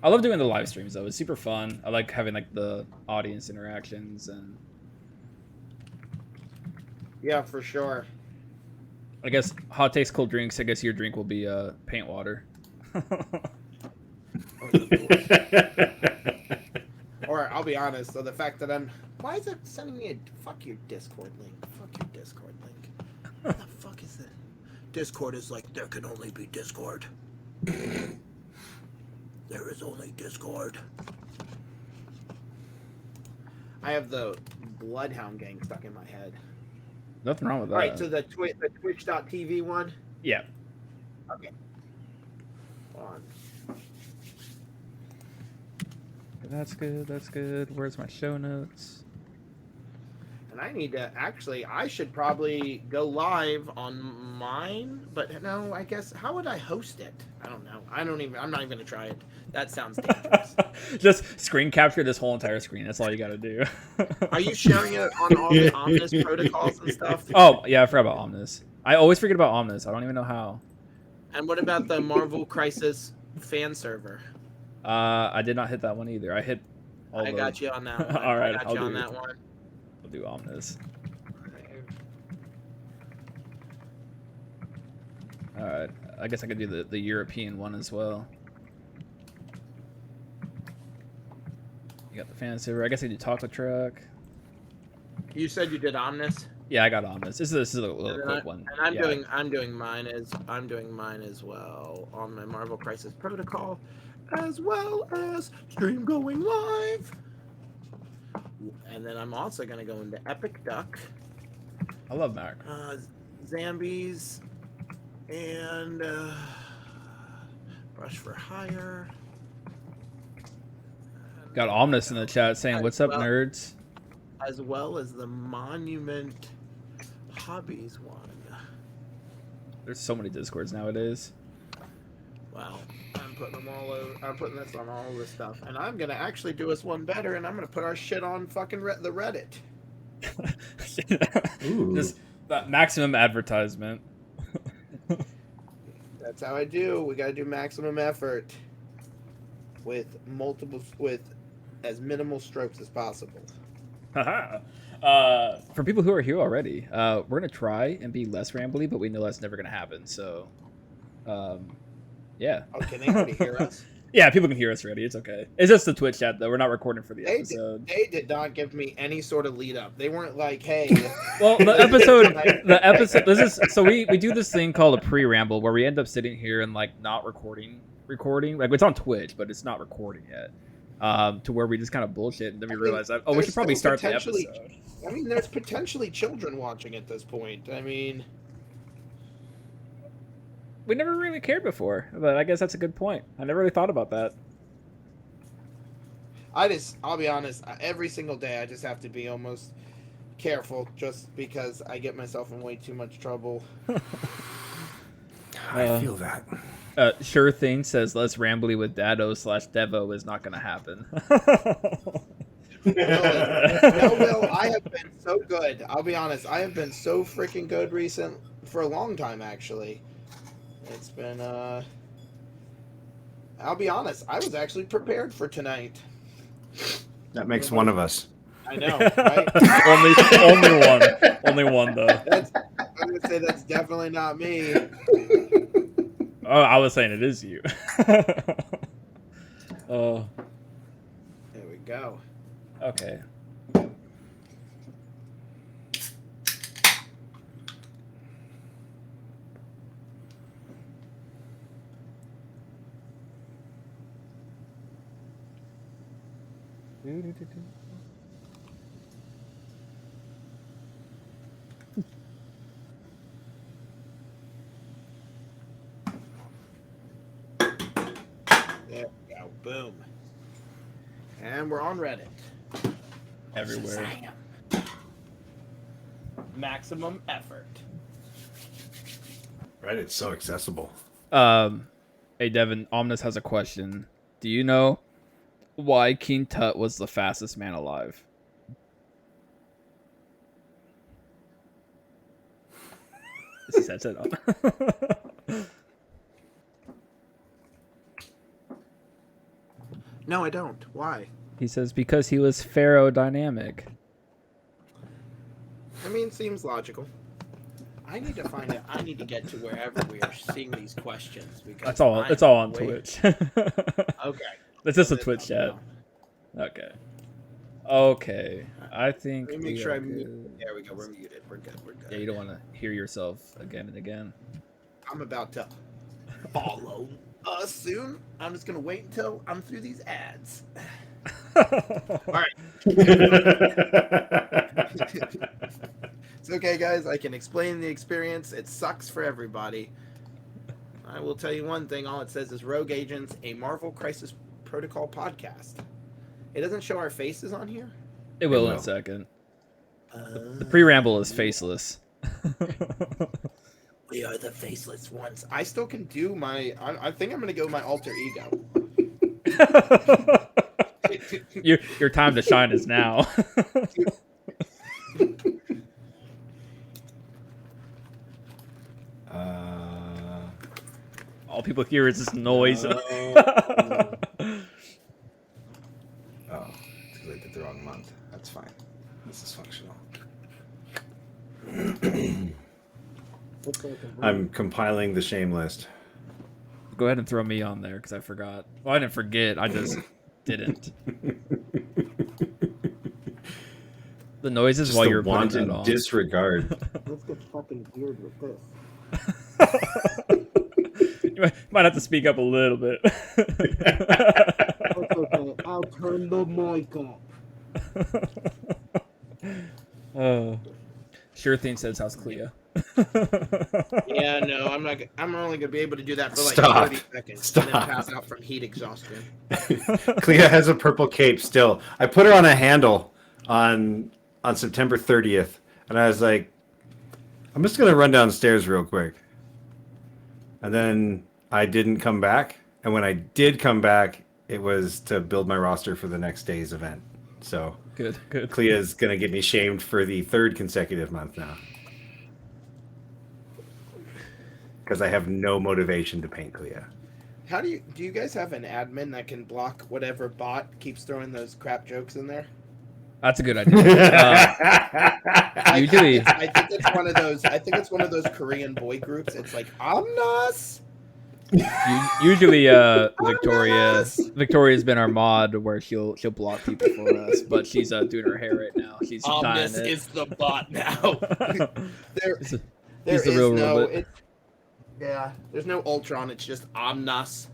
I love doing the live streams though. It's super fun. I like having like the audience interactions and. Yeah, for sure. I guess hot takes, cold drinks. I guess your drink will be paint water. Or I'll be honest, so the fact that why is it sending me a fuck your Discord link? Fuck your Discord link. What the fuck is it? Discord is like, there can only be Discord. There is only Discord. I have the Bloodhound Gang stuck in my head. Nothing wrong with that. All right, so the Twitch.tv one? Yeah. Okay. On. That's good. That's good. Where's my show notes? And I need to I should probably go live on mine, but no, I guess, how would I host it? I don't know. I'm not even gonna try it. That sounds dangerous. Just screen capture this whole entire screen. That's all you gotta do. Are you sharing it on all the Omnis protocols and stuff? Oh, yeah, I forgot about Omnis. I always forget about Omnis. I don't even know how. And what about the Marvel Crisis fan server? I did not hit that one either. I hit I got you on that one. All right, I got you on that one. I'll do Omnis. All right. I guess I could do the European one as well. You got the fan server. I guess I do Talk. You said you did Omnis? Yeah, I got Omnis. This is a little quick one. And I'm doing mine as well on my Marvel Crisis protocol, as well as stream going live. And then I'm also gonna go into Epic Duck. I love Mac. Zambies and Brush for Hire. Got Omnis in the chat saying, "What's up, nerds?" As well as the Monument Hobbies one. There's so many Discords nowadays. Wow. I'm putting them all over. I'm putting this on all this stuff. And I'm going to actually do us one better, and I'm going to put our shit on fucking the Reddit. Just that maximum advertisement. That's how I do. We got to do maximum effort with as minimal strokes as possible. For people who are here already, we're going to try and be less rambly, but we know that's never going to happen. So, yeah. Oh, can they already hear us? Yeah, people can hear us already. It's okay. It's just the Twitch chat, though. We're not recording for the episode. They did not give me any sort of lead up. They weren't like, hey. Well, the episode, so we do this thing called a pre-ramble where we end up sitting here and like not recording. Like it's on Twitch, but it's not recording yet. To where we just kind of bullshit, and then we realize that, we should probably start the episode. I mean, there's potentially children watching at this point. I mean, we never really cared before, but I guess that's a good point. I never really thought about that. I'll be honest, every single day I just have to be almost careful just because I get myself in way too much trouble. I feel that. Sure Thing says less rambly with Dado/Devo is not going to happen. No, Will, I have been so good. I'll be honest, I have been so freaking good for a long time, actually. It's been, I'll be honest, I was actually prepared for tonight. That makes one of us. I know, right? Only one though. I'm gonna say that's definitely not me. Oh, I was saying it is you. Oh. There we go. Okay. There we go. Boom. And we're on Reddit. Everywhere. Maximum effort. Reddit's so accessible. Hey Devin, Omnis has a question. Do you know why King Tut was the fastest man alive? This sets it up. No, I don't. Why? He says because he was ferrodynamic. I mean, seems logical. I need to find it. I need to get to wherever we are seeing these questions because That's all. It's all on Twitch. Okay. It's just a Twitch chat. Okay. Okay. I think. Let me make we sure are I mute. good. There we go. We're muted. We're good. We're good. Yeah, you don't want to hear yourself again and again. I'm about to follow us soon. I'm just gonna wait until I'm through these ads. All right. It's okay, guys. I can explain the experience. It sucks for everybody. I will tell you one thing. All it says is Rogue Agents, a Marvel Crisis Protocol podcast. It doesn't show our faces on here. It will in a second. The pre-ramble is faceless. We are the faceless ones. I still can do my... I think I'm going to go my alter ego. Your time to shine is now. All people hear is this noise. Oh, it's because I did the wrong month. That's fine. This is functional. I'm compiling the shame list. Go ahead and throw me on there because I forgot. Well, I didn't forget. I just didn't. The noises Just while the you're putting wanton that on. disregard. Let's get fucking weird with this. You might have to speak up a little bit. Okay, I'll turn the mic up. Oh, sure thing says how's Clea. Yeah, no, I'm not. I'm only gonna be able to do that for like Stop. 30 seconds. Stop. And then pass out from heat exhaustion. Clea has a purple cape still. I put her on a handle on September 30th, and I was like, I'm just gonna run downstairs real quick. And then I didn't come back. And when I did come back, it was to build my roster for the next day's event. So Good. Clea's gonna get me shamed for the third consecutive month now. Because I have no motivation to paint Clea. How do you guys have an admin that can block whatever bot keeps throwing those crap jokes in there? That's a good idea. Usually, I think it's one of those. I think it's one of those Korean boy groups. It's like Omnas. usually, Victoria's been our mod where she'll block people for us, but she's doing her hair right now. She's dying Omnis it. is the bot now. there He's the is real no. robot. Yeah, there's no Ultron. It's just Omnas.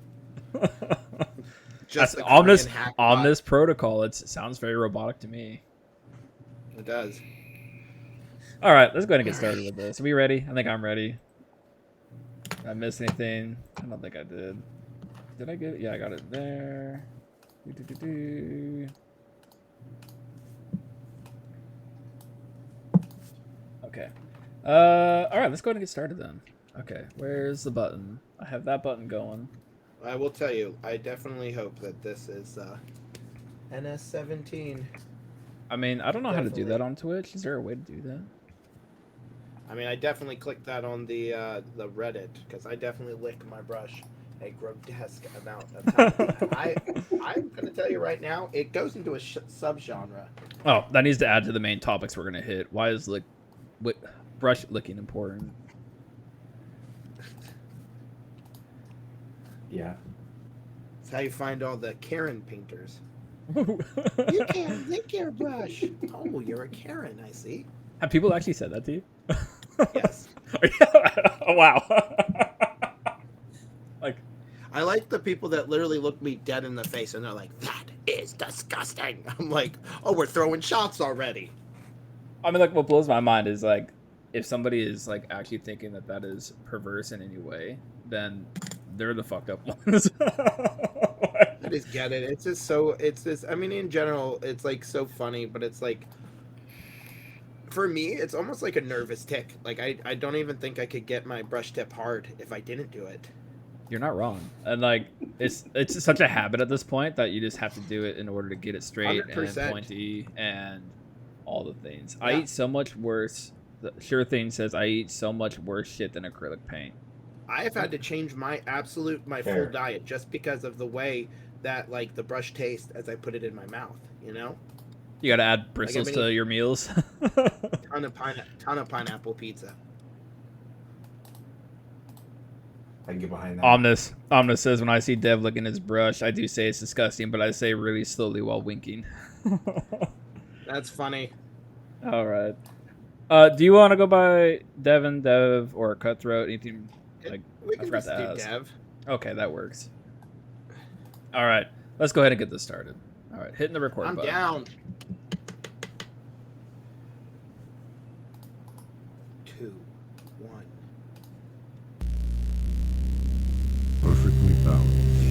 That's the Omnis Korean hack bot. Omnis protocol. It sounds very robotic to me. It does. All right, let's go ahead and get started with this. Are we ready? I think I'm ready. Did I miss anything? I don't think I did. Did I get it? Yeah, I got it there. Okay. All right, let's go ahead and get started then. Okay, where's the button? I have that button going. I will tell you. I definitely hope that this is NS17. I mean, I don't know how to do Definitely. that on Twitch. Is there a way to do that? I mean, I definitely clicked that on the Reddit because I definitely lick my brush a grotesque amount of time. I'm gonna tell you right now, it goes into a subgenre. Oh, that needs to add to the main topics we're gonna hit. Why is brush licking important? Yeah. It's how you find all the Karen painters. Have You can't lick your brush. Oh, you're a Karen, I see. people actually said that to you? Yes. Oh, wow. Like, I like the people that literally look me dead in the face and they're like, "That is disgusting." I'm like, "Oh, we're throwing shots already." I mean, like, what blows my mind is like, if somebody is like actually thinking that that is perverse in any way, then they're the fucked up ones. I just get it. It's just so. It's just. I mean, in general, it's like so funny, but it's like, for me, it's almost like a nervous tick. Like I don't even think I could get my brush tip hard if I didn't do it. You're not wrong, and like it's such a habit at this point that you just have to do it in order to get it straight 100%. and pointy and all the things. Yeah. I eat so much worse. The Sure Thing says I eat so much worse shit than acrylic paint. I have had to change my full Fair. diet just because of the way that like the brush taste as I put it in my mouth. You know, You got to add bristles to your meals. ton of pineapple pizza. I can get behind that. Omnis says, when I see Dev licking his brush, I do say it's disgusting, but I say really slowly while winking. That's funny. All right. Do you want to go by Devin, Dev, or Cutthroat? Anything like We I can forgot just to do ask. Dev. Okay, that works. All right, let's go ahead and get this started. All right, hitting the record I'm button. down. 2, 1. Perfectly balanced,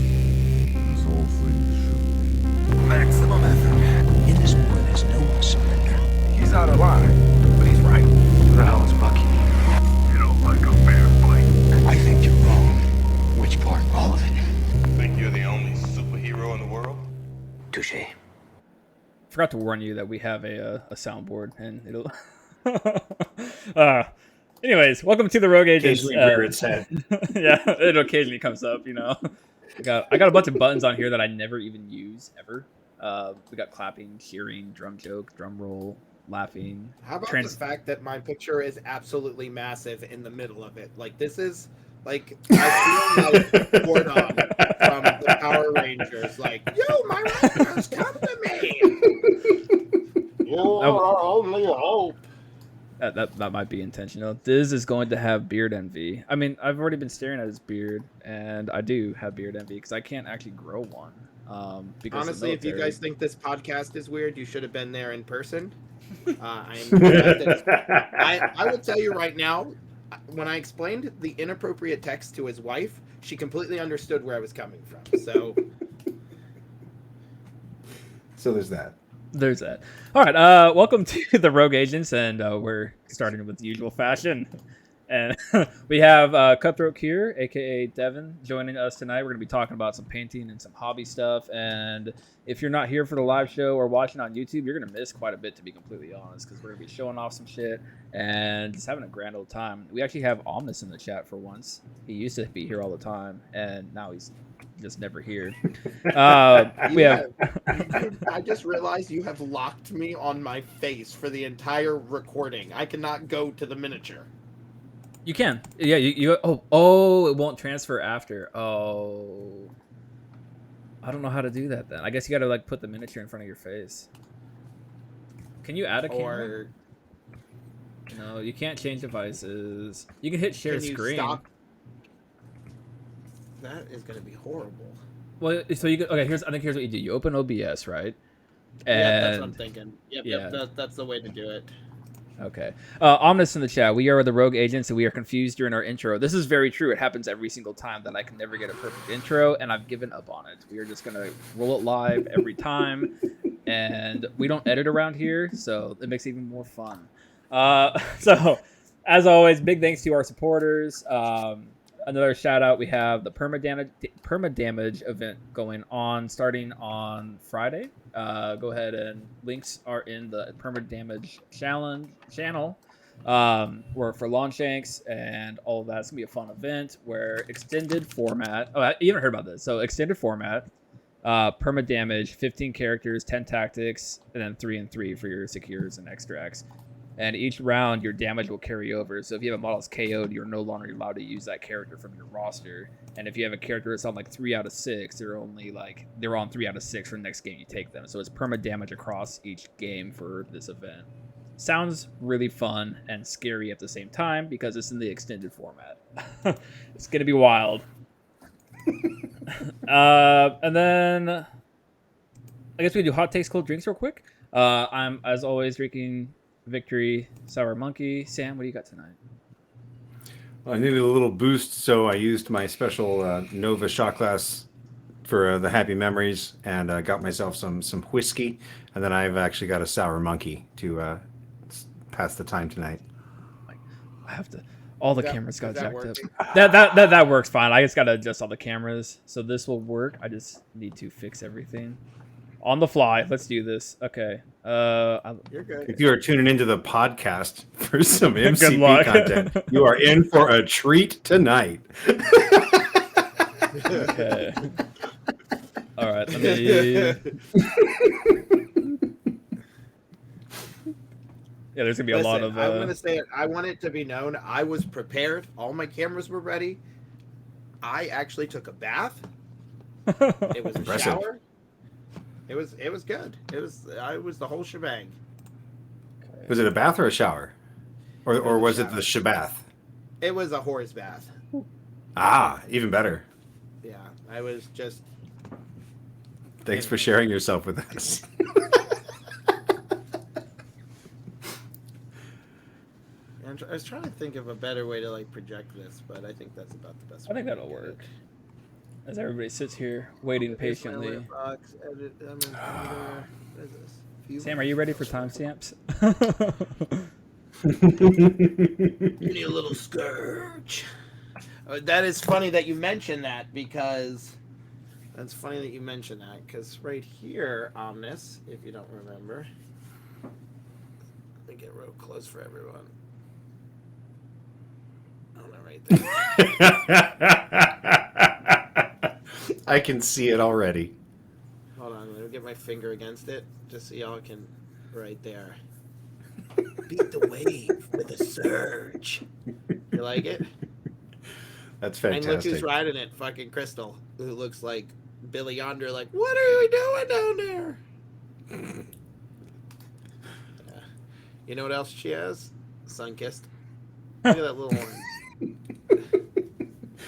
as all things should be. Maximum effort. In this war, there's no surrender. He's out of line, but he's right. Who the hell is Bucky? You don't like a fair fight. I think you're wrong. Which part? All of it. Think you're the only superhero in the world? Touché. Forgot to warn you that we have a soundboard, and it'll. Anyways, welcome to the Rogue Agents. Occasionally rear its head. Yeah, it occasionally comes up. You know, I got a bunch of buttons on here that I never even use ever. We got clapping, cheering, drum joke, drum roll, laughing. How about the fact that my picture is absolutely massive in the middle of it? Like, this is, like, I feel like Gordon from the Power Rangers. Like, yo, my Rangers, come to me! You're our only hope. That might be intentional. Diz is going to have beard envy. I mean, I've already been staring at his beard, and I do have beard envy because I can't actually grow one. Because honestly, if you guys think this podcast is weird, you should have been there in person. I will tell you right now, when I explained the inappropriate text to his wife, she completely understood where I was coming from. So there's that. There's that. All right. Welcome to the Rogue Agents, and we're starting with the usual fashion. And we have Cutthroatcure, aka Devin, joining us tonight. We're going to be talking about some painting and some hobby stuff. And if you're not here for the live show or watching on YouTube, you're going to miss quite a bit, to be completely honest, because we're going to be showing off some shit and just having a grand old time. We actually have Omnis in the chat for once. He used to be here all the time, and now he's just never here. I just realized you have locked me on my face for the entire recording. I cannot go to the miniature. You can. Yeah, you it won't transfer after. Oh. I don't know how to do that then. I guess you got to like put the miniature in front of your face. Can you add a camera? No, you can't change devices. You can hit share screen. Stop? That is going to be horrible. Well, so you can, okay, here's what you do. You open OBS, right? And yeah, that's what I'm thinking. Yep, that's the way to do it. Okay. Omnis in the chat. We are the Rogue Agents, and we are confused during our intro. This is very true. It happens every single time that I can never get a perfect intro, and I've given up on it. We are just going to roll it live every time, and we don't edit around here, so it makes it even more fun. So, as always, big thanks to our supporters. Another shout out, we have the permadamage event going on starting on Friday. Go ahead, and links are in the permadamage channel for Longshanks and all of that. It's gonna be a fun event where extended format. Oh, you haven't heard about this. So extended format, permadamage, 15 characters, 10 tactics, and then 3 and 3 for your secures and extracts. And each round, your damage will carry over. So if you have a model that's KO'd, you're no longer allowed to use that character from your roster. And if you have a character that's on like 3 out of 6, they're on 3 out of 6 for the next game you take them. So it's perma damage across each game for this event. Sounds really fun and scary at the same time because it's in the extended format. It's gonna be wild. And then I guess we do hot takes, cold drinks real quick. I'm as always drinking Victory Sour Monkey. Sam, what do you got tonight? Well, I needed a little boost, so I used my special Nova shot glass for the happy memories, and got myself some whiskey, and then I've actually got a Sour Monkey to pass the time tonight. I have to. All the cameras got jacked working? up. That works fine. I just gotta adjust all the cameras, so this will work. I just need to fix everything on the fly. Let's do this. Okay. You're good. If you are tuning into the podcast for some MCP content, you are in for a treat tonight. Okay. All All right, let me. Yeah, there's gonna be a lot of. I'm gonna say it. I want it to be known. I was prepared. All my cameras were ready. I actually took a bath. It was a Impressive. shower. It was good. I was the whole shebang. Was it a bath or a shower? Or was it the shabath? It was a horse bath. Ah, even better. Yeah, I was just. Thanks for sharing yourself with us. I was trying to think of a better way to like project this, but I think that's about the best. I think that'll work. As everybody sits here waiting patiently. What is this? Sam, are you ready for timestamps? You need a little scourge. That is funny that you mentioned that because right here on this, if you don't remember, let me get real close for everyone. Oh, no, right there. I can see it already. Hold on, let me get my finger against it just so y'all can. Right there. Beat the wave with a surge. You like it? That's And look fantastic. who's riding it, fucking Crystal, who looks like Billy Yonder. Like, what are we doing down there? Yeah. You know what else she has? Sunkissed. Look at that little one.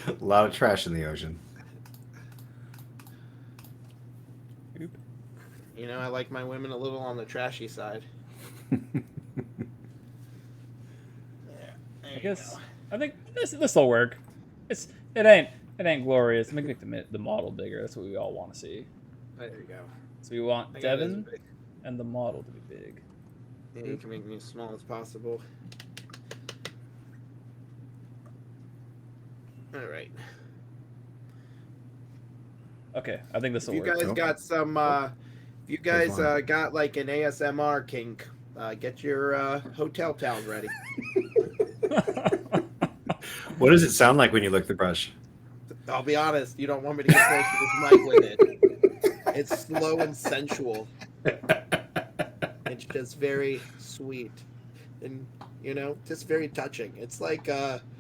A lot of trash in the ocean. You know, I like my women a little on the trashy side. I guess I think this will work. It ain't glorious. Make the model bigger. That's what we all want to see. There you go. So we want I got it as Devin big. and the model to be big. Yeah, you can make me as small as possible. All right. Okay, I think this If will you work. guys got some, if you guys got like an ASMR kink, get your hotel towels ready. What does it sound like when you lick the brush? I'll be honest, you don't want me to get close to this mic with it. It's slow and sensual. It's just very sweet. And, you know, just very touching. It's like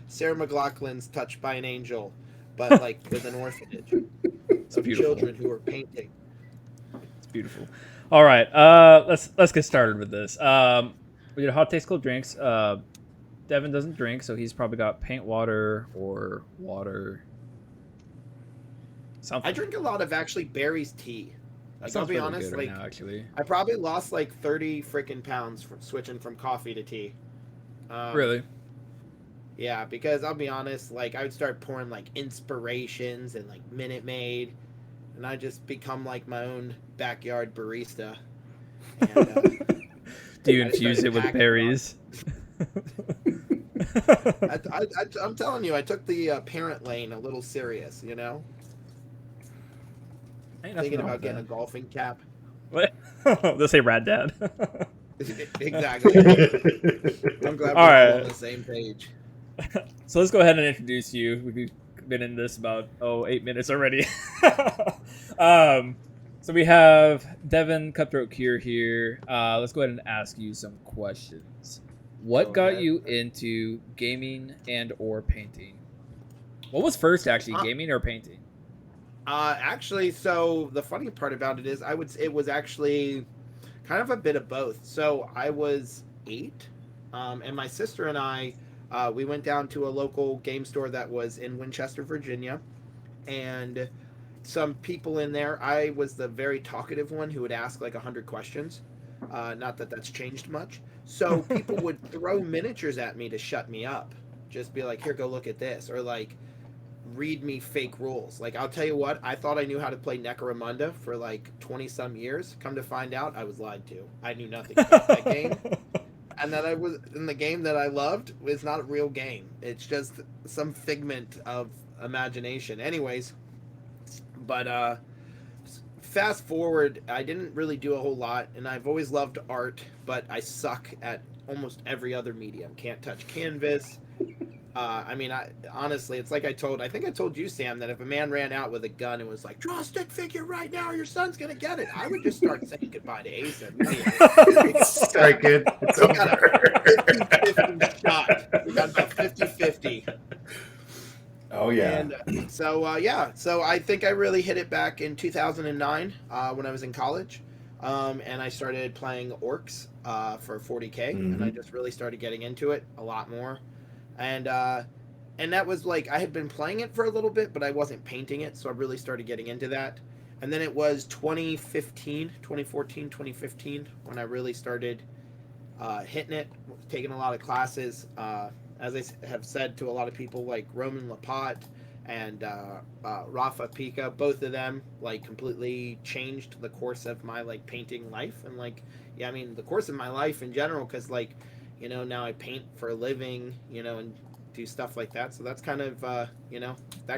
Sarah McLachlan's Touched by an Angel, but like with an orphanage. Of beautiful. children who are painting. It's beautiful. All right, let's get started with this. We did hot taste cold drinks. Devin doesn't drink, so he's probably got paint water or water. Something. I drink a lot of actually Barry's tea. That I'll sounds be really honest, good right like now, actually. I probably lost like 30 freaking pounds from switching from coffee to tea. Really? Yeah, because I'll be honest, like I would start pouring like inspirations and like Minute Maid, and I just become like my own backyard barista. And, Do you I just infuse started it with packing berries? I'm telling you, I took the parent lane a little serious, you know? Ain't nothing Thinking wrong about with getting a that. golfing cap. What? They'll say Rad Dad. Exactly. I'm glad we're All all right. on the same page. So let's go ahead and introduce you. We've been in this about 8 minutes already. So we have Devin Cutthroatcure here. Let's go ahead and ask you some questions. What Go got ahead. you into gaming and or painting? What was first, actually, gaming or painting? Actually, so the funny part about it is, it was actually kind of a bit of both. So I was 8, and my sister and I, we went down to a local game store that was in Winchester, Virginia, and some people in there. I was the very talkative one who would ask like 100 questions. Not that that's changed much. So people would throw miniatures at me to shut me up. Just be like, here, go look at this, or like read me fake rules. Like, I'll tell you what, I thought I knew how to play Necromunda for like 20 some years. Come to find out, I was lied to. I knew nothing about that game. And that I was in the game that I loved was not a real game. It's just some figment of imagination. Anyways, but fast forward, I didn't really do a whole lot, and I've always loved art, but I suck at almost every other medium. Can't touch canvas. I mean, honestly, it's like I think I told you, Sam, that if a man ran out with a gun and was like, "Draw a stick figure right now, or your son's gonna get it," I would just start saying goodbye to Asa immediately. Sorry, kid. It's We got over. a 50-50 shot. We got about 50-50. Oh yeah. And so I think I really hit it back in 2009 when I was in college, and I started playing orcs for 40K, and I just really started getting into it a lot more, and that was like I had been playing it for a little bit, but I wasn't painting it, so I really started getting into that, and then it was 2015 when I really started hitting it, taking a lot of classes. As I have said to a lot of people, like Roman Lapat and Rafa Pica, both of them like completely changed the course of my like painting life, and like I mean the course of my life in general, because like now I paint for a living, and do stuff like that. So that's kind of that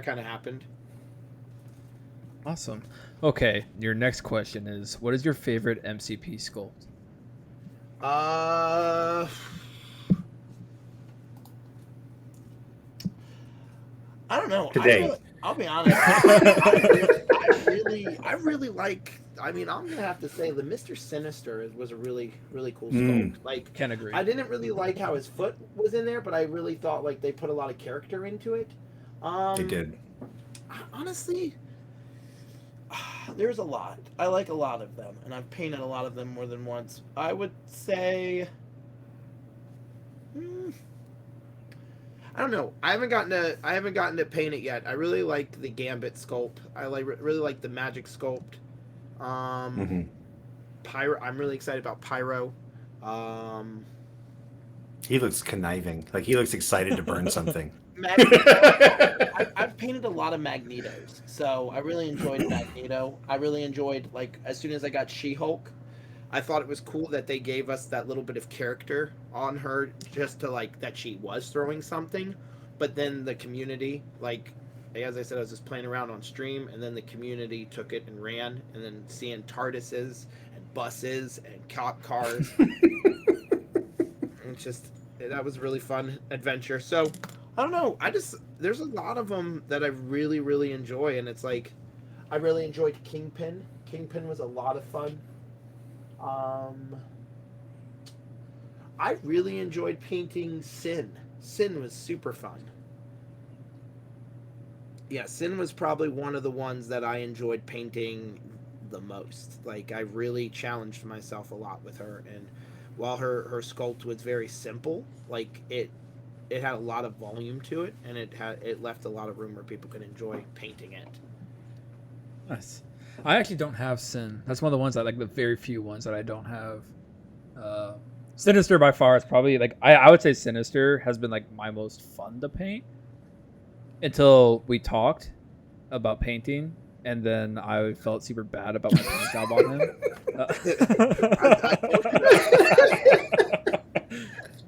kind of happened. Awesome. Okay, your next question is, what is your favorite MCP sculpt? I don't know. Today. I'll be honest. I really like. I mean, I'm gonna have to say the Mr. Sinister was a really cool sculpt. Like, Can agree. I didn't really like how his foot was in there, but I really thought like they put a lot of character into it. They did. Honestly, there's a lot. I like a lot of them, and I've painted a lot of them more than once. I would say. I don't know. I haven't gotten to paint it yet. I really like the Gambit sculpt. I really like the Magic sculpt. Pyro. I'm really excited about Pyro. He looks conniving. Like he looks excited to burn something. I've painted a lot of Magnetos, so I really enjoyed Magneto. I really enjoyed like as soon as I got She-Hulk, I thought it was cool that they gave us that little bit of character on her, just to like that she was throwing something, but then the community, like as I said, I was just playing around on stream, and then the community took it and ran, and then seeing TARDISes and buses and cop cars, it's just that was a really fun adventure. So I don't know. There's a lot of them that I really enjoy, and it's like I really enjoyed Kingpin. Kingpin was a lot of fun. I really enjoyed painting Sin. Sin was super fun. Yeah, Sin was probably one of the ones that I enjoyed painting the most. Like I really challenged myself a lot with her, and while her sculpt was very simple, like it had a lot of volume to it, and it left a lot of room where people could enjoy painting it. Nice. I actually don't have Sin. That's one of the ones the very few ones that I don't have. Sinister by far is probably like I would say Sinister has been like my most fun to paint until we talked about painting, and then I felt super bad about my paint job on him.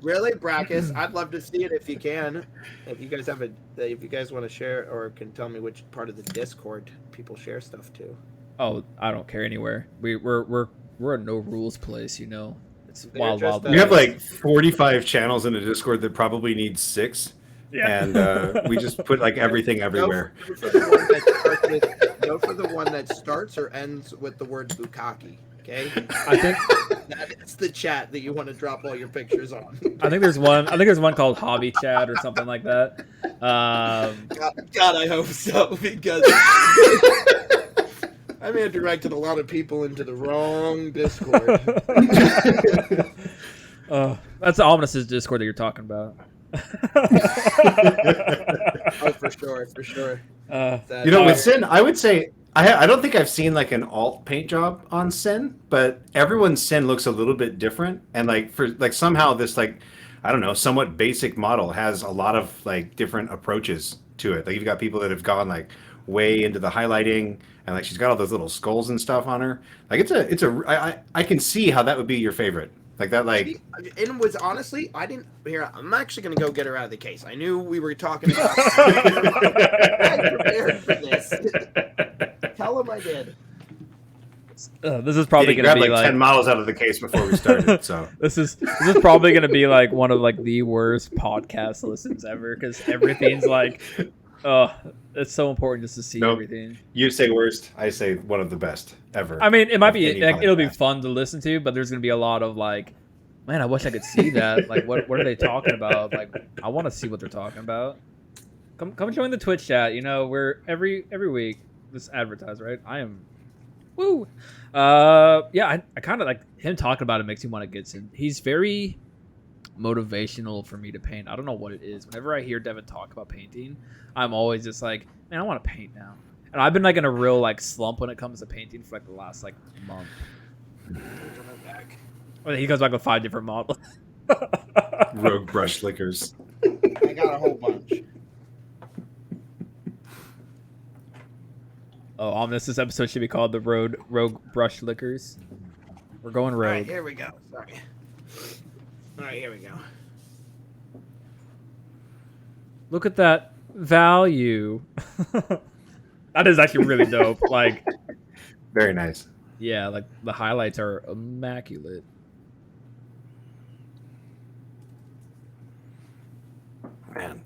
Really, Brackus? I'd love to see it if you can. If you guys want to share, or can tell me which part of the Discord people share stuff to. Oh, I don't care anywhere. We're a no rules place, It's wild. We have like 45 channels in the Discord that probably needs 6. Yeah. And we just put like everything everywhere. Go for the one that starts or ends with the word Bukkake. Okay, I think that's the chat that you want to drop all your pictures on. I think there's one called Hobby Chat or something like that. God, I hope so, because I may have directed a lot of people into the wrong Discord. That's the Omnis's Discord that you're talking about. Oh, for sure. With Sin, I would say I don't think I've seen like an alt paint job on Sin, but everyone's Sin looks a little bit different, and somehow this I don't know, somewhat basic model has a lot of like different approaches to it. Like you've got people that have gone like way into the highlighting, and like she's got all those little skulls and stuff on her. Like I can see how that would be your favorite. Like that, like. It was honestly, I'm actually going to go get her out of the case. I knew we were talking about. I prepared for this. Tell him I did. This is probably He going to grabbed be like like 10 models out of the case before we started. So this is probably going to be like one of like the worst podcast listens ever because everything's like, oh, it's so important just to see Nope. everything. You say worst, I say one of the best ever. I mean, it might of be any like, it'll be podcast. fun to listen to, but there's going to be a lot of like, man, I wish I could see that. Like, what are they talking about? Like, I want to see what they're talking about. Come join the Twitch chat. You know, we're every week. This advertise, right? I am. Woo. Yeah, I kind of like him talking about it makes me want to get in. He's very motivational for me to paint. I don't know what it is. Whenever I hear Devin talk about painting, I'm always just like, man, I want to paint now. And I've been like in a real like slump when it comes to painting for like the last like month. Well, he goes back with 5 different models. Rogue brush lickers. I got a whole bunch. Oh, ominous! This episode should be called the Rogue Brush Lickers. We're going All right, rogue. here we go. Sorry. All right, here we go. Look at that value. That is actually really dope. Like, Very nice. yeah, like the highlights are immaculate. Man.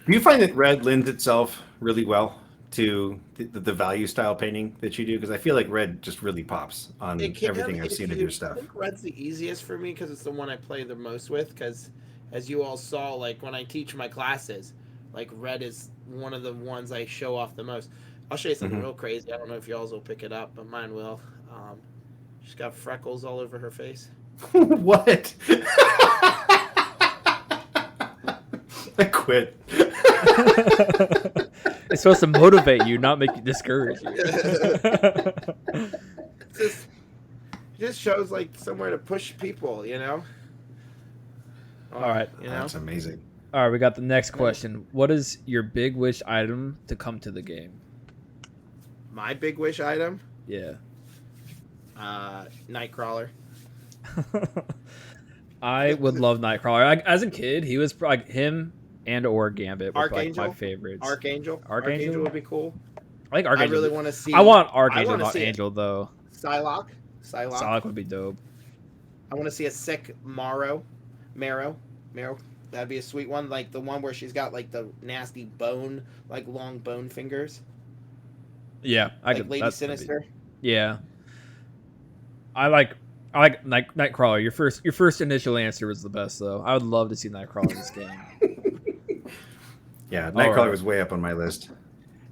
Do you find that red lends itself really well to the value style painting that you do? Because I feel like red just really pops on everything I've seen of your I stuff. think red's the easiest for me because it's the one I play the most with. Because as you all saw, like when I teach my classes, like red is one of the ones I show off the most. I'll show you something real crazy. I don't know if y'all's will pick it up, but mine will. She's got freckles all over her face. What? I quit. It's supposed to motivate you, not make you discourage you. It just shows like somewhere to push people, you know. All right. You know. That's amazing. All right, we got the next question. What is your big wish item to come to the game? My big wish item, Yeah. Nightcrawler. I would love Nightcrawler. As a kid, he was like him and or Gambit were like Archangel? my favorites. Archangel. Archangel? Would be cool. I think I Archangel. really want to see. I want I Archangel, wanna not see it. Angel, though. Psylocke. Psylocke would be dope. I want to see a sick Marrow. That'd be a sweet one, like the one where she's got like the nasty bone, like long bone fingers, Yeah, I like could. Lady That'd Sinister. Yeah. I like Nightcrawler. Your first initial answer was the best, though. I would love to see Nightcrawler in this game. Yeah, Nightcrawler was way up on my list.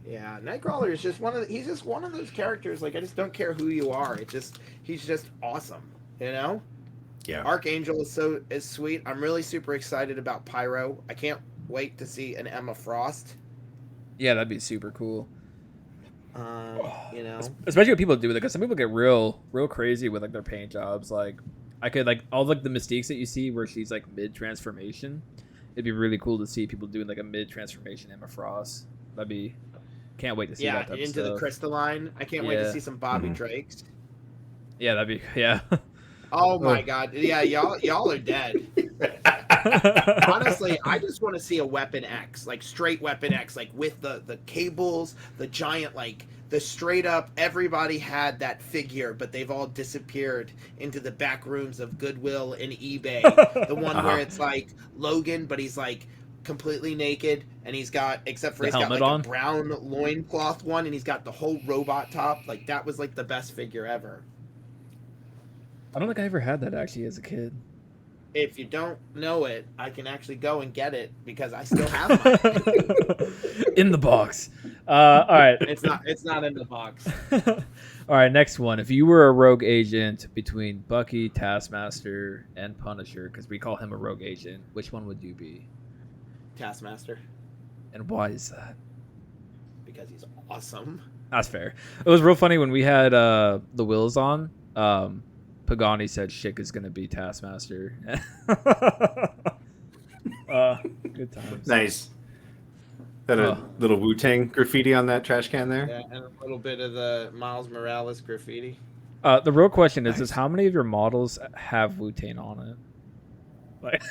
Yeah, Nightcrawler is just he's just one of those characters. Like I just don't care who you are. He's just awesome. You know. Yeah. Archangel is sweet. I'm really super excited about Pyro. I can't wait to see an Emma Frost. Yeah, that'd be super cool. You know, Especially when people do it, because some people get real crazy with like their paint jobs. Like, I could like all like the mistakes that you see where she's like mid transformation. It'd be really cool to see people doing like a mid transformation Emma Frost. Can't wait to see that type into of stuff. the crystalline. I can't wait to see some Bobby Drakes. Yeah, that'd be yeah. Oh my god. Yeah, y'all are dead. Honestly, I just want to see a Weapon X, like straight Weapon X, like with the cables, the giant, like the straight up. Everybody had that figure, but they've all disappeared into the back rooms of Goodwill and eBay. The one where it's like Logan, but he's like completely naked, and he's got he's got like on? a brown loincloth one, and he's got the whole robot top. Like that was like the best figure ever. I don't think I ever had that actually as a kid. If you don't know it, I can actually go and get it because I still have mine. In the box. All right. It's not in the box. All right, next one. If you were a rogue agent between Bucky, Taskmaster, and Punisher, because we call him a rogue agent, which one would you be? Taskmaster, And why is that? because he's awesome. That's fair. It was real funny when we had the Wills on. Pagani said Schick is going to be Taskmaster. Good times. Nice. That a little Wu-Tang graffiti on that trash can there? Yeah, and a little bit of the Miles Morales graffiti. The real question is how many of your models have Wu-Tang on it? Like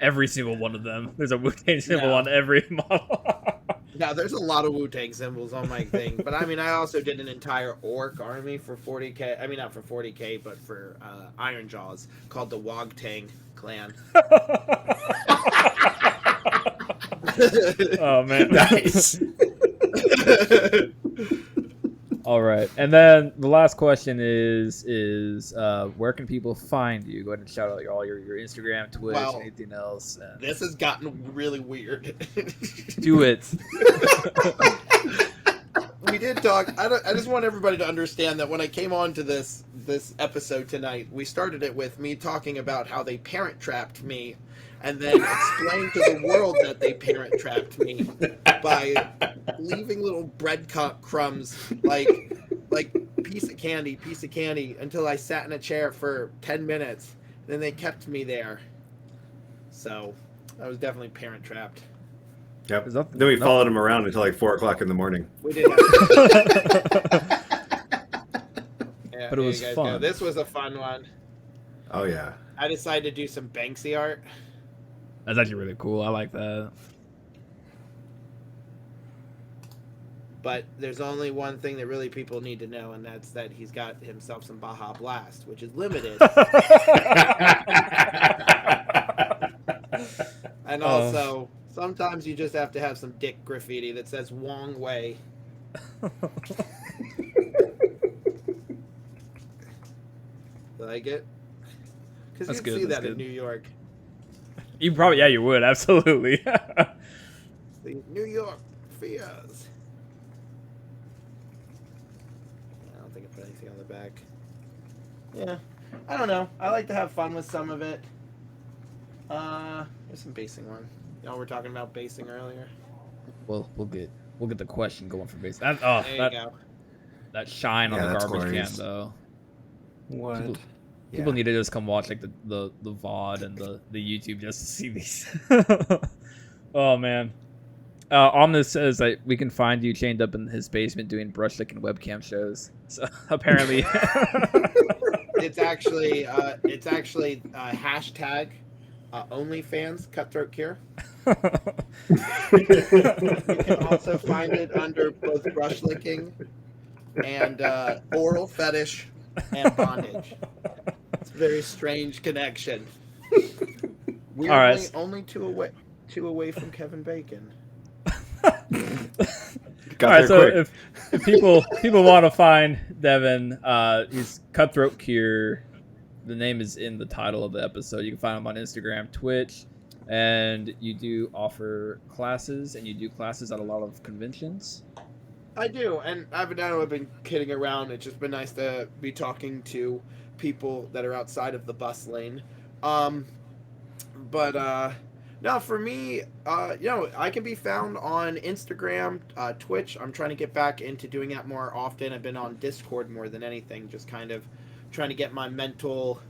every single one of them. There's a Wu-Tang symbol on every model. Now, there's a lot of Wu-Tang symbols on my thing, but I mean, I also did an entire orc army for 40k. I mean, not for 40k, but for Iron Jaws, called the Wogtang clan. Oh man, Nice. All right, and then the last question is where can people find you? Go ahead and shout out all your Instagram, Twitch, Well, anything else. And This has gotten really weird. do it. We did talk. I just want everybody to understand that when I came on to this episode tonight, we started it with me talking about how they parent trapped me, and then explained to the world that they parent trapped me by leaving little bread crumbs like piece of candy until I sat in a chair for 10 minutes. Then they kept me there. So I was definitely parent trapped. Yep. Is that- Then we followed him around until like 4 o'clock in the morning. We did. Yeah, But it was there you guys fun. go. This was a fun one. Oh yeah. I decided to do some Banksy art. That's actually really cool. I like that. But there's only one thing that really people need to know, and that's that he's got himself some Baja Blast, which is limited. And also, sometimes you just have to have some dick graffiti that says Wong Wei. Like it? Because That's you good, can see that's that in good. New York. You probably, yeah, you would absolutely. The New York fears. I don't think I put anything on the back. Yeah, I don't know. I like to have fun with some of it. There's some basing one. Y'all were talking about basing earlier. we'll get the question going for base. That, There you that, go. that shine Yeah, on the that's garbage glorious. can though. What? People need to just come watch like the VOD and the YouTube just to see these. Oh man. Omnis says that we can find you chained up in his basement doing brush lick and webcam shows. So apparently, It's actually hashtag OnlyFans Cutthroatcure. You can also find it under both brush licking and oral fetish and bondage. It's a very strange connection. Weirdly, All right. only two away from Kevin Bacon. Got all right. there So quick. if people want to find Devin, he's Cutthroatcure. The name is in the title of the episode. You can find him on Instagram, Twitch, and you do offer classes, and you do classes at a lot of conventions. I do, and I've been kidding around. It's just been nice to be talking to people that are outside of the bus lane. No, for me, I can be found on Instagram, Twitch. I'm trying to get back into doing that more often. I've been on Discord more than anything, just kind of trying to get my mental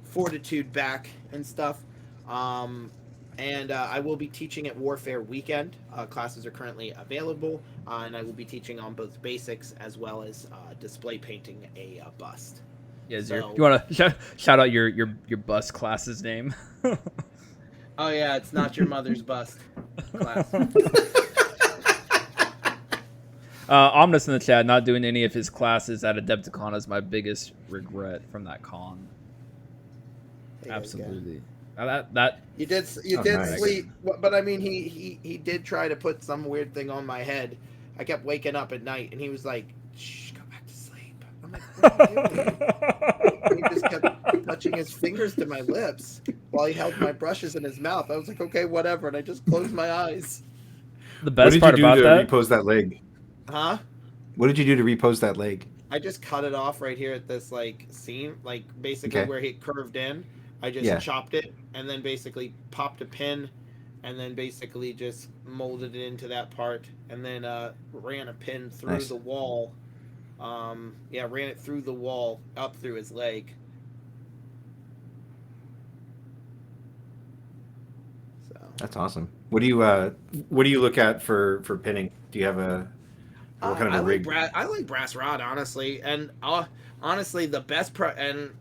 fortitude back and stuff. And I will be teaching at Warfare Weekend. Classes are currently available, and I will be teaching on both basics as well as display painting a bust. Yeah, So- you want to shout out your bus class's name? Oh yeah, it's not your mother's bust class. Omnis in the chat, not doing any of his classes at Adepticon is my biggest regret from that con. Absolutely. That You did Oh, nice. sleep, but I mean, he did try to put some weird thing on my head. I kept waking up at night, and he was like, "Shh, go back to sleep." I'm like, "What are you doing?" And he just kept touching his fingers to my lips while he held my brushes in his mouth. I was like, "Okay, whatever," and I just closed my eyes. the What best did part you do about to that. repose that leg? Huh? What did you do to repose that leg? I just cut it off right here at this like seam, like basically Okay. where he curved in. I just Yeah. chopped it and then basically popped a pin, and then basically just molded it into that part, and then ran a pin through Nice. the wall. Ran it through the wall up through his leg. So That's awesome. What do you look at for pinning? Do you have a what kind of I a rig? I like brass rod, honestly, and honestly the best and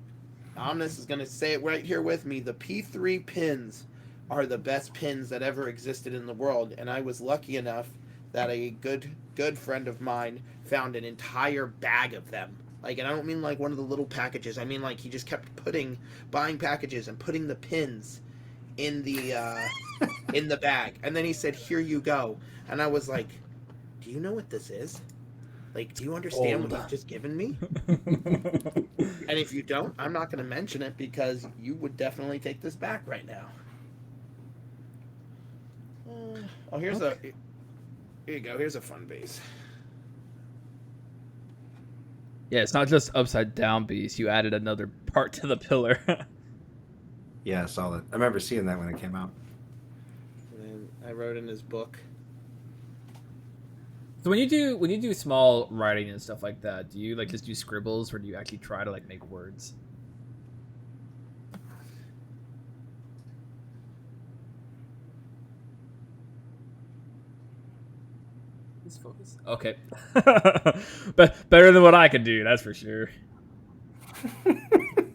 Omnis is gonna say it right here with me. The P3 pins are the best pins that ever existed in the world, and I was lucky enough that a good friend of mine found an entire bag of them. Like, and I don't mean like one of the little packages. I mean like he just kept buying packages and putting the pins in the bag. And then he said, "Here you go." And I was like, "Do you know what this is? Like, do you understand what you've just given me?" And if you don't, I'm not going to mention it because you would definitely take this back right now. Oh, here you go. Here's a fun base. Yeah, it's not just upside down beast. You added another part to the pillar. Yeah, solid. I remember seeing that when it came out. And then I wrote in his book. So when you do small writing and stuff like that, do you like just do scribbles or do you actually try to like make words? Just focus. Okay. But better than what I can do, that's for sure.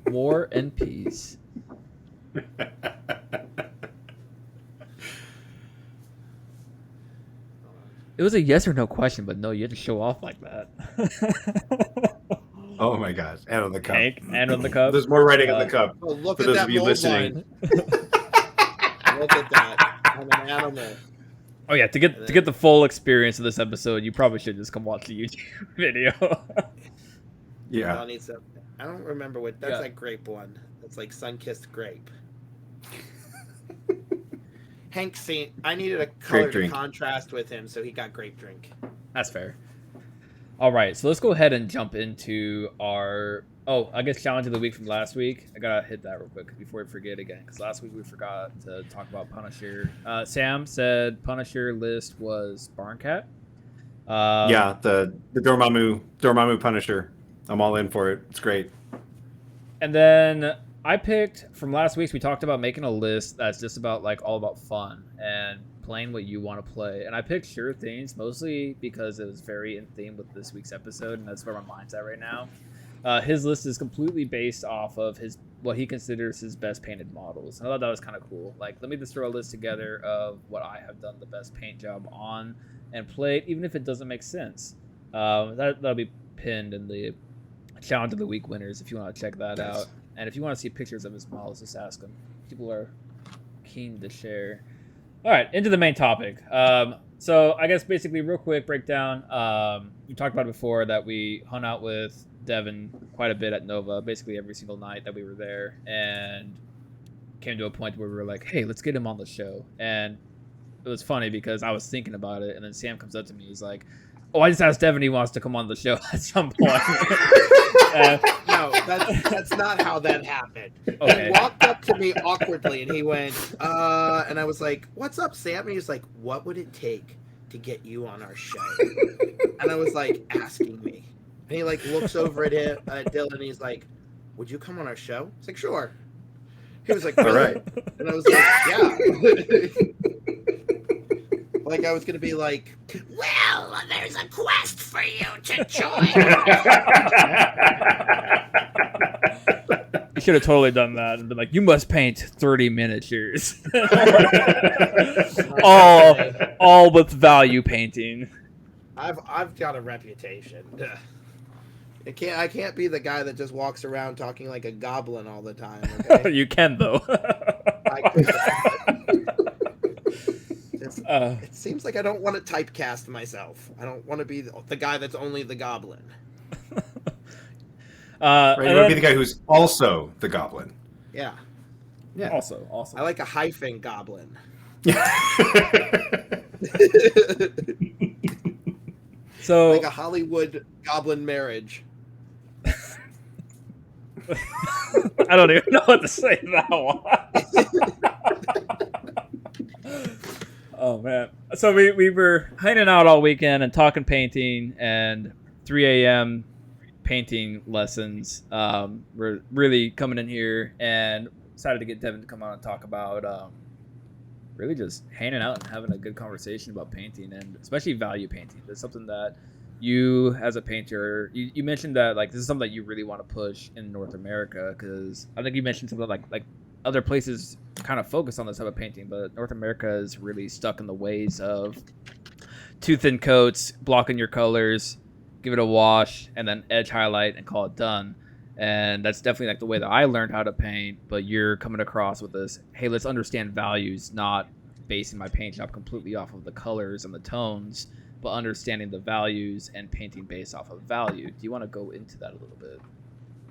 War and peace. It was a yes or no question, but no, you had to show off like that. Oh my gosh. And on the cup. Hank, and on the cup. There's more writing on the cup. Oh, look For at those that of you mold listening. line. Look at that. I'm an animal. Oh yeah, to get the full experience of this episode, you probably should just come watch the YouTube video. Yeah. I don't remember what that's that grape one. That's like sun-kissed grape. Hank seen I needed a color to contrast with him, so he got grape drink. That's fair. All right, so let's go ahead and jump into our I guess challenge of the week from last week. I gotta hit that real quick before we forget again, because last week we forgot to talk about Punisher. Sam said Punisher list was Barn Cat. Yeah, the Dormammu Punisher. I'm all in for it. It's great. And then I picked from last week's. We talked about making a list that's just about like all about fun and playing what you want to play. And I picked Sure Things mostly because it was very in theme with this week's episode, and that's where my mind's at right now. His list is completely based off of what he considers his best painted models. And I thought that was kind of cool. Like, let me just throw a list together of what I have done the best paint job on and played, even if it doesn't make sense. That'll be pinned in the challenge of the week winners if you want to check that out. And if you want to see pictures of his models, just ask them. People are keen to share. All right, into the main topic. So I guess basically real quick breakdown. We talked about it before that we hung out with Devin quite a bit at Nova, basically every single night that we were there, and came to a point where we were like, hey, let's get him on the show. And it was funny because I was thinking about it, and then Sam comes up to me. He's like, oh, I just asked Devin he wants to come on the show at some point. No, that's not how that happened. Okay. He walked up to me awkwardly, and he went, and I was like, what's up, Sam? And he was like, what would it take to get you on our show? And I was like, asking me. And he like looks over at him, Dylan, and he's like, would you come on our show? He's like, sure. He was like, All really? right. And I was like, yeah. Like I was gonna be like, well, there's a quest for you to join. You should have totally done that and been like, you must paint 30 miniatures. all with value painting. I've got a reputation. I can't be the guy that just walks around talking like a goblin all the time. Okay? You can though. It seems like I don't want to typecast myself. I don't want to be the guy that's only the goblin. Right, you want to be the guy who's also the goblin. Yeah. Yeah. Also. I like a hyphen goblin. So like a Hollywood goblin marriage. I don't even know what to say to that one. Oh man. So we were hanging out all weekend and talking painting, and 3 a.m. painting lessons. We're really coming in here and decided to get Devin to come on and talk about really just hanging out and having a good conversation about painting, and especially value painting. That's something that you as a painter, you mentioned that like this is something that you really want to push in North America, because I think you mentioned something like other places kind of focus on this type of painting, but North America is really stuck in the ways of 2 thin coats, blocking your colors, give it a wash, and then edge highlight and call it done. And that's definitely like the way that I learned how to paint. But you're coming across with this, hey, let's understand values, not basing my paint job completely off of the colors and the tones, but understanding the values and painting based off of value. Do you want to go into that a little bit?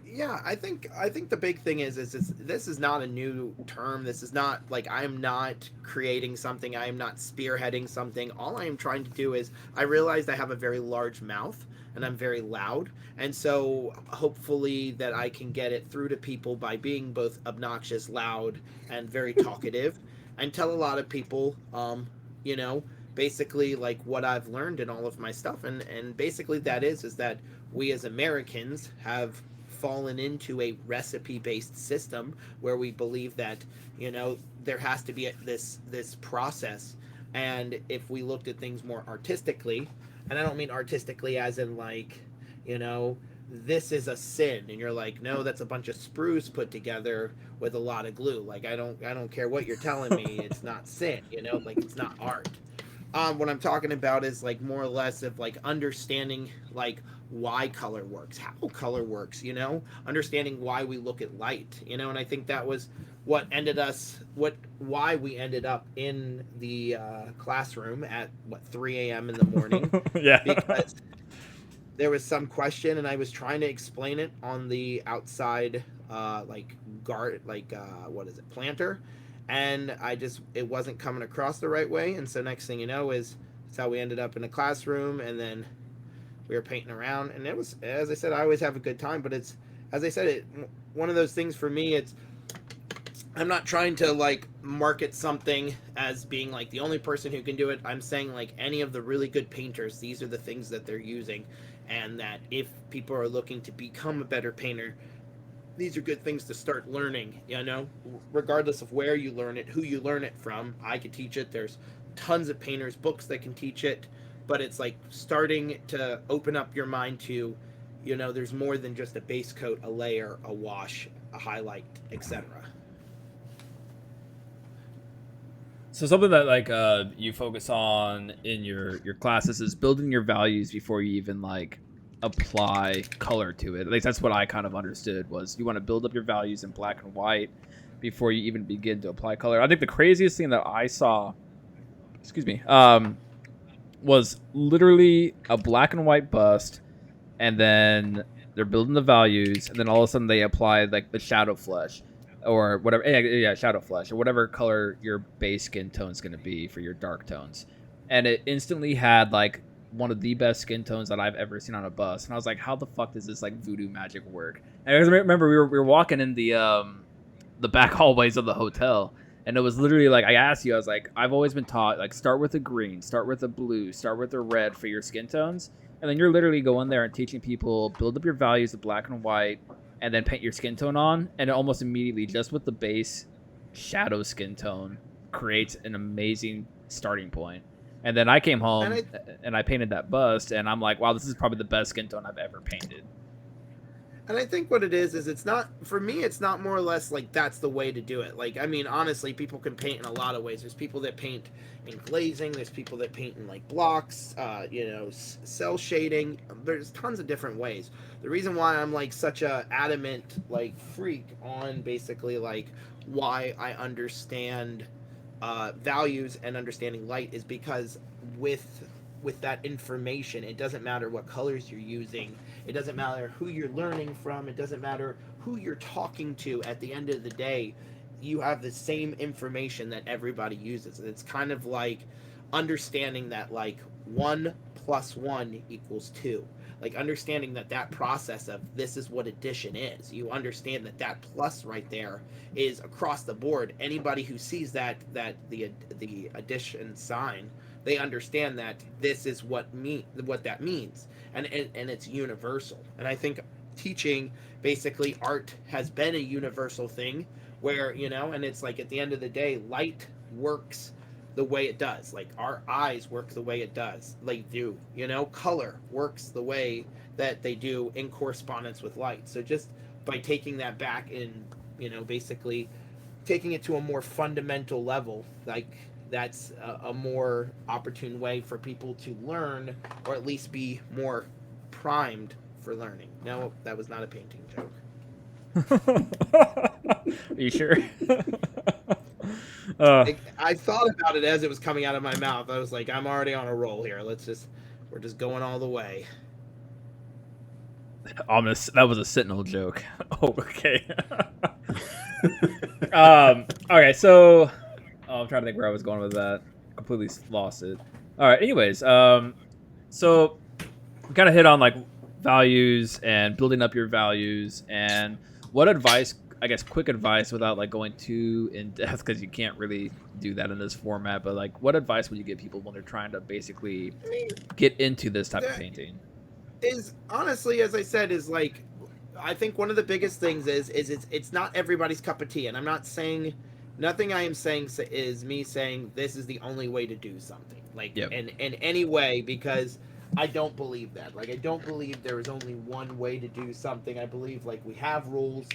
Yeah, I think the big thing is this is not a new term. This is not like I'm not creating something. I am not spearheading something. All I am trying to do is I realized I have a very large mouth and I'm very loud. And so hopefully that I can get it through to people by being both obnoxious, loud, and very talkative, and tell a lot of people, you know, basically like what I've learned in all of my stuff. And basically that is that we as Americans have fallen into a recipe-based system where we believe that, you know, there has to be this process. And if we looked at things more artistically, and I don't mean artistically as in like, you know, this is a sin, and you're like, no, that's a bunch of sprues put together with a lot of glue. Like I don't care what you're telling me, it's not sin, you know, like it's not art. What I'm talking about is like more or less of like understanding like why color works, how color works, you know, understanding why we look at light, you know. And I think that was why we ended up in the classroom at 3 a.m. in the morning. Yeah. Because there was some question and I was trying to explain it on the outside planter, and it wasn't coming across the right way. And so next thing you know is that's how we ended up in a classroom, and then we were painting around, and it was, as I said, I always have a good time, but it's, as I said, one of those things for me, I'm not trying to like market something as being like the only person who can do it. I'm saying like any of the really good painters, these are the things that they're using, and that if people are looking to become a better painter, these are good things to start learning, you know, regardless of where you learn it, who you learn it from. I could teach it. There's tons of painters' books that can teach it. But it's like starting to open up your mind to, you know, there's more than just a base coat, a layer, a wash, a highlight, etc. So something that like you focus on in your classes is building your values before you even like apply color to it. At least that's what I kind of understood, was you want to build up your values in black and white before you even begin to apply color. I think the craziest thing that I saw, was literally a black and white bust, and then they're building the values, and then all of a sudden they apply like the shadow flesh or whatever, shadow flesh or whatever color your base skin tone is going to be for your dark tones, and it instantly had like one of the best skin tones that I've ever seen on a bust. And I was like, how the fuck does this like voodoo magic work? And I remember we were walking in the back hallways of the hotel, and it was literally like, I asked you, I was like, I've always been taught, like, start with a green, start with a blue, start with a red for your skin tones. And then you're literally going there and teaching people, build up your values of black and white, and then paint your skin tone on. And it almost immediately, just with the base shadow skin tone, creates an amazing starting point. And then I came home and I painted that bust, and I'm like, wow, this is probably the best skin tone I've ever painted. And I think what it is it's not, for me, it's not more or less like that's the way to do it. Like, I mean, honestly, people can paint in a lot of ways. There's people that paint in glazing. There's people that paint in like blocks, you know, cell shading. There's tons of different ways. The reason why I'm like such a adamant like freak on basically like why I understand values and understanding light is because with that information, it doesn't matter what colors you're using, it doesn't matter who you're learning from, it doesn't matter who you're talking to. At the end of the day, you have the same information that everybody uses. It's kind of like understanding that like 1 + 1 = 2. Like understanding that process of this is what addition is. You understand that plus right there is across the board. Anybody who sees that the addition sign, they understand that this is what that means, and it's universal. And I think teaching basically art has been a universal thing where, you know, and it's like at the end of the day, light works the way it does. Like our eyes work the way it does. Like do, you know, color works the way that they do in correspondence with light. So just by taking that back and, you know, basically taking it to a more fundamental level, like, that's a more opportune way for people to learn, or at least be more primed for learning. No, that was not a painting joke. Are you sure? I thought about it as it was coming out of my mouth. I was like, I'm already on a roll here. We're just going all the way. That was a Sentinel joke. Oh, okay. Okay, so I'm trying to think where I was going with that. Completely lost it. All right. Anyways, so we kind of hit on like values and building up your values, and what advice, I guess, quick advice without like going too in depth, because you can't really do that in this format. But like, what advice would you give people when they're trying to basically get into this type of painting? Is honestly, as I said, is like, I think one of the biggest things is it's not everybody's cup of tea, and I'm not saying, nothing I am saying is me saying this is the only way to do something, like in any way, because I don't believe that. Like, I don't believe there is only one way to do something. I believe like we have rules,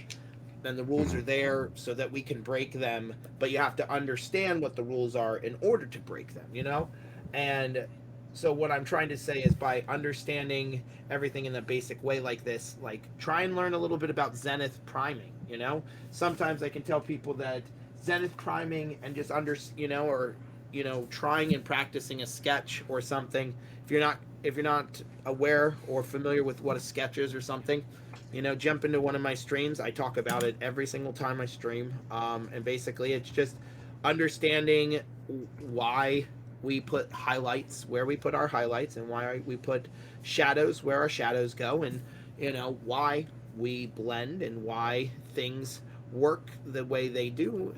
and the rules are there so that we can break them, but you have to understand what the rules are in order to break them, you know? And so what I'm trying to say is, by understanding everything in a basic way like this, like, try and learn a little bit about zenith priming, you know? Sometimes I can tell people that zenith priming and just trying and practicing a sketch or something, if you're not aware or familiar with what a sketch is or something, you know, jump into one of my streams. I talk about it every single time I stream. And basically it's just understanding why we put highlights where we put our highlights, and why we put shadows where our shadows go, and, you know, why we blend, and why things work the way they do,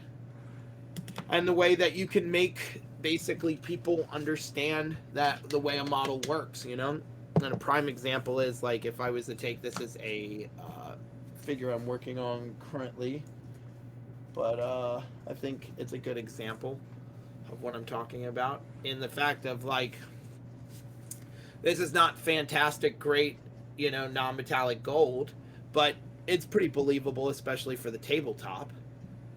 and the way that you can make basically people understand that the way a model works, you know? And a prime example is, like, if I was to take this as a figure I'm working on currently, but I think it's a good example of what I'm talking about, in the fact of, like, this is not fantastic, great, you know, non-metallic gold, but it's pretty believable, especially for the tabletop.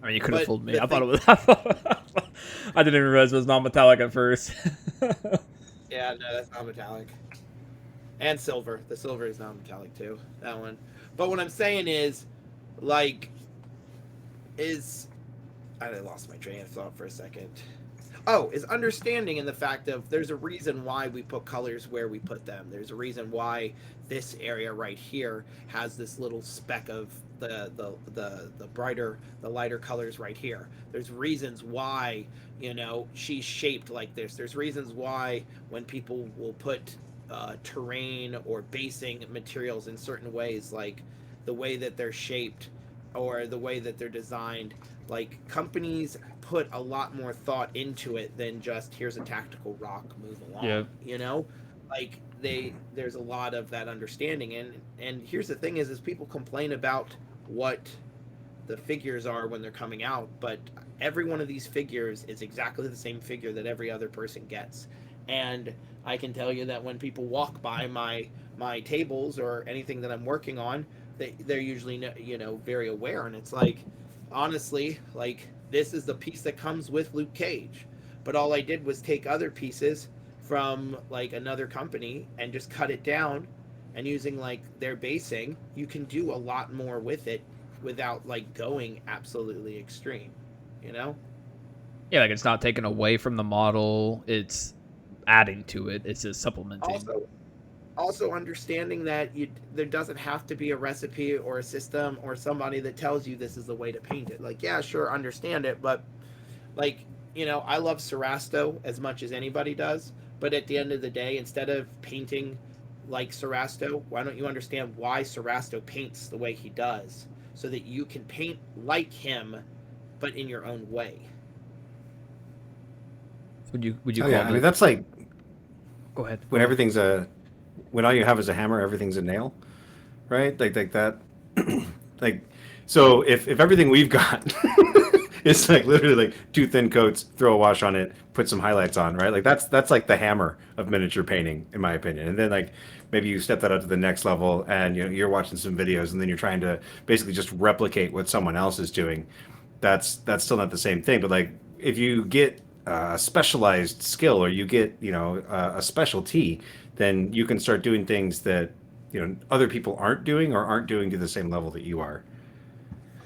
I mean, you could have fooled me. I thought it was. I didn't even realize it was non-metallic at first. Yeah, no, that's non-metallic. And silver. The silver is non-metallic too. That one. But what I'm saying is, like, I lost my train of thought for a second. Oh, is understanding in the fact of, there's a reason why we put colors where we put them. There's a reason why this area right here has this little speck of the lighter colors right here. There's reasons why, you know, she's shaped like this. There's reasons why when people will put terrain or basing materials in certain ways, like the way that they're shaped or the way that they're designed, like, companies put a lot more thought into it than just, here's a tactical rock, move along. Yeah. You know, like, there's a lot of that understanding, and here's the thing is people complain about what the figures are when they're coming out, but every one of these figures is exactly the same figure that every other person gets. And I can tell you that when people walk by my tables or anything that I'm working on, they're usually, you know, very aware. And it's like, honestly, like, this is the piece that comes with Luke Cage, but all I did was take other pieces from, like, another company and just cut it down, and using, like, their basing, you can do a lot more with it without, like, going absolutely extreme, you know? Yeah, like, it's not taken away from the model, it's adding to it, it's just supplementing. Also understanding that there doesn't have to be a recipe or a system or somebody that tells you this is the way to paint it. Like, yeah, sure, understand it, but, like, you know, I love Serasto as much as anybody does, but at the end of the day, instead of painting like Serasto, why don't you understand why Serasto paints the way he does, so that you can paint like him, but in your own way. Would you call I mean, that's like, go ahead. When all you have is a hammer, everything's a nail, right? Like that. Like, so if everything we've got is like literally like 2 thin coats, throw a wash on it, put some highlights on, right? Like that's like the hammer of miniature painting, in my opinion. And then, like, maybe you step that up to the next level, and, you know, you're watching some videos, and then you're trying to basically just replicate what someone else is doing. That's still not the same thing. But, like, if you get a specialized skill, or you get, a specialty, then you can start doing things that, other people aren't doing or aren't doing to the same level that you are.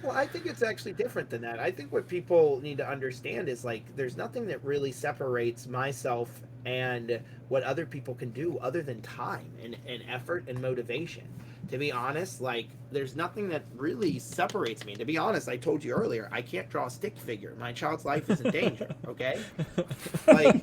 Well, I think it's actually different than that. I think what people need to understand is like there's nothing that really separates myself and what other people can do other than time and effort and motivation. To be honest, like there's nothing that really separates me. To be honest, I told you earlier, I can't draw a stick figure. My child's life is in danger, okay? Like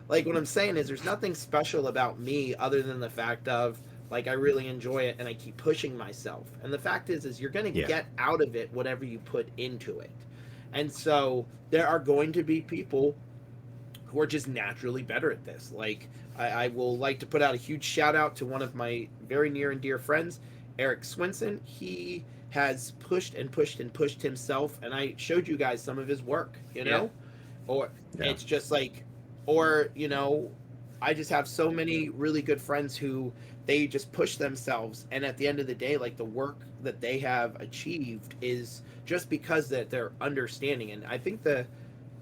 like what I'm saying is there's nothing special about me other than the fact of like I really enjoy it and I keep pushing myself. And the fact is you're going to get out of it whatever you put into it. And so there are going to be people who are just naturally better at this. Like I will like to put out a huge shout out to one of my very near and dear friends, Eric Swinson. He has pushed and pushed and pushed himself, and I showed you guys some of his work, or it's just like, or I just have so many really good friends who they just push themselves, and at the end of the day, like the work that they have achieved is just because that they're understanding. And I think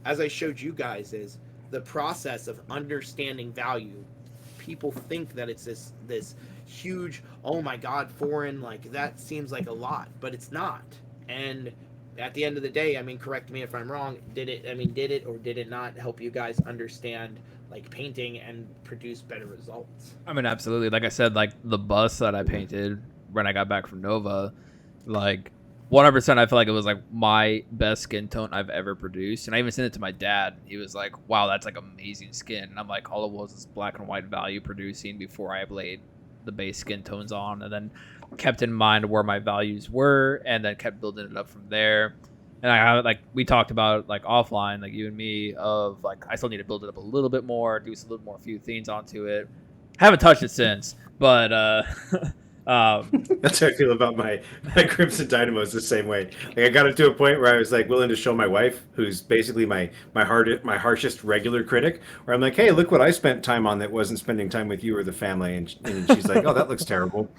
as I showed you guys, is the process of understanding value. People think that it's this huge, oh my god, foreign, like that seems like a lot, but it's not. And at the end of the day, I mean, correct me if I'm wrong, did it or did it not help you guys understand like painting and produce better results? I mean, absolutely. Like I said, like the bus that I painted when I got back from Nova, like 100%, I feel like it was like my best skin tone I've ever produced. And I even sent it to my dad. He was like, wow, that's like amazing skin. And I'm like, all it was black and white value producing before I laid the base skin tones on, and then kept in mind where my values were, and then kept building it up from there. And I like we talked about like offline, like you and me, of like I still need to build it up a little bit more, do a little more few things onto it. Haven't touched it since, but that's how I feel about my Crimson Dynamos the same way. Like I got it to a point where I was like willing to show my wife, who's basically my harshest regular critic, where I'm like, hey, look what I spent time on that wasn't spending time with you or the family, and she's like, oh, that looks terrible.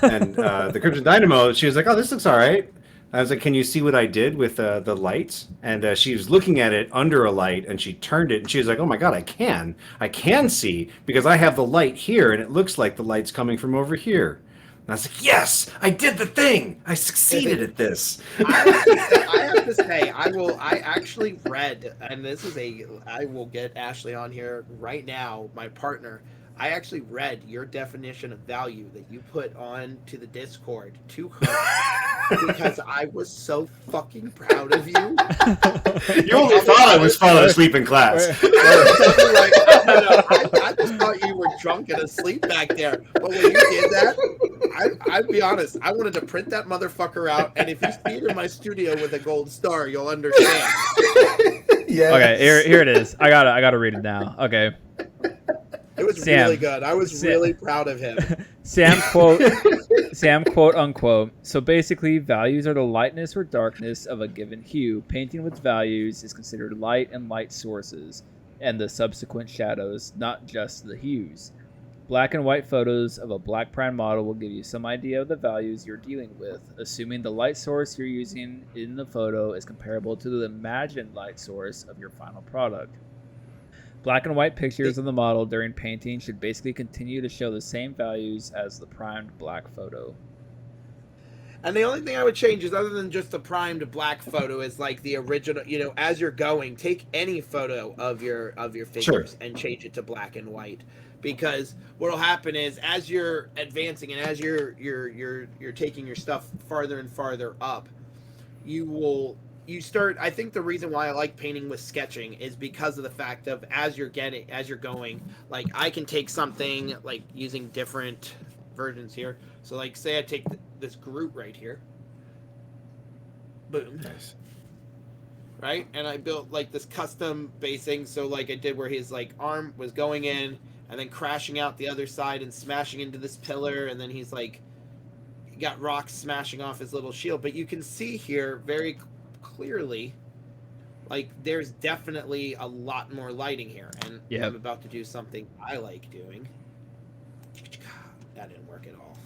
And the Crimson Dynamo, she was like, oh, this looks all right. I was like, can you see what I did with the lights? And she was looking at it under a light, and she turned it, and she was like, oh my god, I can see, because I have the light here, and it looks like the light's coming from over here. And I was like, yes, I did the thing. I succeeded at this. I have to say, I actually read, and I will get Ashley on here right now, my partner. I actually read your definition of value that you put on to the Discord to her because I was so fucking proud of you. You only thought I was falling asleep in class. I just thought you were drunk and asleep back there. But when you did that, I'd be honest, I wanted to print that motherfucker out, and if you see it in my studio with a gold star, you'll understand. Yes. Okay, here it is. I gotta read it now. Okay. It was really good. I was really proud of him. Sam quote unquote. So basically, values are the lightness or darkness of a given hue. Painting with values is considered light and light sources, and the subsequent shadows, not just the hues. Black and white photos of a black prime model will give you some idea of the values you're dealing with, assuming the light source you're using in the photo is comparable to the imagined light source of your final product. Black and white pictures of the model during painting should basically continue to show the same values as the primed black photo. And the only thing I would change is, other than just the primed black photo, is like the original, as you're going, take any photo of your figures and change it to black and white. Because what'll happen is, as you're advancing and as you're taking your stuff farther and farther up, you start. I think the reason why I like painting with sketching is because of the fact of as you're going, like I can take something like using different versions here. So like say I take this Groot right here. Boom. Nice. Right? And I built like this custom basing. So like I did where his like arm was going in and then crashing out the other side and smashing into this pillar, and then he's like got rocks smashing off his little shield. But you can see here very clearly, like there's definitely a lot more lighting here, and I'm about to do something I like doing. That didn't work at all.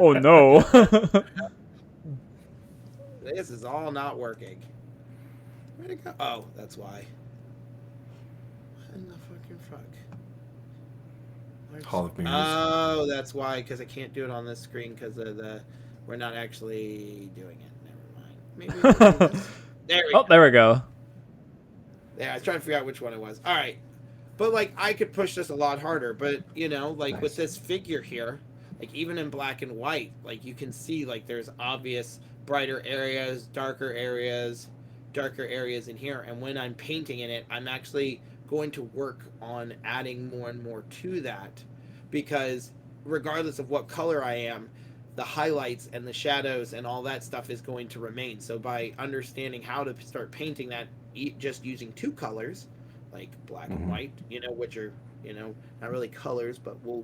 Oh no. This is all not working. Where'd it go? Oh, that's why. What in the fucking fuck? Hall of Mirrors. Oh, that's why, because I can't do it on this screen because of the. We're not actually doing it. Never mind. Maybe we'll do this. There we go. There we go. Yeah, I was trying to figure out which one it was. All right. But, like, I could push this a lot harder. But, you know, like, Nice. with this figure here, like, even in black and white, like, you can see, like, there's obvious brighter areas, darker areas in here. And when I'm painting in it, I'm actually going to work on adding more and more to that. Because regardless of what color I am, the highlights and the shadows and all that stuff is going to remain. So by understanding how to start painting that just using two colors, like black and white, you know, which are, you know, not really colors, but we'll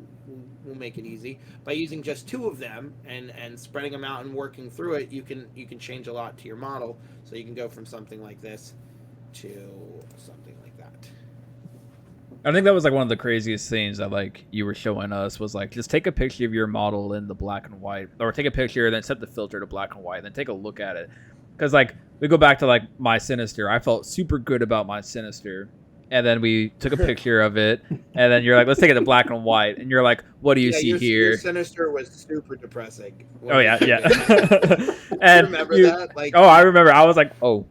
make it easy. By using just two of them and spreading them out and working through it, you can change a lot to your model. So you can go from something like this to something like that. I think that was like one of the craziest things that like you were showing us was like just take a picture of your model in the black and white, or take a picture and then set the filter to black and white, and then take a look at it. Because like we go back to like my Sinister, I felt super good about my Sinister, and then we took a picture of it, and then you're like, let's take it to black and white, and you're like, what do you see here? Your Sinister was super depressing. Oh yeah. And remember that? Like, oh, I remember. I was like, oh.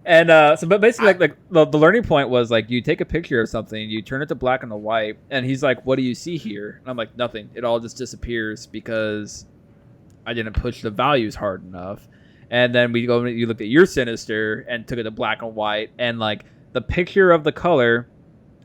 And but basically, like the learning point was like you take a picture of something, you turn it to black and white, and he's like, "What do you see here?" And I'm like, "Nothing. It all just disappears because I didn't push the values hard enough." And then you looked at your Sinister and took it to black and white, and like the picture of the color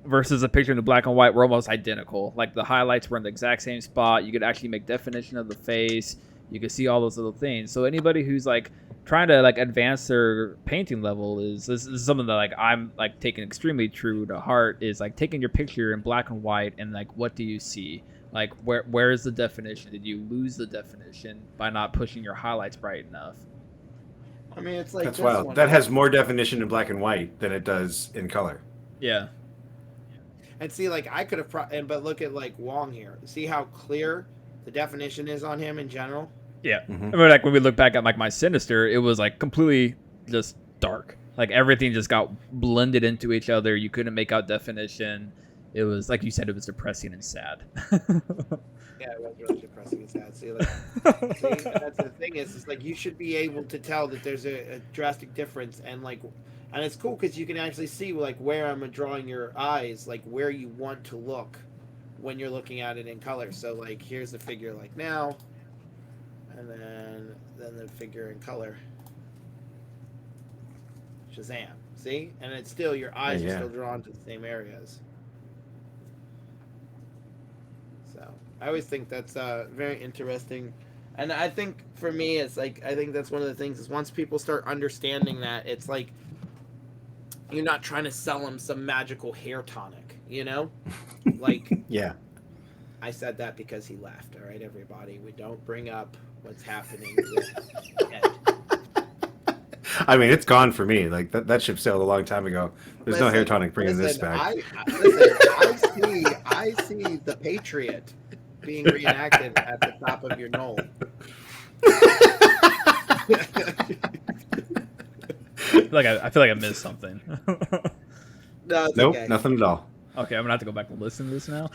versus the picture in the black and white were almost identical. Like the highlights were in the exact same spot. You could actually make definition of the face. You could see all those little things. So anybody who's like trying to like advance their painting level this is something that like I'm like taking extremely true to heart, is like taking your picture in black and white and like what do you see? Like where is the definition? Did you lose the definition by not pushing your highlights bright enough? I mean, it's like That's wild. That has more definition in black and white than it does in color. Yeah. And see, like I could have, but look at like Wong here. See how clear the definition is on him in general. Yeah. I remember like when we look back at like my Sinister, it was like completely just dark. Like everything just got blended into each other. You couldn't make out definition. It was like you said, it was depressing and sad. Yeah, it was really depressing and sad. See, like, that's the thing is, it's like you should be able to tell that there's a drastic difference, and it's cool because you can actually see like where I'm drawing your eyes, like where you want to look when you're looking at it in color. So like here's the figure like now. And then the figure in color. Shazam. See? And it's still, your eyes are still drawn to the same areas. So, I always think that's very interesting. And I think, for me, it's like, I think that's one of the things is once people start understanding that, it's like, you're not trying to sell them some magical hair tonic, you know? Like, yeah. I said that because he laughed, all right, everybody? We don't bring up what's happening with Ed. I mean, it's gone for me. Like that ship sailed a long time ago. There's no hair tonic bringing this back. I see the Patriot being reenacted at the top of your knoll. I feel like I missed something. No, it's nope, okay. Nothing at all. Okay, I'm gonna have to go back and listen to this now.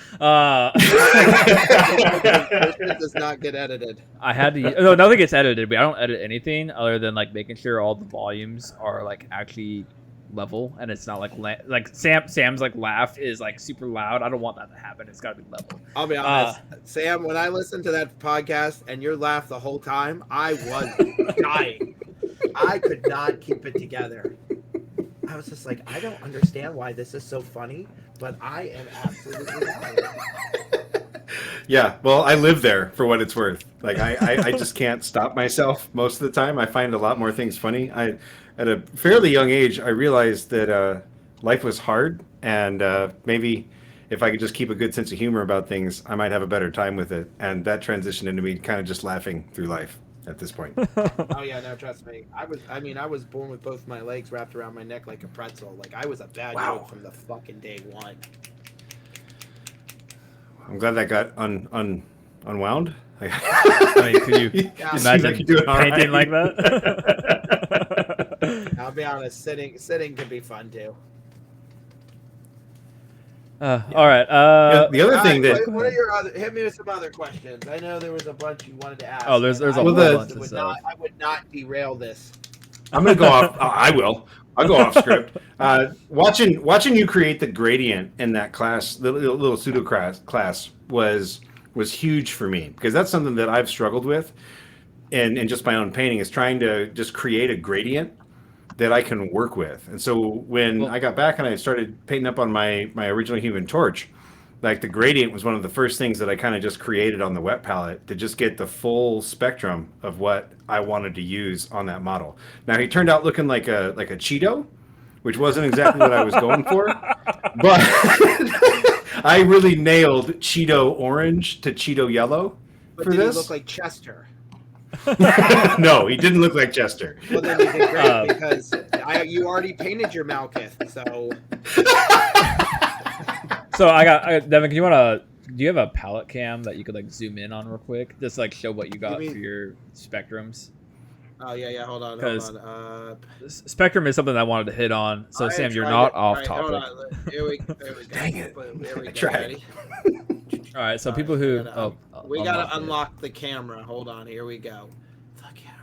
It does not get edited. I had to. No, nothing gets edited. But I don't edit anything other than like making sure all the volumes are like actually level, and it's not like Sam's like laugh is like super loud. I don't want that to happen. It's got to be level. I'll be honest, Sam. When I listened to that podcast and your laugh the whole time, I was dying. I could not keep it together. I was just like, I don't understand why this is so funny, but I am absolutely dying. Yeah, well, I live there for what it's worth. Like, I just can't stop myself most of the time. I find a lot more things funny. At a fairly young age, I realized that life was hard, and maybe if I could just keep a good sense of humor about things, I might have a better time with it. And that transitioned into me kind of just laughing through life at this point. Oh yeah, no, trust me. I was born with both my legs wrapped around my neck like a pretzel. Like I was a bad joke from the fucking day one. I'm glad that got unwound. I mean, could you imagine painting like that? I'll be honest, sitting can be fun too. All right. The other thing that what are your other? Hit me with some other questions. I know there was a bunch you wanted to ask. Oh, there's a whole bunch of stuff. I would not derail this. I'm gonna go off. I will. I'll go off script. Watching you create the gradient in that class, the little pseudo class was huge for me because that's something that I've struggled with, and just my own painting is trying to just create a gradient that I can work with. And so when I got back and I started painting up on my original Human Torch, like the gradient was one of the first things that I kind of just created on the wet palette to just get the full spectrum of what I wanted to use on that model. Now he turned out looking like a Cheeto, which wasn't exactly what I was going for, but I really nailed Cheeto orange to Cheeto yellow for did this. He look like Chester? No, he didn't look like Chester. Well, then you did great because you already painted your Malekith, so. So I got Devin. Do you have a palette cam that you could like zoom in on real quick, just like show what you got for your spectrums? Oh yeah. Hold on. Spectrum is something that I wanted to hit on. So Sam, you're not off topic. Hold on. Here we go. Dang it. Here we go. tried. Ready? All right. So people who we gotta unlock the camera. Hold on. Here we go. The camera.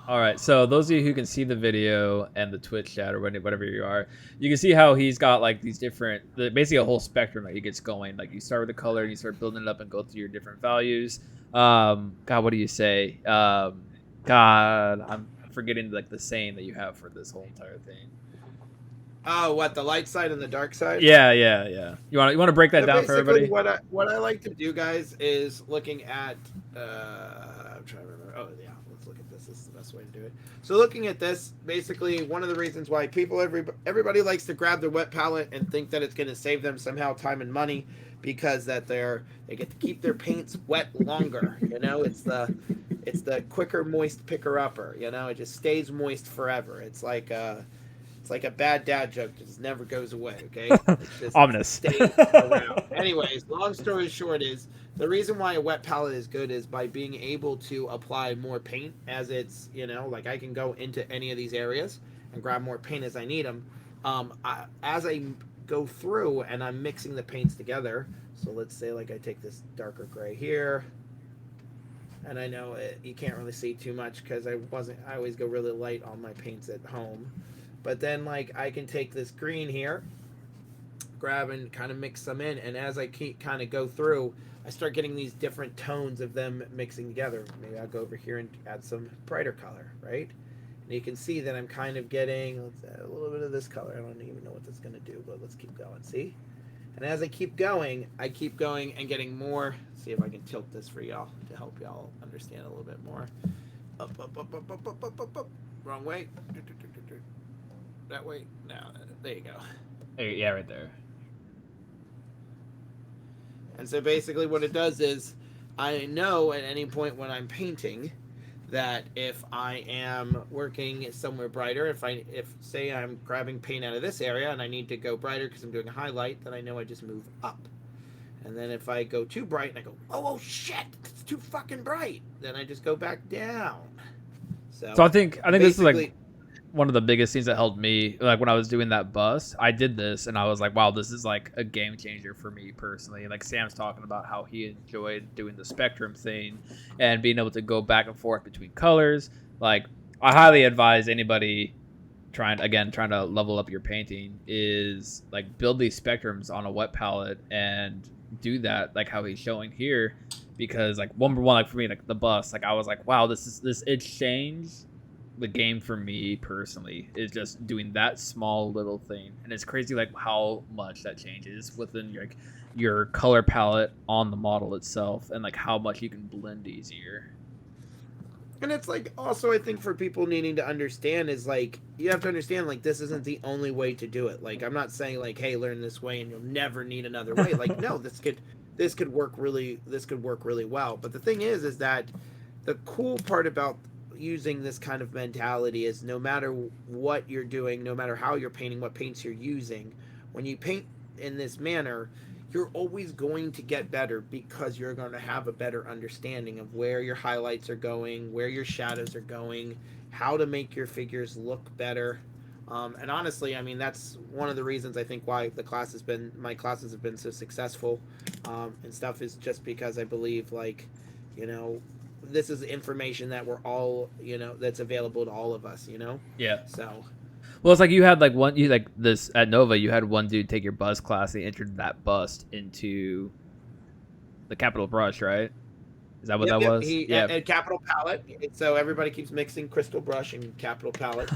All right. So those of you who can see the video and the Twitch chat or whatever you are, you can see how he's got like these different, basically a whole spectrum that he gets going. Like you start with the color, and you start building it up and go through your different values. God, what do you say? God, I'm forgetting like the saying that you have for this whole entire thing. Oh, what, the light side and the dark side? Yeah. You want to break that So down for everybody? What I like to do, guys, is looking at. I'm trying to remember. Oh yeah, let's look at this. This is the best way to do it. So looking at this, basically, one of the reasons why everybody likes to grab their wet palette and think that it's going to save them somehow time and money, because that they get to keep their paints wet longer. You know, it's the quicker moist picker upper. You know, it just stays moist forever. It's like a bad dad joke that just never goes away. Okay, it's just Ominous. stays around. Anyways, long story short is the reason why a wet palette is good is by being able to apply more paint as it's, you know, like I can go into any of these areas and grab more paint as I need them. As I go through and I'm mixing the paints together. So let's say like I take this darker gray here, and I know you can't really see too much because I always go really light on my paints at home. But then like I can take this green here, grab and kind of mix them in, and as I keep kind of go through, I start getting these different tones of them mixing together. Maybe I'll go over here and add some brighter color, right? And you can see that I'm kind of getting, let's add a little bit of this color. I don't even know what that's going to do, but let's keep going. See? And as I keep going and getting more. See if I can tilt this for y'all to help y'all understand a little bit more. Up. Wrong way. That way. No, there you go. Yeah, right there. And so basically what it does is I know at any point when I'm painting that if I am working somewhere brighter, if say I'm grabbing paint out of this area and I need to go brighter because I'm doing a highlight, then I know I just move up. And then if I go too bright and I go, oh shit, it's too fucking bright, then I just go back down. So I think this is like one of the biggest things that helped me. Like when I was doing that bus, I did this and I was like, wow, this is like a game changer for me personally. Like Sam's talking about how he enjoyed doing the spectrum thing and being able to go back and forth between colors. Like I highly advise anybody trying to level up your painting is like build these spectrums on a wet palette and do that like how he's showing here, because like number one, like for me, like the bus, like I was like, wow, it changed the game for me personally, is just doing that small little thing. And it's crazy like how much that changes within your color palette on the model itself, and like how much you can blend easier. And it's like also I think for people needing to understand is like you have to understand like this isn't the only way to do it. Like I'm not saying like, hey, learn this way and you'll never need another way. Like no, this could work really well. But the thing is that the cool part about using this kind of mentality is no matter what you're doing, no matter how you're painting, what paints you're using, when you paint in this manner, you're always going to get better because you're going to have a better understanding of where your highlights are going, where your shadows are going, how to make your figures look better. And honestly, I mean, that's one of the reasons I think why my classes have been so successful, and stuff, is just because I believe, like, you know, this is information that we're all, you know, that's available to all of us, you know? Yeah. So, Well, it's like you had like this at Nova. You had one dude take your bust class. He entered that bust into the capital brush, right? Is that what that was? Yeah. And Capital Palette. So everybody keeps mixing Crystal Brush and Capital Palette.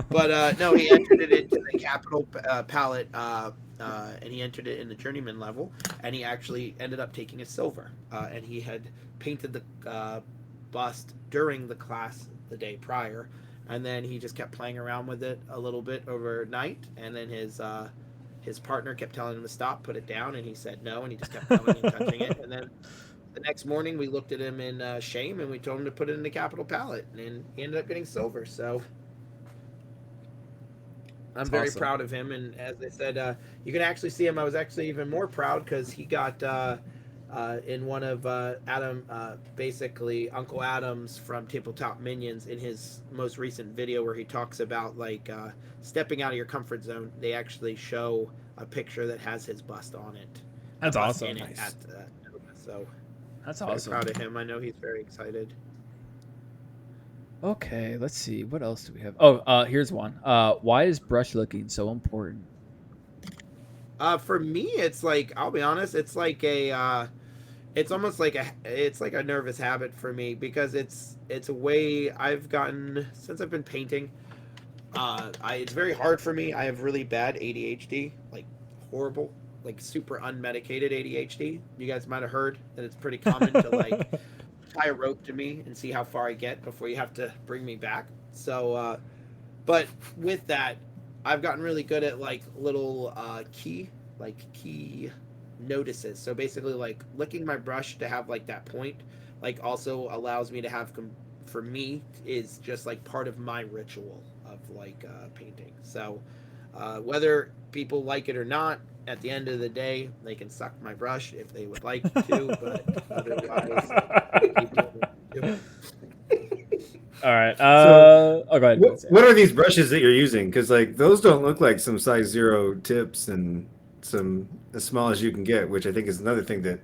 But no, he entered it into the Capital Palette, and he entered it in the Journeyman level, and he actually ended up taking a silver. And he had painted the bust during the class the day prior, and then he just kept playing around with it a little bit overnight, and then his partner kept telling him to stop, put it down, and he said no, and he just kept going and touching it, and then the next morning, we looked at him in shame, and we told him to put it in the Capital Palette, and he ended up getting silver. So I'm very proud of him. And as I said, you can actually see him. I was actually even more proud because he got in one of basically Uncle Adam's from Tabletop Minions, in his most recent video where he talks about like stepping out of your comfort zone. They actually show a picture that has his bust on it. That's awesome. So. That's Very awesome. proud of him. I know he's very excited. Okay, let's see. What else do we have? Oh, here's one. Why is brush looking so important? For me, it's like, I'll be honest, it's like it's almost like it's like a nervous habit for me, because it's a way I've gotten since I've been painting. It's very hard for me. I have really bad ADHD, like horrible, like super unmedicated ADHD. You guys might have heard that it's pretty common to like tie a rope to me and see how far I get before you have to bring me back. So, but with that, I've gotten really good at like little key notices. So basically, like licking my brush to have like that point, like also allows me to have, for me, is just like part of my ritual of like painting. So whether people like it or not, at the end of the day, they can suck my brush if they would like to, but otherwise, All right. So, go ahead. What are these brushes that you're using? Because like those don't look like some size 0 tips and some as small as you can get, which I think is another thing that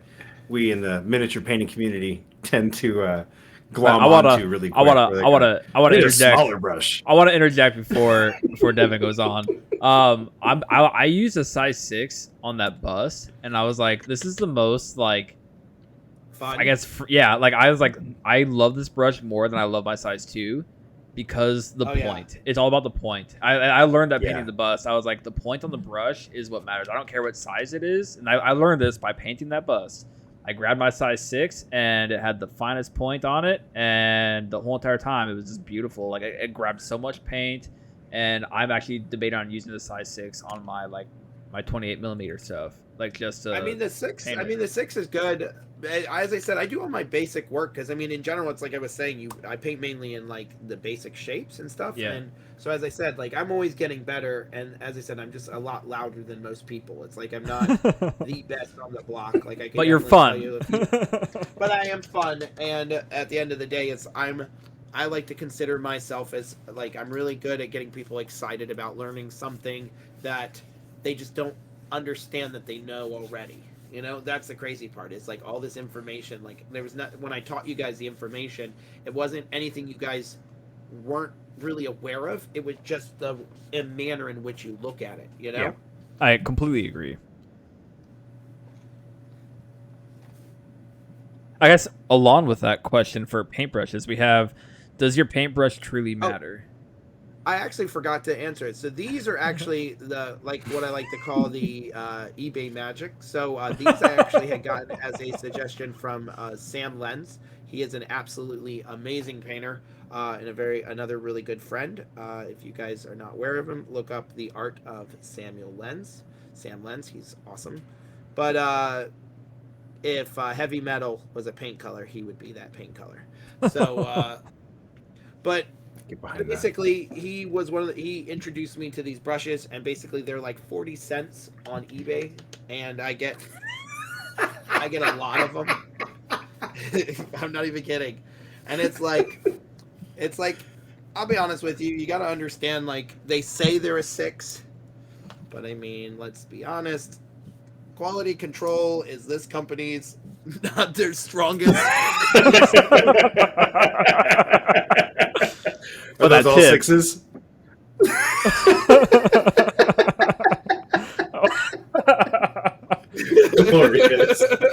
we in the miniature painting community tend to glom onto really quick. I want to interject. Smaller brush. I want to interject before Devin goes on. I used a size 6 on that bust, and I was like, this is the most like fun. I guess like I was like, I love this brush more than I love my size 2 because the point. It's all about the point. I learned that painting the bust. I was like, the point on the brush is what matters. I don't care what size it is, and I learned this by painting that bust. I grabbed my size 6 and it had the finest point on it, and the whole entire time it was just beautiful. Like it grabbed so much paint, and I'm actually debating on using the size 6 on my my 28mm stuff. Like just I mean the 6 is good. As I said, I do all my basic work because I mean in general it's like I was saying, I paint mainly in like the basic shapes and stuff. Yeah. And so as I said, like I'm always getting better, and as I said, I'm just a lot louder than most people. It's like I'm not the best on the block. Like I can, but you're fun. But I am fun, and at the end of the day, I like to consider myself as like I'm really good at getting people excited about learning something that they just don't understand that they know already. You know, that's the crazy part. It's like all this information, like there was not, when I taught you guys the information, it wasn't anything you guys weren't really aware of. It was just the manner in which you look at it, you know? Yeah, I completely agree. I guess along with that question for paintbrushes, we have, does your paintbrush truly matter? I actually forgot to answer it. So these are actually the like what I like to call the eBay magic. So these I actually had gotten as a suggestion from Sam Lenz. He is an absolutely amazing painter and another really good friend. If you guys are not aware of him, look up The Art of Samuel Lenz. Sam Lenz, he's awesome. But if heavy metal was a paint color, he would be that paint color. So, but basically, he was he introduced me to these brushes, and basically they're like 40 cents on eBay, and I get a lot of them. I'm not even kidding. And it's like I'll be honest with you. You got to understand, like, they say they're a 6, but I mean, let's be honest. Quality control is this company's not their strongest. Are those all 6s?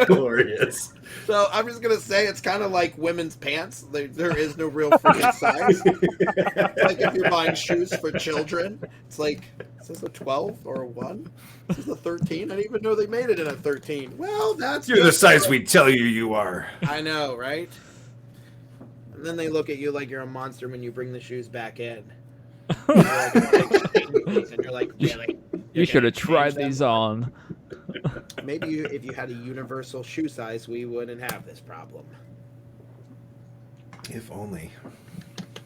Glorious. So I'm just gonna say it's kind of like women's pants. There is no real freaking size. Like if you're buying shoes for children, it's like, is this a 12 or a 1? Is this a 13? I didn't even know they made it in a 13. Well, that's You're the size we tell you are. I know, right? And then they look at you like you're a monster when you bring the shoes back in. And you're like, really? You should have tried these on. Maybe if you had a universal shoe size, we wouldn't have this problem. If only.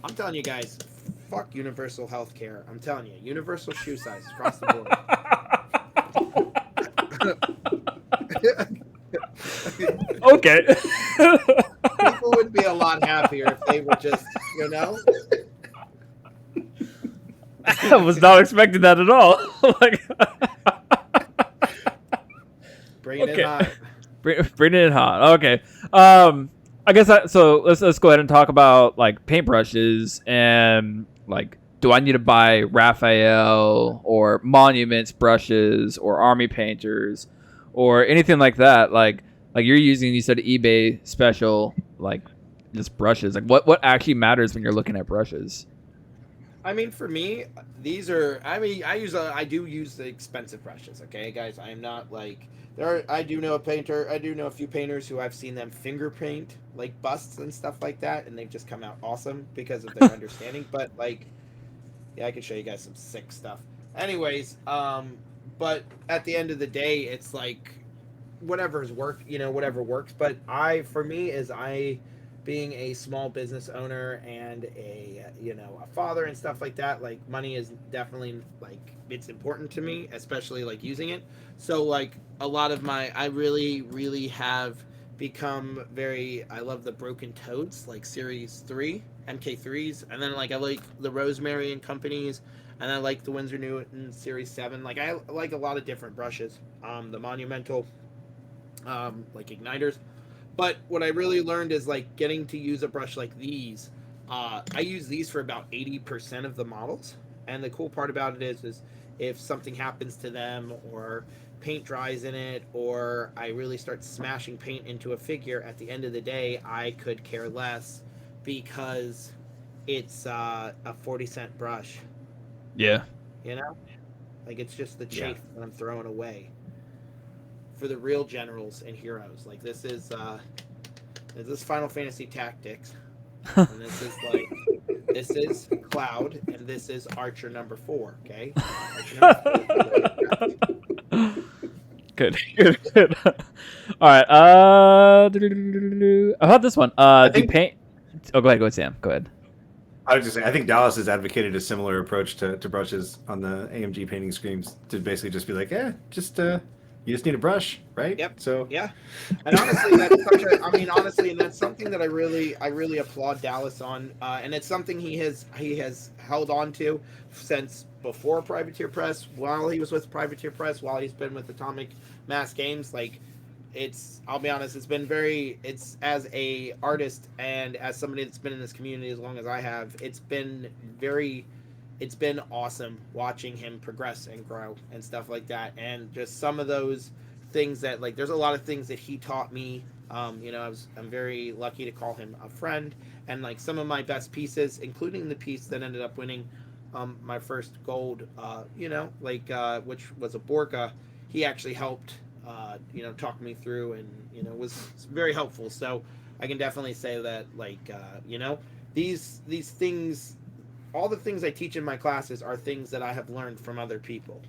I'm telling you guys, fuck universal health care. I'm telling you, universal shoe size across the board. Okay. People would be a lot happier if they were just, you know? I was not expecting that at all. Like, Bring it in hot. bring it in hot. Okay. I guess so. Let's go ahead and talk about like paintbrushes and like, do I need to buy Raphael or Monuments brushes or Army painters or anything like that? Like you're using, you said eBay special, like just brushes. Like what actually matters when you're looking at brushes? I mean, for me, these are. I mean, I do use the expensive brushes. Okay, guys, I'm not like I do know a painter. I do know a few painters who I've seen them finger paint like busts and stuff like that, and they've just come out awesome because of their understanding. But like, yeah, I can show you guys some sick stuff. Anyways, but at the end of the day, it's like whatever works. But for me, being a small business owner and a father and stuff like that, like money is definitely like it's important to me, especially like using it. So like a lot of I really have become I love the Broken Toads, like series 3 MK3s, and then like I like the Rosemary and Companies, and I like the Winsor Newton series 7. Like I like a lot of different brushes, the Monumental, like igniters. But what I really learned is like getting to use a brush like these. I use these for about 80% of the models. And the cool part about it is if something happens to them or paint dries in it, or I really start smashing paint into a figure, at the end of the day, I could care less because it's a 40-cent brush. Yeah. You know? Like it's just the chafe that I'm throwing away. For the real generals and heroes, like this is Final Fantasy Tactics, and this is Cloud, and this is Archer number 4. Okay, Archer number 4. Good. All right. How about this one? Do paint? Oh, go ahead, Sam. Go ahead. I was just saying, I think Dallas has advocated a similar approach to brushes on the AMG painting screens to basically just be like, you just need a brush, right? Yep. So yeah, and honestly, that's something that I really applaud Dallas on, and it's something he has held on to since before Privateer Press, while he was with Privateer Press, while he's been with Atomic Mass Games. Like, I'll be honest, it's as a artist and as somebody that's been in this community as long as I have, it's been awesome watching him progress and grow and stuff like that. And just some of those things that, like, there's a lot of things that he taught me. I'm very lucky to call him a friend. And like some of my best pieces, including the piece that ended up winning my first gold, which was a Borka, he actually helped, talk me through and, was very helpful. So I can definitely say that, like, these things, all the things I teach in my classes are things that I have learned from other people,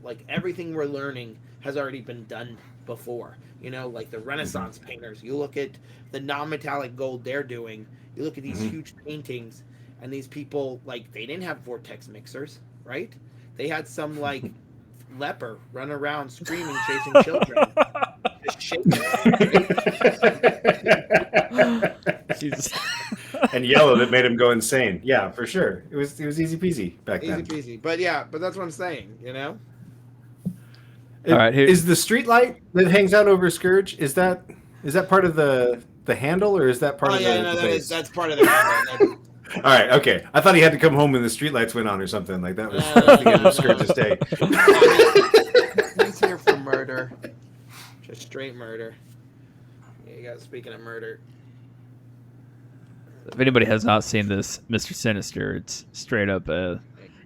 like everything we're learning has already been done before, like the Renaissance painters. You look at the non-metallic gold they're doing, you look at these huge paintings, and these people, like, they didn't have vortex mixers, right? They had some like leper run around screaming, chasing children. Just shaking. Jesus. and yellow that made him go insane. Yeah, for sure. It was easy peasy back Easy then. peasy. But yeah, but that's what I'm saying, you know? All right, here- Is the street light that hangs out over Scourge, is that part of the handle, or is that part Oh of yeah, the, no, the that base? is, that's part of the handle. All right, okay. I thought he had to come home when the streetlights went on or something. Like that was No, the end no, of Scourge's day. He's here for murder. Just straight murder. Yeah, you guys, speaking of murder. If anybody has not seen this, Mr. Sinister, it's straight up.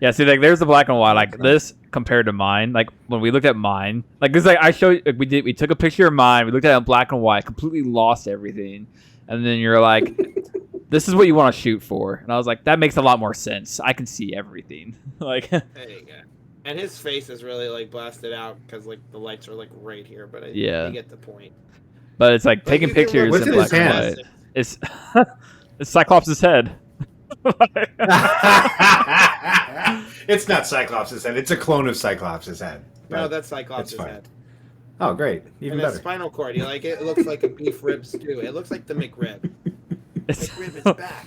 Yeah, see, like there's the black and white. Like this compared to mine. Like when we looked at mine, like this, like I showed, like, we took a picture of mine. We looked at it in black and white, completely lost everything, and then you're like, this is what you want to shoot for, and I was like, that makes a lot more sense. I can see everything. Like, There you go. And his face is really like blasted out because like the lights are like right here, but Yeah. you get the point. but it's like But taking you can pictures look What's in in his black and hand? white. It's it's Cyclops' head. It's not Cyclops' head. It's a clone of Cyclops' head. No, But that's Cyclops' fine. head. Oh, great. Even And his better. spinal cord, you like it? It looks like a beef rib stew. It looks like the McRib. It's- McRib is back.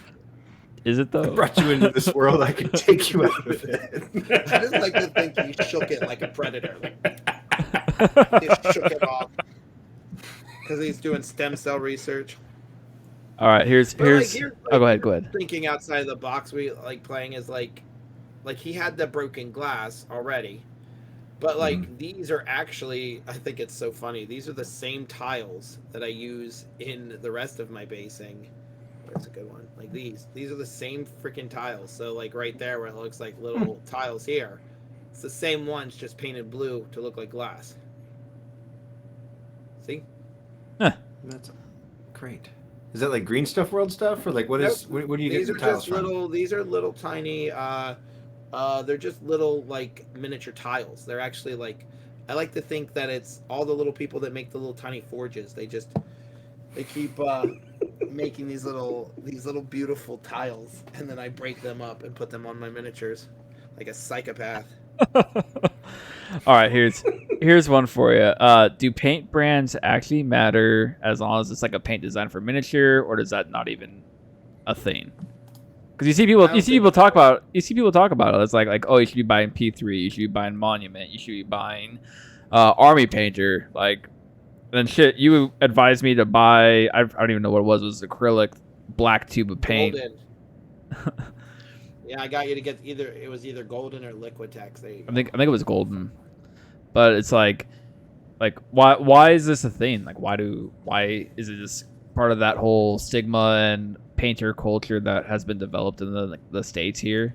Is it I though? brought you into this world. I could take you out of it. I just like to think he shook it like a predator. He shook it off. Because he's doing stem cell research. All right, here's But, like, here's, Oh, go ahead. Thinking outside of the box, we like playing is like he had the broken glass already, but like these are actually, I think it's so funny. These are the same tiles that I use in the rest of my basing. Where's a good one? Like these are the same freaking tiles. So like right there where it looks like little tiles here, it's the same ones just painted blue to look like glass. See? That's great. Is that like Green Stuff World stuff, or like what is? Nope. What do you These get are the tiles just from? little. These are little tiny. They're just little like miniature tiles. They're actually like. I like to think that it's all the little people that make the little tiny forges. They keep making these little beautiful tiles, and then I break them up and put them on my miniatures, like a psychopath. All right, here's one for you. Do paint brands actually matter as long as it's like a paint design for miniature, or does that not even a thing? Because you see people talk about it. It's like oh, you should be buying P3, you should be buying Monument, you should be buying Army Painter. Like, then shit, you advised me to buy. I don't even know what it was. It was acrylic black tube of paint. Golden. Yeah, I got you to get either golden or Liquitex. There you go. I think it was golden, but it's like why is this a thing? Like why is it just part of that whole stigma and painter culture that has been developed in the States here?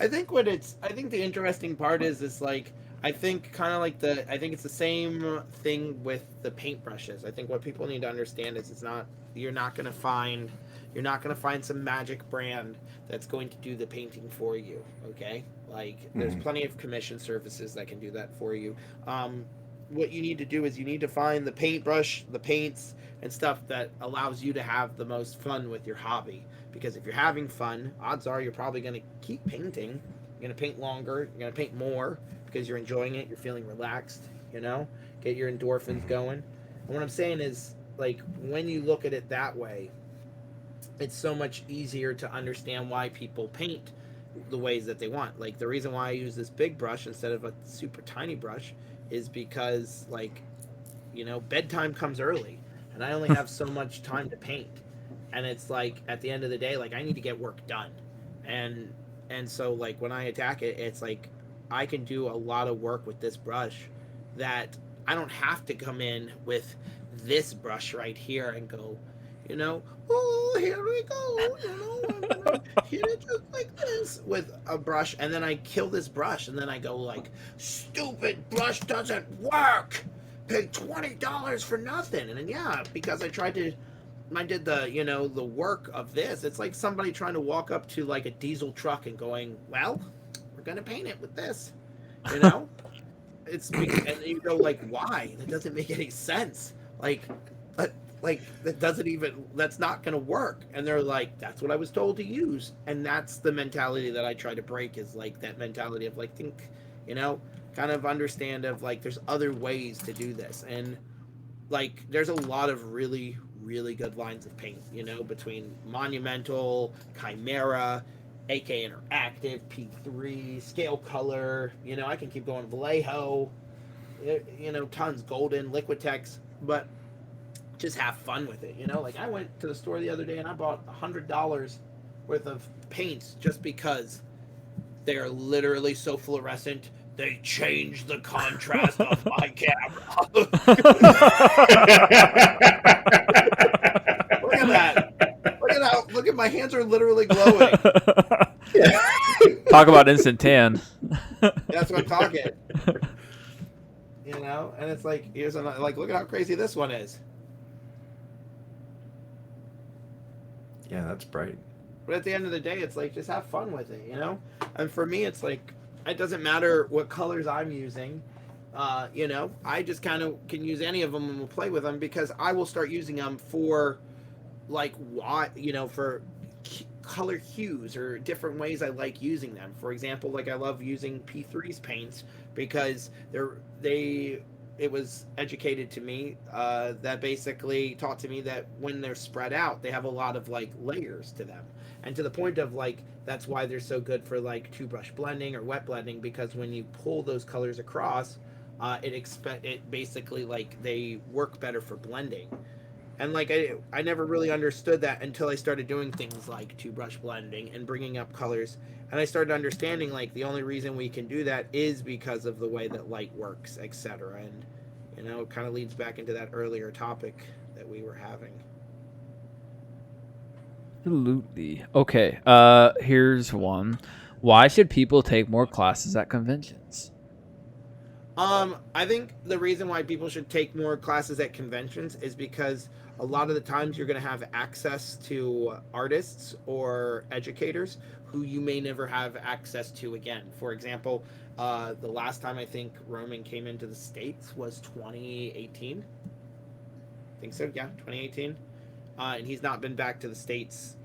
I think the interesting part is like I think it's the same thing with the paintbrushes. I think what people need to understand is you're not gonna find some magic brand that's going to do the painting for you. Okay, like there's plenty of commission services that can do that for you. What you need to do is you need to find the paintbrush, the paints, and stuff that allows you to have the most fun with your hobby. Because if you're having fun, odds are you're probably going to keep painting. You're going to paint longer. You're going to paint more because you're enjoying it. You're feeling relaxed, get your endorphins going. And what I'm saying is, like, when you look at it that way, it's so much easier to understand why people paint the ways that they want. Like, the reason why I use this big brush instead of a super tiny brush is because, like, bedtime comes early and I only have so much time to paint. And it's like, at the end of the day, like, I need to get work done. And so, like, when I attack it, it's like I can do a lot of work with this brush that I don't have to come in with this brush right here and go, oh, here we go, I'm gonna hit it just like this with a brush, and then I kill this brush, and then I go like, stupid brush doesn't work, pay $20 for nothing. And then because I did the the work of this, it's like somebody trying to walk up to like a diesel truck and going, well, we're gonna paint it with this, it's and you go like, why? That doesn't make any sense. That's not going to work. And they're like, that's what I was told to use. And that's the mentality that I try to break, is like that mentality of like, think, kind of understand of like, there's other ways to do this. And like there's a lot of really good lines of paint, you know, between Monumental, Chimera, AK Interactive, P3, Scale Color, you know, I can keep going, Vallejo, you know, tons, Golden, Liquitex, but just have fun with it, you know. Like I went to the store the other day and I bought $100 worth of paints just because they are literally so fluorescent. They change the contrast of my camera. Look at that. Look at my hands are literally glowing. Talk about instant tan. That's what I'm talking. You know, and it's like, here's another, like, look at how crazy this one is. Yeah, that's bright. But at the end of the day, it's like, just have fun with it, you know? And for me, it's like, it doesn't matter what colors I'm using. You know, I just kind of can use any of them and will play with them because I will start using them for, like, what, you know, for color hues or different ways I like using them. For example, like I love using P3's paints because it was educated to me that basically taught to me that when they're spread out, they have a lot of like layers to them. And to the point of like, that's why they're so good for like two brush blending or wet blending, because when you pull those colors across, it basically like they work better for blending. And like I never really understood that until I started doing things like two brush blending and bringing up colors, and I started understanding like the only reason we can do that is because of the way that light works, etc. And you know, it kind of leads back into that earlier topic that we were having. Absolutely. Okay. Here's one. Why should people take more classes at conventions? I think the reason why people should take more classes at conventions is because a lot of the times you're going to have access to artists or educators who you may never have access to again. For example, the last time I think Roman came into the States was 2018. I think so, yeah, 2018. And he's not been back to the States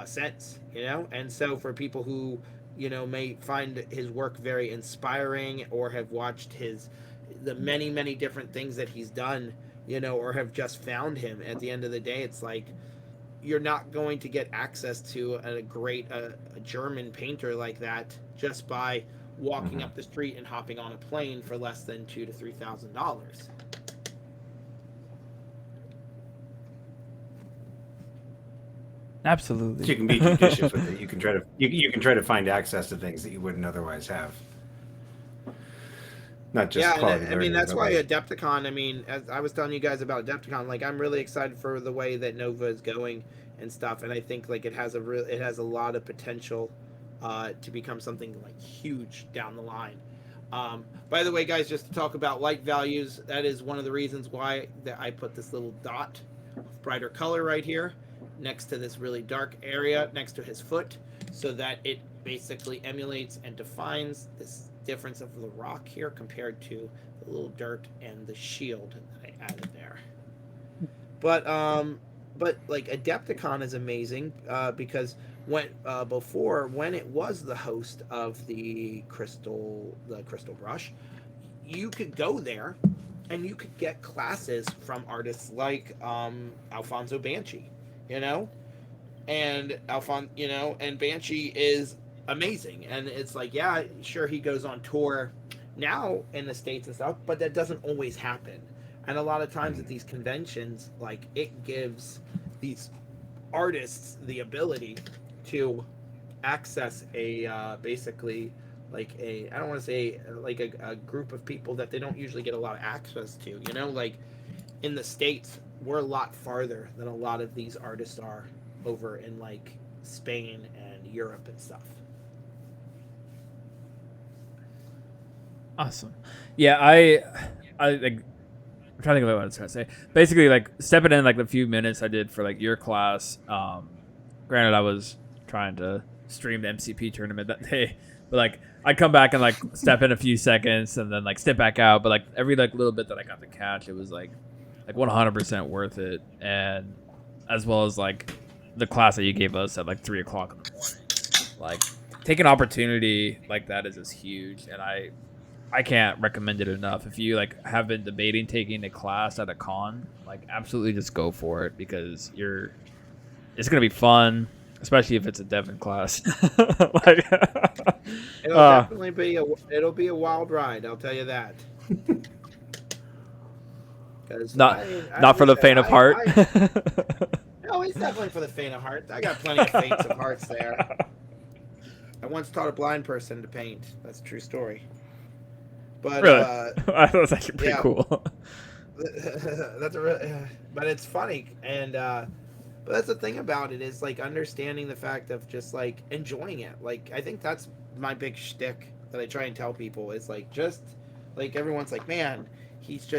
since, you know? And so for people who, you know, may find his work very inspiring or have watched the many different things that he's done, you know, or have just found him, at the end of the day, it's like you're not going to get access to a great a German painter like that just by walking up the street and hopping on a plane for less than $2,000 to $3,000. Absolutely. So you can be judicious with it. You can try to find access to things that you wouldn't otherwise have. Not just quality I mean, learning, that's but why like- Adepticon, I mean, as I was telling you guys about Adepticon, like I'm really excited for the way that Nova is going and stuff, and I think like it has a lot of potential to become something like huge down the line. By the way, guys, just to talk about light values, that is one of the reasons why that I put this little dot of brighter color right here next to this really dark area next to his foot, so that it basically emulates and defines this difference of the rock here compared to the little dirt and the shield that I added there. But like Adepticon is amazing because when it was the host of the crystal brush, you could go there and you could get classes from artists like Alfonso Banshee, you know, and and Banshee is amazing. And it's like, yeah, sure, he goes on tour now in the States and stuff, but that doesn't always happen. And a lot of times at these conventions, like, it gives these artists the ability to access basically like I don't want to say like a group of people that they don't usually get a lot of access to, you know. Like in the States, we're a lot farther than a lot of these artists are over in like Spain and Europe and stuff. Awesome. Yeah, I like. I'm trying to think of what I was trying to say. Basically, like stepping in like the few minutes I did for like your class. Granted, I was trying to stream the MCP tournament that day, but like I'd come back and like step in a few seconds and then like step back out. But like every like little bit that I got to catch, it was like 100% worth it. And as well as like the class that you gave us at like 3 o'clock in the morning. Like taking opportunity like that is just huge, and I can't recommend it enough. If you like have been debating taking a class at a con, like absolutely just go for it because it's gonna be fun, especially if it's a Devon class. Like, It'll definitely be a wild ride. I'll tell you that. 'Cause not for the faint of heart. No, it's definitely for the faint of heart. I got plenty of faints of hearts there. I once taught a blind person to paint. That's a true story. But Really, I thought that's actually pretty cool. That's a real, but it's funny, and but that's the thing about it is like understanding the fact of just like enjoying it. Like I think that's my big shtick that I try and tell people is like just like everyone's like, man, he's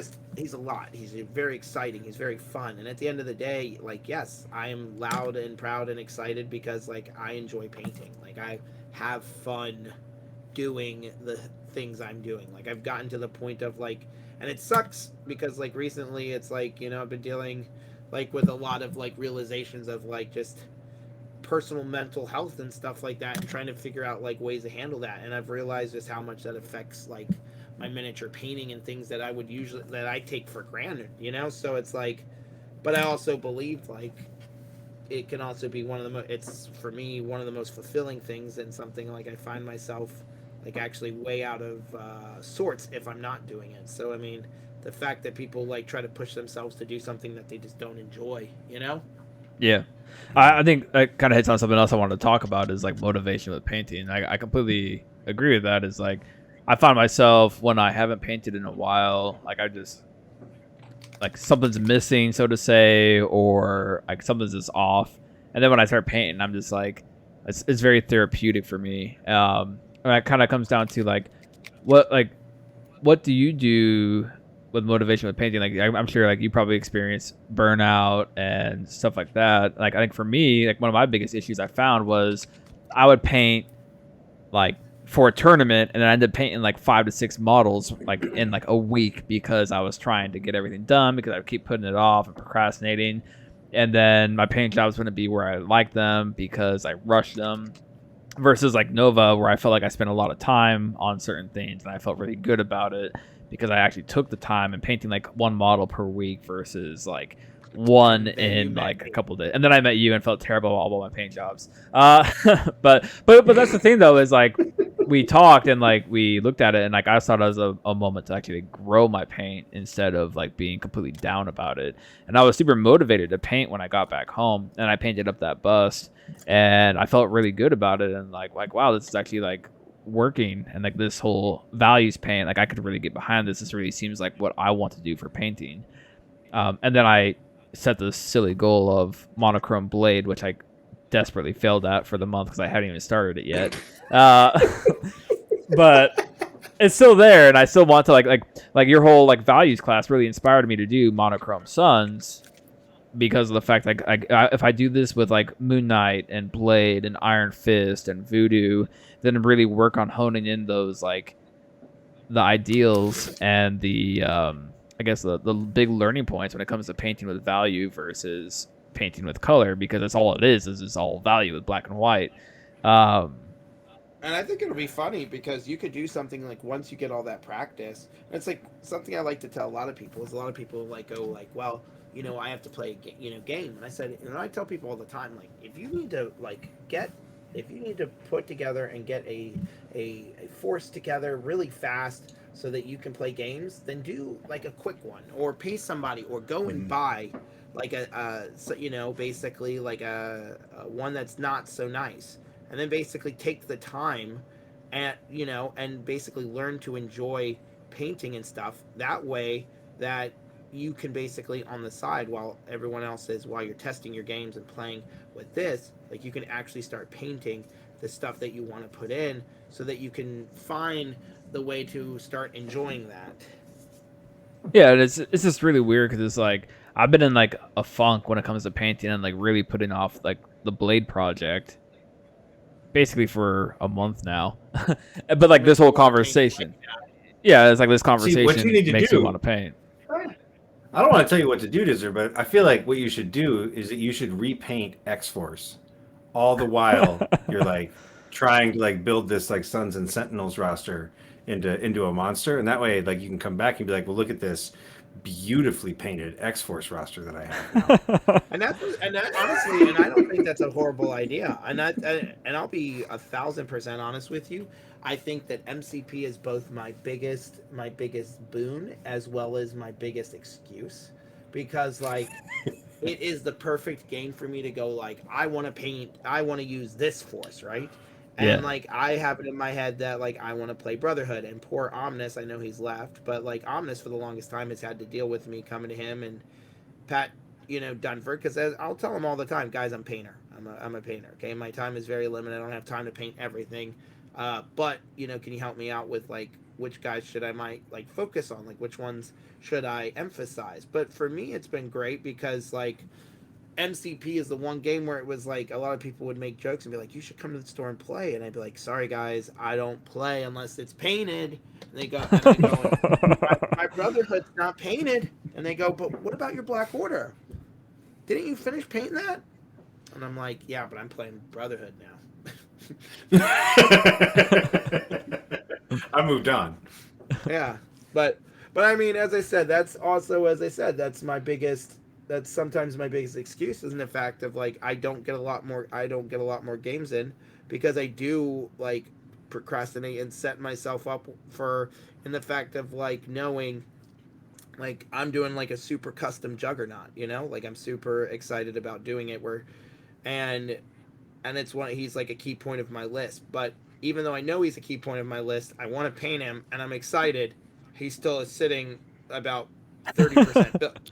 a lot. He's very exciting. He's very fun. And at the end of the day, like yes, I am loud and proud and excited because like I enjoy painting. Like I have fun doing the things I'm doing. Like I've gotten to the point of like, and it sucks because like recently it's like, you know, I've been dealing like with a lot of like realizations of like just personal mental health and stuff like that and trying to figure out like ways to handle that. And I've realized just how much that affects like my miniature painting and things that I take for granted, you know? So it's like, but I also believe like it can also be one of the it's for me one of the most fulfilling things and something like I find myself like actually way out of sorts if I'm not doing it. So I mean, the fact that people like try to push themselves to do something that they just don't enjoy, you know? Yeah, I think that kind of hits on something else I wanted to talk about is like motivation with painting. I completely agree with that. Is like I find myself when I haven't painted in a while, like I just like something's missing, so to say, or like something's just off. And then when I start painting, I'm just like, it's very therapeutic for me. And that kind of comes down to like, what do you do with motivation with painting? Like I'm sure like you probably experience burnout and stuff like that. Like I think for me, like one of my biggest issues I found was I would paint like for a tournament and then I ended up painting like 5 to 6 models like in like a week because I was trying to get everything done because I would keep putting it off and procrastinating. And then my paint jobs wouldn't be where I like them because I rushed them versus like Nova where I felt like I spent a lot of time on certain things and I felt really good about it because I actually took the time and painting like 1 model per week versus like one in like a couple days. And then I met you and felt terrible about all my paint jobs. But that's the thing though is like we talked and like we looked at it and like I saw it as a moment to actually grow my paint instead of like being completely down about it. And I was super motivated to paint when I got back home and I painted up that bust and I felt really good about it and like wow, this is actually like working and like this whole values paint, like I could really get behind this. This really seems like what I want to do for painting. And then I set this silly goal of monochrome blade, which I desperately failed at for the month because I hadn't even started it yet. But it's still there, and I still want to like your whole like values class really inspired me to do monochrome suns because of the fact like if I do this with like Moon Knight and Blade and Iron Fist and Voodoo, then really work on honing in those like the ideals and the I guess the big learning points when it comes to painting with value versus painting with color, because that's all it is it's all value with black and white. And I think it'll be funny because you could do something like once you get all that practice. It's like something I like to tell a lot of people is a lot of people like go like, well, you know, I have to play a game. And I said, you know, I tell people all the time, like if you need to put together and get a force together really fast so that you can play games, then do like a quick one or pay somebody or go and buy like basically like a one that's not so nice. And then basically take the time and basically learn to enjoy painting and stuff that way that you can basically on the side while everyone else is, while you're testing your games and playing with this, like you can actually start painting the stuff that you want to put in so that you can find the way to start enjoying that. Yeah, and it's just really weird because it's like I've been in like a funk when it comes to painting and like really putting off like the Blade project basically for a month now. But like this whole conversation, yeah, it's like this conversation what you need to makes do, me want to paint. I don't want to tell you what to do, Dizzer, but I feel like what you should do is that you should repaint X-Force all the while you're like trying to like build this like Sons and Sentinels roster into a monster, and that way like you can come back and be like, well, look at this beautifully painted X-Force roster that I have now. And that honestly, and I don't think that's a horrible idea. And I'll be 1,000% honest with you. I think that MCP is both my biggest boon as well as my biggest excuse, because like it is the perfect game for me to go like, I want to use this force, right? And like I have it in my head that like I want to play Brotherhood, and poor Omnis, I know he's left, but like Omnis for the longest time has had to deal with me coming to him and Pat, Dunford, because I'll tell him all the time, guys, I'm painter. I'm a painter. Okay, my time is very limited. I don't have time to paint everything. But can you help me out with like which guys should I might like focus on, like which ones should I emphasize? But for me, it's been great because like MCP is the one game where it was like a lot of people would make jokes and be like, you should come to the store and play, and I'd be like, sorry guys, I don't play unless it's painted. And they go, my Brotherhood's not painted. And they go, but what about your Black Order? Didn't you finish painting that? And I'm like, yeah, but I'm playing Brotherhood now. I moved on. Yeah, but I mean, as I said, that's sometimes my biggest excuse, is in the fact of like I don't get a lot more games in because I do like procrastinate and set myself up in the fact of like knowing like I'm doing like a super custom juggernaut, like I'm super excited about doing it and it's he's like a key point of my list. But even though I know he's a key point of my list, I want to paint him and I'm excited. He still is sitting about 30% built.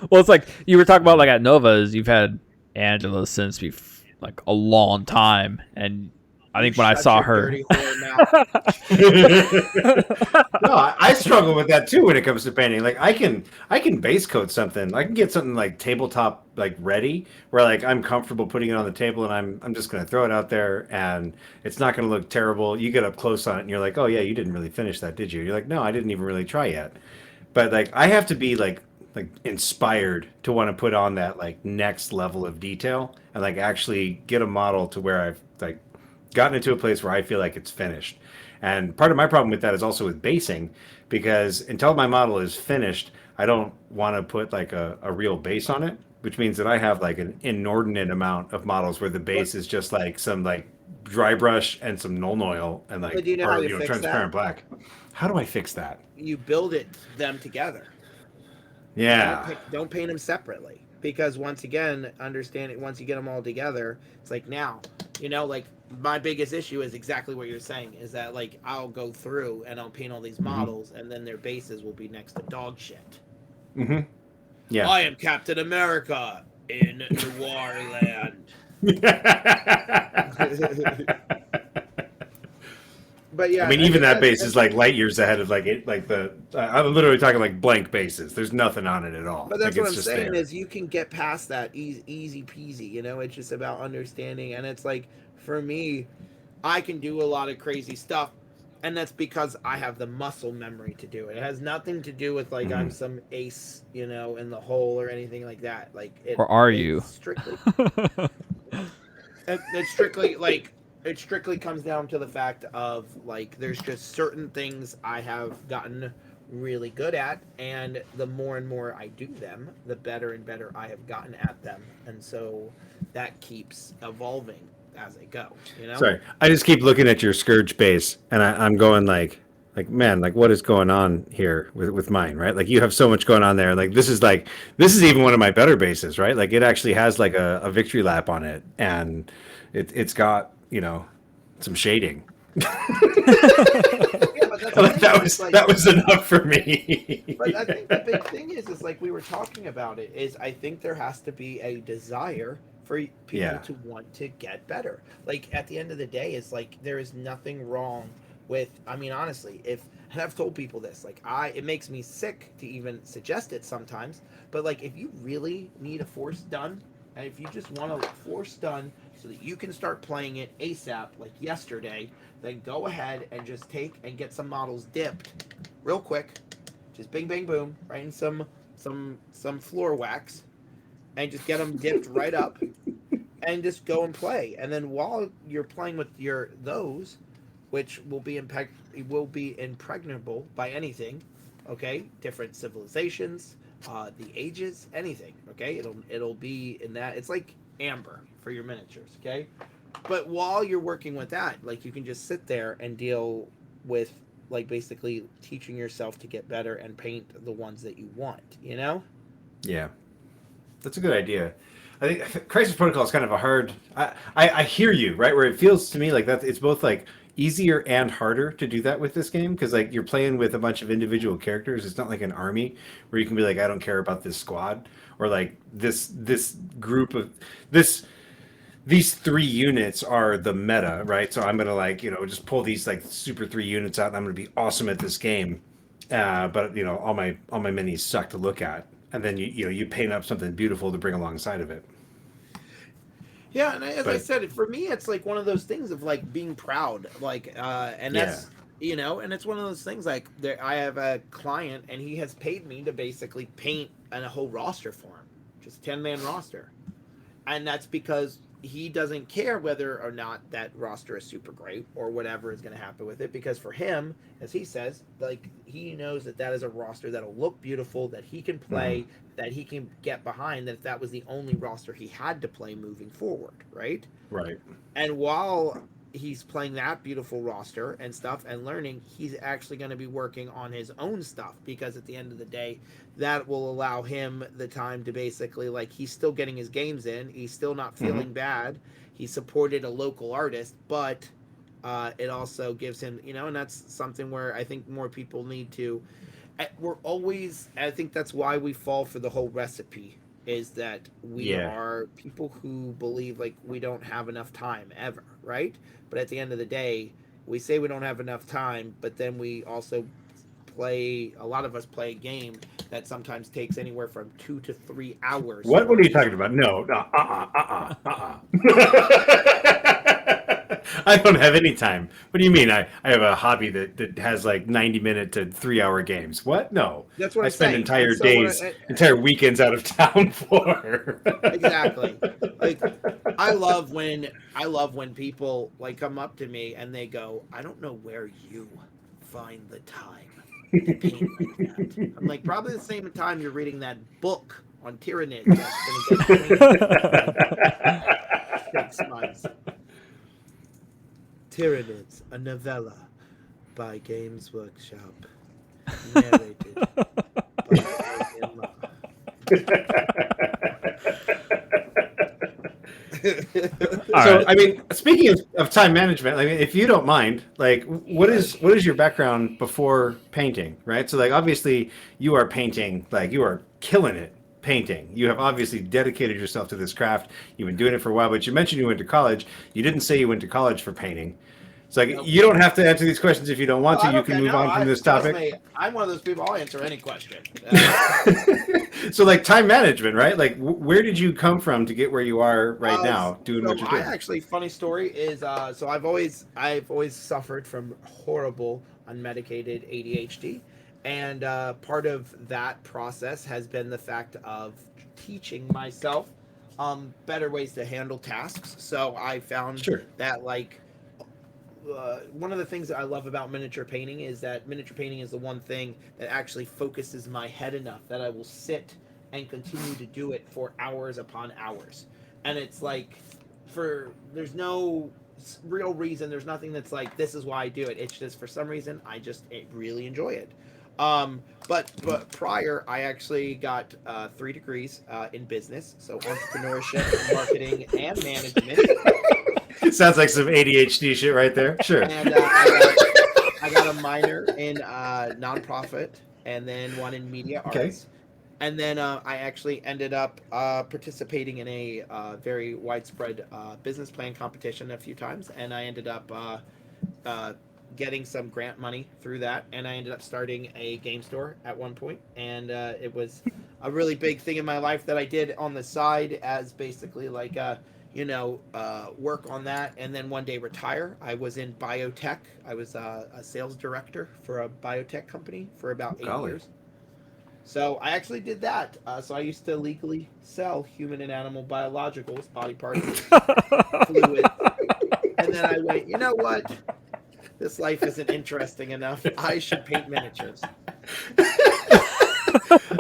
Well, it's like you were talking about like at Nova's, you've had Angela since like a long time, and I think when I saw her, no, I struggle with that too when it comes to painting. Like I can base coat something. I can get something like tabletop like ready, where like I'm comfortable putting it on the table, and I'm just gonna throw it out there, and it's not gonna look terrible. You get up close on it, and you're like, oh yeah, you didn't really finish that, did you? You're like, no, I didn't even really try yet. But like I have to be like inspired to want to put on that like next level of detail and like actually get a model to where I've like gotten into a place where I feel like it's finished. And part of my problem with that is also with basing, because until my model is finished, I don't want to put like a real base on it, which means that I have like an inordinate amount of models where the base is just like some like dry brush and some Nuln Oil and like transparent black. How do I fix that? You build them together. Yeah. Don't paint them separately, because once again, once you get them all together, it's like now, like my biggest issue is exactly what you're saying, is that like I'll go through and I'll paint all these models and then their bases will be next to dog shit. Mm-hmm. Yeah. I am Captain America in Noir Land. But yeah, I mean, even that base is like light years ahead of like it. Like I'm literally talking like blank bases. There's nothing on it at all. But that's like, what I'm saying is you can get past that easy peasy. It's just about understanding. And it's like for me, I can do a lot of crazy stuff, and that's because I have the muscle memory to do it. It has nothing to do with like I'm some ace, in the hole or anything like that. Like, or are you? Strictly, it's strictly like. It strictly comes down to the fact of like there's just certain things I have gotten really good at, and the more and more I do them, the better and better I have gotten at them, and so that keeps evolving as I go. Sorry, I just keep looking at your Scourge base, and I'm going like man, like what is going on here with mine, right? Like you have so much going on there. Like this is even one of my better bases, right? Like it actually has like a victory lap on it, and it's got some shading. That was enough for me. But I think the big thing is like we were talking about it, is I think there has to be a desire for people to want to get better. Like at the end of the day, it's like there is nothing wrong with. I mean, honestly, and I've told people this, like it makes me sick to even suggest it sometimes. But like if you really need a force done, and if you just want a force done so that you can start playing it ASAP, like yesterday, then go ahead and just take and get some models dipped real quick. Just bing, bang, boom, right in some floor wax, and just get them dipped right up, and just go and play. And then while you're playing with those, which will be impregnable by anything. Okay, different civilizations, the ages, anything. Okay, it'll be in that. It's like amber for your miniatures. Okay, but while you're working with that, like you can just sit there and deal with like basically teaching yourself to get better and paint the ones that you want. You know? Yeah, that's a good idea. I think Crisis Protocol is kind of a hard. I hear you, right? Where it feels to me like that it's both like easier and harder to do that with this game because like you're playing with a bunch of individual characters. It's not like an army where you can be like, I don't care about this squad or like this group of this. These 3 units are the meta, right? So I'm gonna like just pull these like super 3 units out, and I'm gonna be awesome at this game. But all my minis suck to look at, and then you paint up something beautiful to bring alongside of it. Yeah, and as I said, for me, it's like one of those things of like being proud, like, and that's and it's one of those things like I have a client, and he has paid me to basically paint a whole roster for him, just 10-man roster, and that's because he doesn't care whether or not that roster is super great or whatever is going to happen with it, because for him, as he says, like he knows that is a roster that'll look beautiful, that he can play, that he can get behind, that if that was the only roster he had to play moving forward, right? Right. And while he's playing that beautiful roster and stuff and learning, he's actually going to be working on his own stuff, because at the end of the day, that will allow him the time to basically like he's still getting his games in, he's still not feeling bad, he supported a local artist, but it also gives him and that's something where I think more people need to. I think that's why we fall for the whole recipe, is that we are people who believe like we don't have enough time ever, right? But at the end of the day, we say we don't have enough time, but then we also a lot of us play a game that sometimes takes anywhere from 2 to 3 hours. What are you talking about? No. I don't have any time. What do you mean? I have a hobby that has like 90-minute to 3-hour games. What? No. That's what I I'm spend saying. entire days, entire weekends out of town for. Exactly. Like I love when people like come up to me and they go, I don't know where you find the time to paint like that. I'm like, probably the same time you're reading that book on tyrannids that's going to get 6 months. Tyrannids, a novella by Games Workshop, narrated by Emma. So, I mean, speaking of time management, I mean, if you don't mind, like, what is your background before painting, right? So, like, obviously, you are painting, like, you are killing it painting. You have obviously dedicated yourself to this craft. You've been doing it for a while, but you mentioned you went to college. You didn't say you went to college for painting. It's like, you don't have to answer these questions if you don't want to. You can move on from this topic. Me, I'm one of those people, I'll answer any question. So, like, time management, right? Like, where did you come from to get where you are right now, doing what you're doing? Actually, funny story is, so I've always suffered from horrible unmedicated ADHD, and part of that process has been the fact of teaching myself better ways to handle tasks. So I found that, like, one of the things that I love about miniature painting is that miniature painting is the one thing that actually focuses my head enough that I will sit and continue to do it for hours upon hours. And it's like, there's no real reason, there's nothing that's like, this is why I do it. It's just, for some reason, I really enjoy it. But prior, I actually got 3 degrees in business, so entrepreneurship, marketing, and management. It sounds like some ADHD shit right there. Sure. And I got a minor in nonprofit, and then one in media arts. And then I actually ended up participating in a very widespread business plan competition a few times, and I ended up getting some grant money through that, and I ended up starting a game store at one point, and it was a really big thing in my life that I did on the side as basically like work on that, and then one day retire. I was in biotech. I was a sales director for a biotech company for about 8 years. So I actually did that. So I used to legally sell human and animal biologicals, body parts, fluids. And then I went, you know what? This life isn't interesting enough. I should paint miniatures.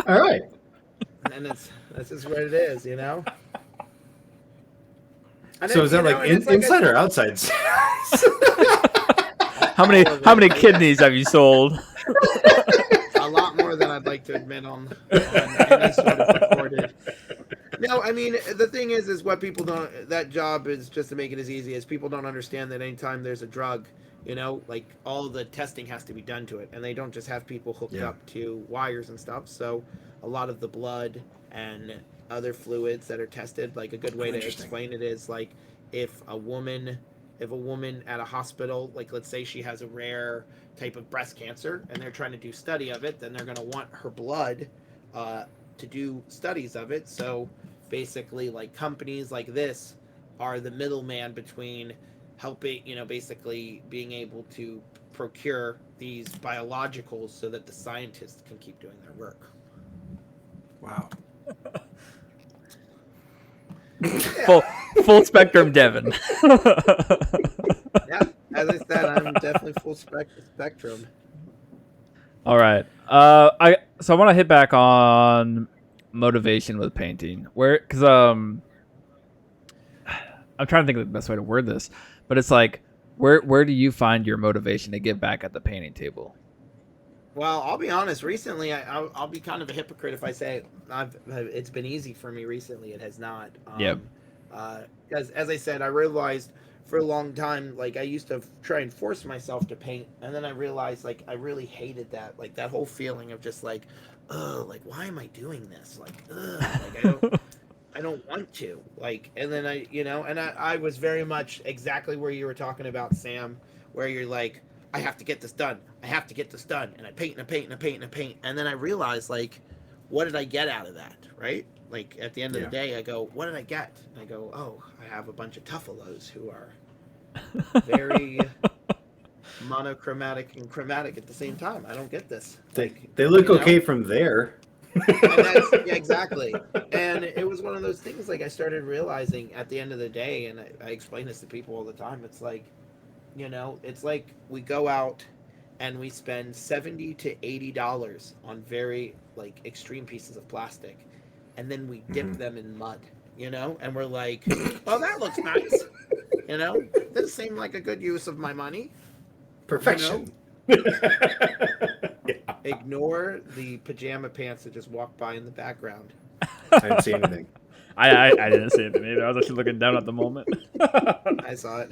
All right. And this is what it is, you know? And So is that like inside or outside? How many kidneys have you sold? A lot more than I'd like to admit on any sort of recorded. No, I mean, the thing is what people don't, that job is just to make it as easy as people don't understand that anytime there's a drug, you know, like all the testing has to be done to it. And they don't just have people hooked up to wires and stuff. So a lot of the blood and other fluids that are tested, like a good way to explain it is like if a woman at a hospital, like let's say she has a rare type of breast cancer and they're trying to do study of it, then they're going to want her blood to do studies of it. So basically like companies like this are the middleman between helping, you know, basically being able to procure these biologicals so that the scientists can keep doing their work. Wow. Full spectrum Devin. Yeah, as I said, I'm definitely full spectrum. All right. I want to hit back on motivation with painting, because I'm trying to think of the best way to word this, but it's like where do you find your motivation to give back at the painting table? Well, I'll be honest. Recently, I'll be kind of a hypocrite if I say it's been easy for me recently. It has not. Because as I said, I realized for a long time, like I used to try and force myself to paint, and then I realized like I really hated that, like that whole feeling of just like, oh, like why am I doing this? Like, like I don't want to. Like, and then I was very much exactly where you were talking about, Sam, where you're like, I have to get this done. I have to get this done. And I paint and I paint and I paint and I paint. And then I realized, like, what did I get out of that, right? Like, at the end of the day, I go, what did I get? And I go, oh, I have a bunch of tuffalos who are very monochromatic and chromatic at the same time. I don't get this. They look okay from there. And yeah, exactly. And it was one of those things, like, I started realizing at the end of the day, and I explain this to people all the time, it's like, you know, it's like we go out and we spend $70 to $80 on very like extreme pieces of plastic, and then we dip them in mud, you know, and we're like, oh, that looks nice, you know, this seemed like a good use of my money. Perfection. You know? Ignore the pajama pants that just walked by in the background. I didn't see anything. I didn't see anything either. I was actually looking down at the moment. I saw it.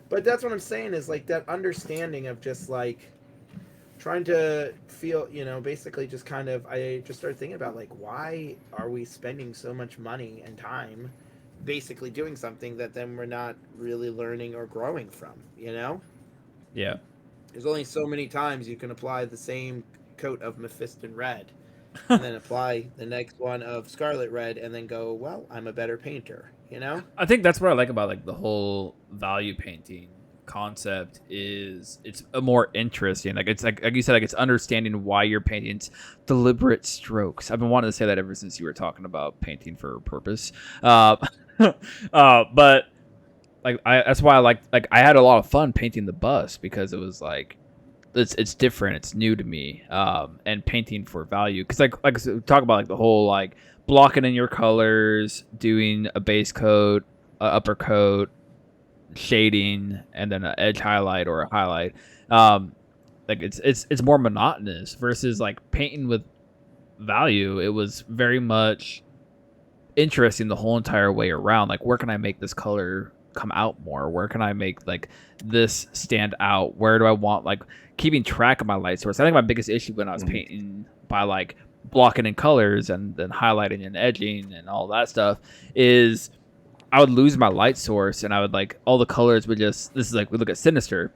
But that's what I'm saying is like that understanding of just like trying to feel, you know, basically just kind of, I just started thinking about like, why are we spending so much money and time basically doing something that then we're not really learning or growing from, you know? Yeah. There's only so many times you can apply the same coat of Mephiston red and then apply the next one of Scarlet Red and then go, well, I'm a better painter, you know? I think that's what I like about like the whole value painting concept is it's a more interesting. Like it's like you said, like it's understanding why you're painting. It's deliberate strokes. I've been wanting to say that ever since you were talking about painting for a purpose. But like that's why I like I had a lot of fun painting the bus because it was like it's different, it's new to me, and painting for value because like so talk about like the whole like blocking in your colors, doing a base coat, upper coat, shading, and then an edge highlight or a highlight. Like it's more monotonous versus like painting with value. It was very much interesting the whole entire way around. Like where can I make this color come out more? Where can I make like this stand out? Where do I want like keeping track of my light source? I think my biggest issue when I was painting by like blocking in colors and then highlighting and edging and all that stuff is I would lose my light source and I would like all the colors would just, this is like we look at Sinister,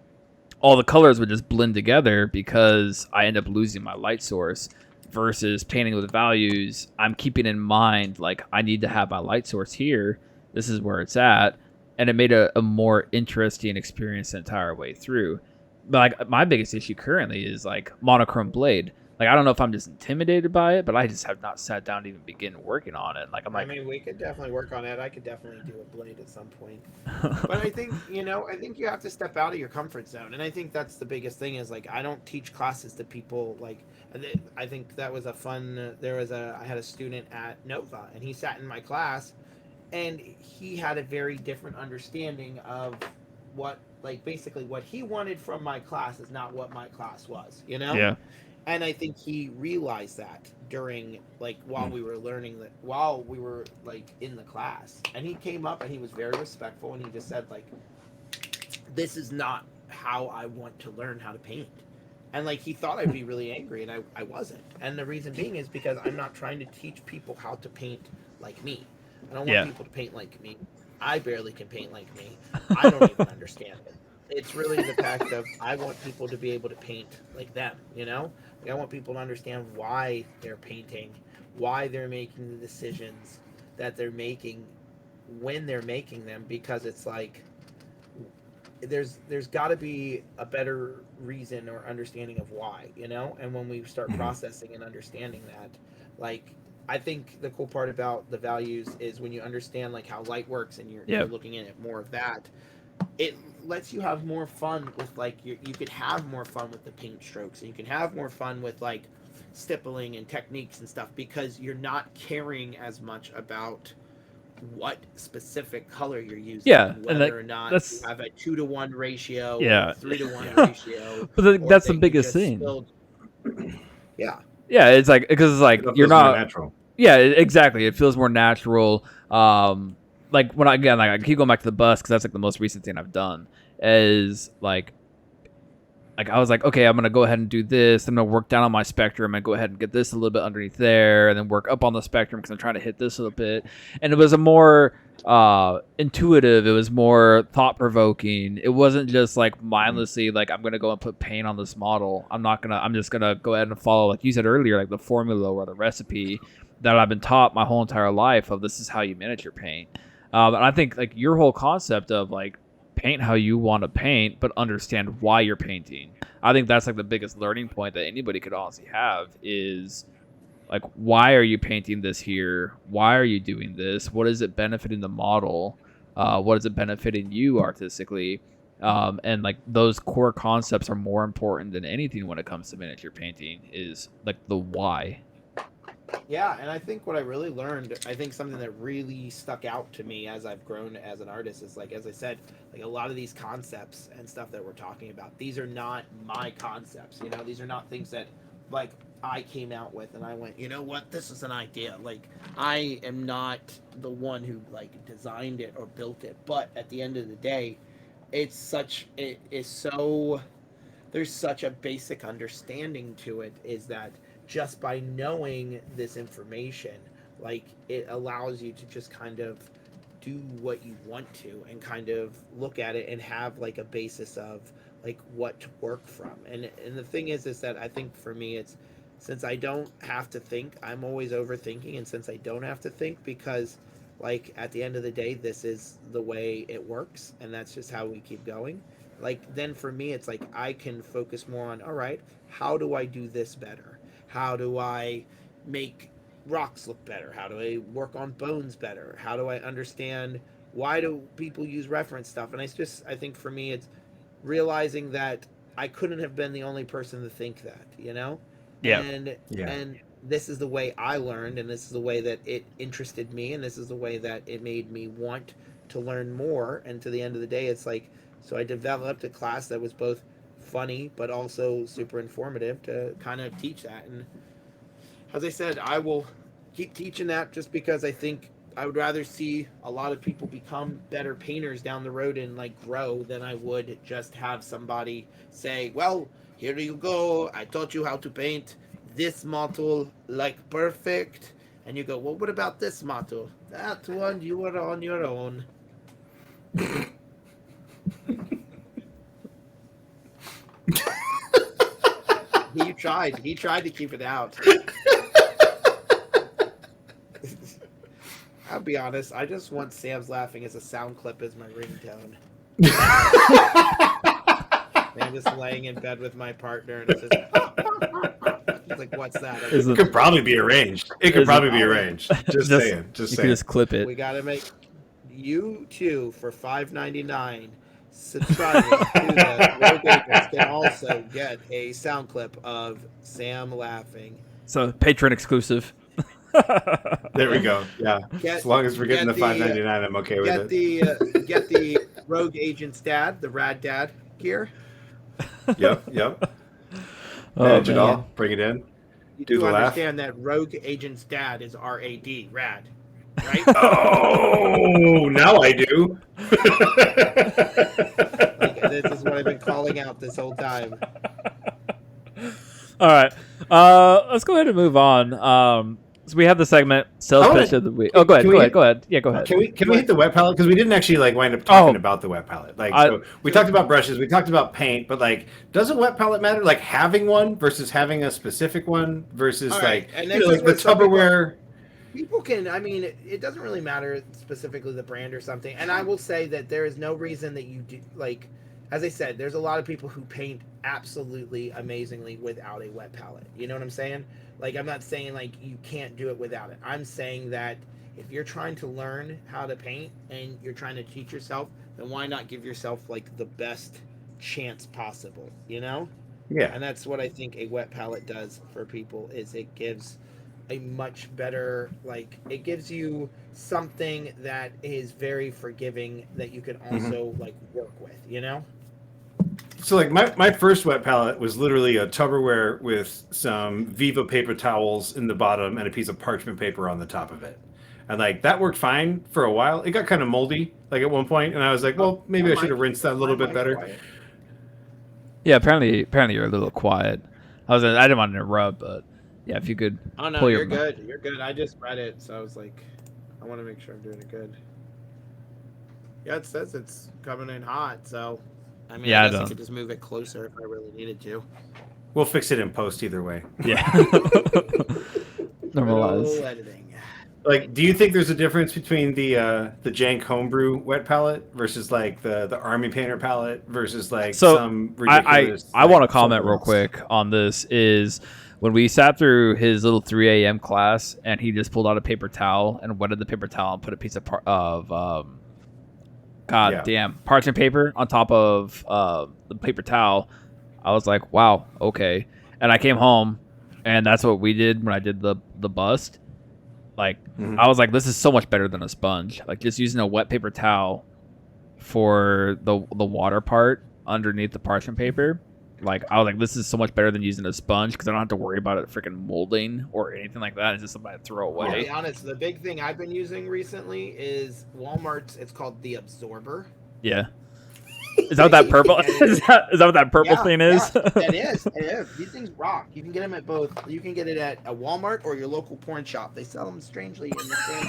all the colors would just blend together because I end up losing my light source. Versus painting with values, I'm keeping in mind like I need to have my light source here, this is where it's at, and it made a more interesting experience the entire way through. But like my biggest issue currently is like monochrome blade. Like, I don't know if I'm just intimidated by it, but I just have not sat down to even begin working on it. Like, I'm like, I mean, we could definitely work on it. I could definitely do a blade at some point. But I think, I think you have to step out of your comfort zone. And I think that's the biggest thing is like, I don't teach classes to people. Like, I think that was a fun, I had a student at Nova and he sat in my class and he had a very different understanding of what, like, basically what he wanted from my class is not what my class was, yeah, And I think he realized that during, like, while we were learning that, while we were, like, in the class. And he came up and he was very respectful and he just said, like, this is not how I want to learn how to paint. And, like, he thought I'd be really angry and I wasn't. And the reason being is because I'm not trying to teach people how to paint like me. I don't want people to paint like me. I barely can paint like me. I don't even understand it. It's really the fact of I want people to be able to paint like them, Like, I want people to understand why they're painting, why they're making the decisions that they're making when they're making them, because it's like there's got to be a better reason or understanding of why, And when we start processing and understanding that, like, I think the cool part about the values is when you understand like how light works and you're looking at it more of that, it lets you have more fun with like you could have more fun with the paint strokes and you can have more fun with like stippling and techniques and stuff because you're not caring as much about what specific color you're using, whether or not you have a 2-to-1 ratio, or 3-to-1 ratio. But that's the biggest thing. Yeah, it's like because it's like you're not natural. Yeah, exactly. It feels more natural. Like when I keep going back to the bus because that's like the most recent thing I've done is like I was like, okay, I'm gonna go ahead and do this. I'm gonna work down on my spectrum and go ahead and get this a little bit underneath there, and then work up on the spectrum because I'm trying to hit this a little bit. And it was a more intuitive. It was more thought provoking. It wasn't just like mindlessly like I'm gonna go and put paint on this model. I'm just gonna go ahead and follow, like you said earlier, like the formula or the recipe that I've been taught my whole entire life of this is how you miniature paint. And I think like your whole concept of like paint how you want to paint, but understand why you're painting. I think that's like the biggest learning point that anybody could honestly have is like, why are you painting this here? Why are you doing this? What is it benefiting the model? What is it benefiting you artistically? And like those core concepts are more important than anything when it comes to miniature painting is like the why. Yeah, and I think what I really learned, I think something that really stuck out to me as I've grown as an artist is like, as I said, like a lot of these concepts and stuff that we're talking about, these are not my concepts, these are not things that like I came out with and I went, you know what, this is an idea. Like I am not the one who like designed it or built it, but at the end of the day, there's such a basic understanding to it is that just by knowing this information, like it allows you to just kind of do what you want to and kind of look at it and have like a basis of like what to work from. And the thing is that I think for me it's since I don't have to think, I'm always overthinking, and since I don't have to think because like at the end of the day this is the way it works and that's just how we keep going. Like then for me it's like I can focus more on, all right, how do I do this better? How do I make rocks look better? How do I work on bones better? How do I understand why do people use reference stuff? And I think for me, it's realizing that I couldn't have been the only person to think that, Yeah. And this is the way I learned, and this is the way that it interested me, and this is the way that it made me want to learn more. And to the end of the day, it's like, so I developed a class that was both funny but also super informative to kind of teach that. And as I said, I will keep teaching that just because I think I would rather see a lot of people become better painters down the road and like grow than I would just have somebody say, well, here you go, I taught you how to paint this model like perfect, and you go, well, what about this model? That one you were on your own. He tried to keep it out. I'll be honest, I just want Sam's laughing as a sound clip as my ringtone. And I'm just laying in bed with my partner and it's just was like, what's that? I Is It it- could probably be arranged. It could Is probably it- be arranged. Just saying. Just you saying. can just clip it. We gotta make you two for $5.99. Subscribing to the Rogue Agents can also get a sound clip of Sam laughing. So Patreon exclusive. There we go. Yeah. Get- As long as we're getting get the $5.99, I'm okay with Get the Rogue Agent's dad, the Rad Dad gear. it. Yep. Oh, Manage it man. all. Bring it in. You Do do the laugh. understand that Rogue Agent's dad is RAD, Rad, right? Oh, now I do. Like, this is what I've been calling out this whole time. All right. Let's go ahead and move on. So we have the segment sales I wanna- pitch of the week. Oh, go ahead. can Go we- ahead. Go ahead. Yeah, go ahead. Can we hit the wet palette? Because we didn't actually like wind up talking Oh. about the wet palette. Like I- so we talked about brushes, we talked about paint, but like, does a wet palette matter? Like having one versus having a specific one versus All right, like, and you this know, is like the what some people- Tupperware. People can, I mean, it doesn't really matter specifically the brand or something. And I will say that there is no reason that you do, like, as I said, there's a lot of people who paint absolutely amazingly without a wet palette. You know what I'm saying? Like, I'm not saying, like, you can't do it without it. I'm saying that if you're trying to learn how to paint and you're trying to teach yourself, then why not give yourself, like, the best chance possible, you know? Yeah. And that's what I think a wet palette does for people, is it gives a much better, like, it gives you something that is very forgiving that you can also like work with, you know? So like my first wet palette was literally a Tupperware with some Viva paper towels in the bottom and a piece of parchment paper on the top of it. And like that worked fine for a while. It got kind of moldy like at one point, and I was like, well, maybe I should have rinsed that a little bit better. Yeah, apparently you're a little quiet. I didn't want to interrupt, but yeah, if you could. Oh no, pull you're your good. You're good. I just read it, so I was like, I want to make sure I'm doing it good. Yeah, it says it's coming in hot, so I mean, Yeah, I I guess I don't- could just move it closer if I really needed to. We'll fix it in post either way. Yeah. Little Normalize. editing. Like, do you think there's a difference between the Jank Homebrew wet palette versus like the Army Painter palette versus like So, some I ridiculous? want to like, comment something real else? quick on this. Is when we sat through his little 3 a.m. class and he just pulled out a paper towel and wetted the paper towel and put a piece of parchment paper on top of the paper towel. I was like, wow, okay. And I came home, and that's what we did when I did the bust. Like, Mhm. I was like, this is so much better than a sponge. Like, just using a wet paper towel for the water part underneath the parchment paper. Like, I was like, this is so much better than using a sponge because I don't have to worry about it freaking molding or anything like that. It's just something I throw To away. be honest, the big thing I've been using recently is Walmart's. It's called the Absorber. Yeah. Is that what that purple? is that what that purple thing is? Yeah, it is. It is. These things rock. You can get them at both. You can get it at a Walmart or your local porn shop. They sell them strangely in the same.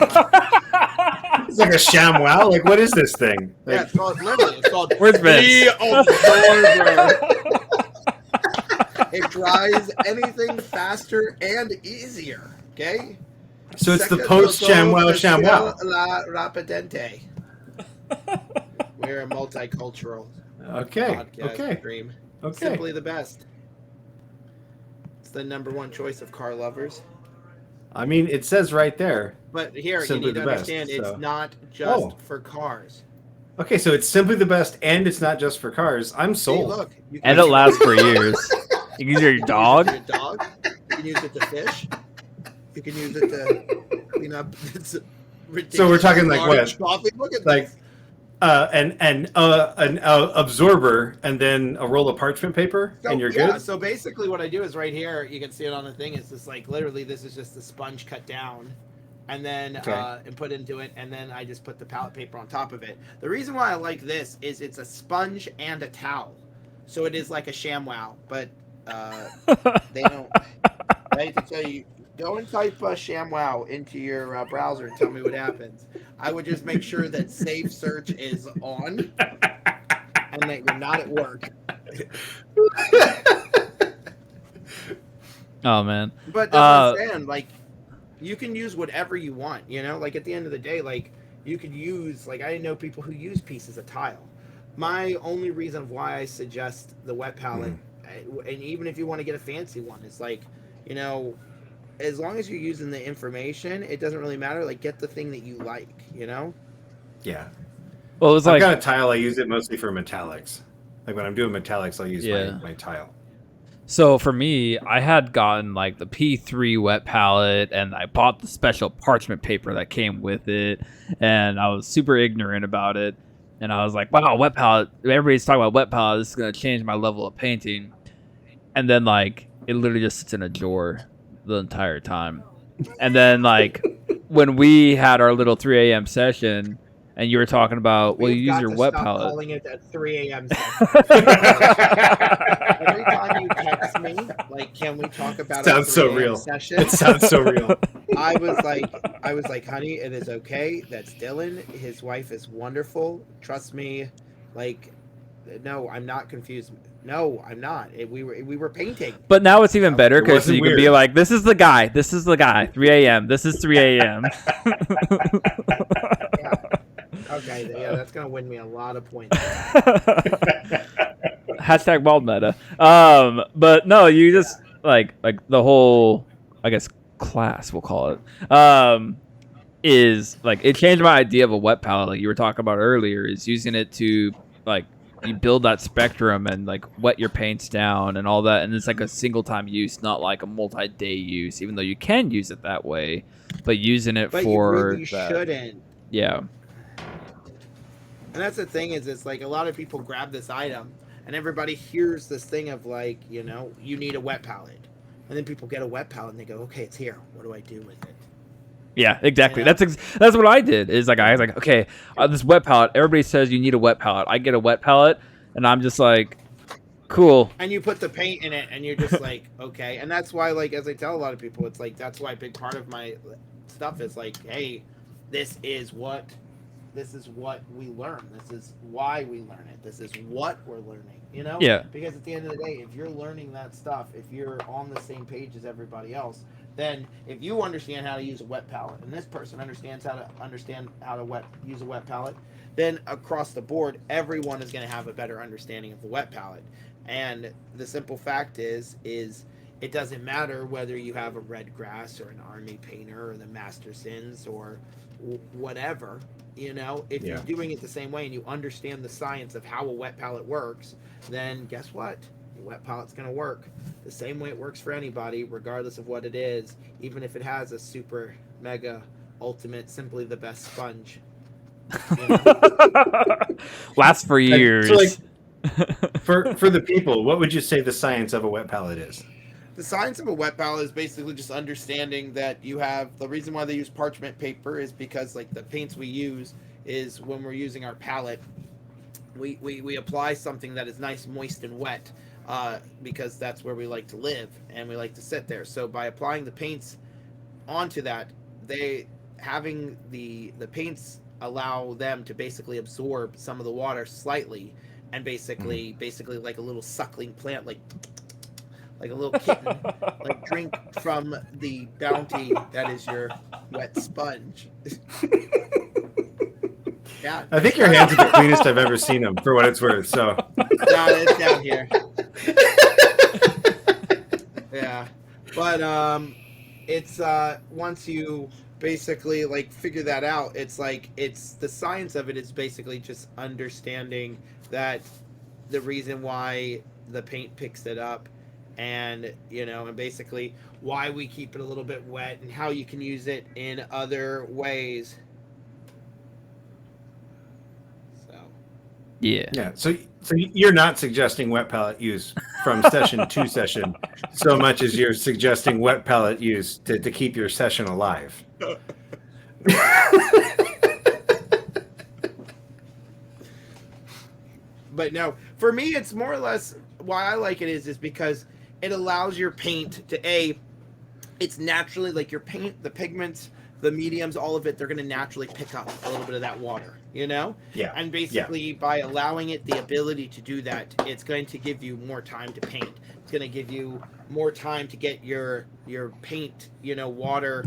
It's like a ShamWow. Like, what is this thing? Yeah, Like, it's called literally. It's called Where's Vince? the Absorber. It dries anything faster and easier. Okay. so it's the Second post ShamWow logo, ShamWow. La Rapidente. We're a multicultural Okay. podcast Okay. stream. Okay. Simply the best. It's the #1 choice of car lovers. I mean, it says right there. But here, Simply you need to the best, understand, so- it's not just Oh. for cars. Okay, so it's simply the best, and it's not just for cars. I'm See, sold. look. You And it lasts for years. You can use your dog. You can use it to dog. You can use it to fish. You can use it to clean up. It's So we're talking like large what? coffee. Look at Like this. an absorber, and then a roll of parchment paper, So, and you're yeah, good. so basically what I do is right here, you can see it on the thing. It's just like literally this is just the sponge cut down and then Okay. and put into it, and then I just put the palette paper on top of it. The reason why I like this is it's a sponge and a towel. So it is like a ShamWow, but they don't. I hate to tell you, go and type ShamWow into your browser and tell me what happens. I would just make sure that Safe Search is on and that you're not at work. Oh man. But that's what I'm saying. Like, you can use whatever you want, you know? Like, at the end of the day, like, you could use, like, I know people who use pieces of tile. My only reason why I suggest the wet palette, and even if you want to get a fancy one, is like, you know, as long as you're using the information, it doesn't really matter. Like, get the thing that you like, you know? Yeah. Well, it was I've like, got a tile. I use it mostly for metallics. Like when I'm doing metallics, I'll use Yeah. my tile. so for me, I had gotten like the P3 wet palette, and I bought the special parchment paper that came with it, and I was super ignorant about it. And I was like, wow, wet palette. Everybody's talking about wet palette. This is going to change my level of painting. And then, like, it literally just sits in a drawer the entire time. And then, like, when we had our little 3 a.m. session, and you were talking about, well, you We've use got your to wet stop palette. calling it at 3 a.m. session. Every time you text me, like, can we talk about Sounds a 3 so a.m. real. session? It sounds so real. I was like, honey, it is okay. That's Dylan. His wife is wonderful. Trust me. Like, no, I'm not confused. No, I'm not. We were painting. But now it's even better because wasn't you can be weird. like, this is the guy. This is the guy. 3 a.m. This is 3 a.m. Yeah. Okay, yeah, that's gonna win me a lot of points. Hashtag bald meta. But no, you just like the whole, I guess, class, we'll call it, is like, it changed my idea of a wet palette, like you were talking about earlier, is using it to, like, you build that spectrum and like wet your paints down and all that, and it's like a single time use, not like a multi-day use, even though you can use it that way, but using it But for you really that. shouldn't. Yeah. And that's the thing is, it's like a lot of people grab this item and everybody hears this thing of like, you know, you need a wet palette. And then people get a wet palette and they go, okay, it's here. What do I do with it? Yeah, exactly. You know? That's what I did. Is like, I was like, okay, this wet palette. Everybody says you need a wet palette. I get a wet palette, and I'm just like, cool. And you put the paint in it and you're just like, okay. And that's why, like, as I tell a lot of people, it's like, that's why a big part of my stuff is like, hey, this is what we learn. This is why we learn it. This is what we're learning, you know? Yeah. Because at the end of the day, if you're learning that stuff, if you're on the same page as everybody else, then if you understand how to use a wet palette and this person understands how to use a wet palette, then across the board, everyone is going to have a better understanding of the wet palette. And the simple fact is it doesn't matter whether you have a red grass or an army painter or the Mastersons or whatever, you know, if you're doing it the same way and you understand the science of how a wet palette works, then guess what? Your wet palette's going to work the same way it works for anybody, regardless of what it is, even if it has a super mega ultimate simply the best sponge. You know? Lasts for years. So, like, for the people, what would you say the science of a wet palette is? The science of a wet palette is basically just understanding that you have, the reason why they use parchment paper is because, like, the paints we use is when we're using our palette, we apply something that is nice, moist, and wet, because that's where we like to live and we like to sit there. So by applying the paints onto that, having the paints allow them to basically absorb some of the water slightly, and basically like a little suckling plant, like a little kitten, like drink from the bounty that is your wet sponge. Yeah, I think your hands are the cleanest I've ever seen them, for what it's worth. So, no, it's down here. Yeah, but it's once you basically like figure that out, it's like it's the science of it is basically just understanding that the reason why the paint picks it up, and you know, and basically why we keep it a little bit wet and how you can use it in other ways. So yeah. So you're not suggesting wet palette use from session to session so much as you're suggesting wet palette use to keep your session alive. but no, for me it's more or less why I like it is because it allows your paint to it's naturally like your paint, the pigments, the mediums, all of it, they're going to naturally pick up a little bit of that water, you know? Yeah. And basically by allowing it the ability to do that, it's going to give you more time to paint. It's going to give you more time to get your paint, you know, water.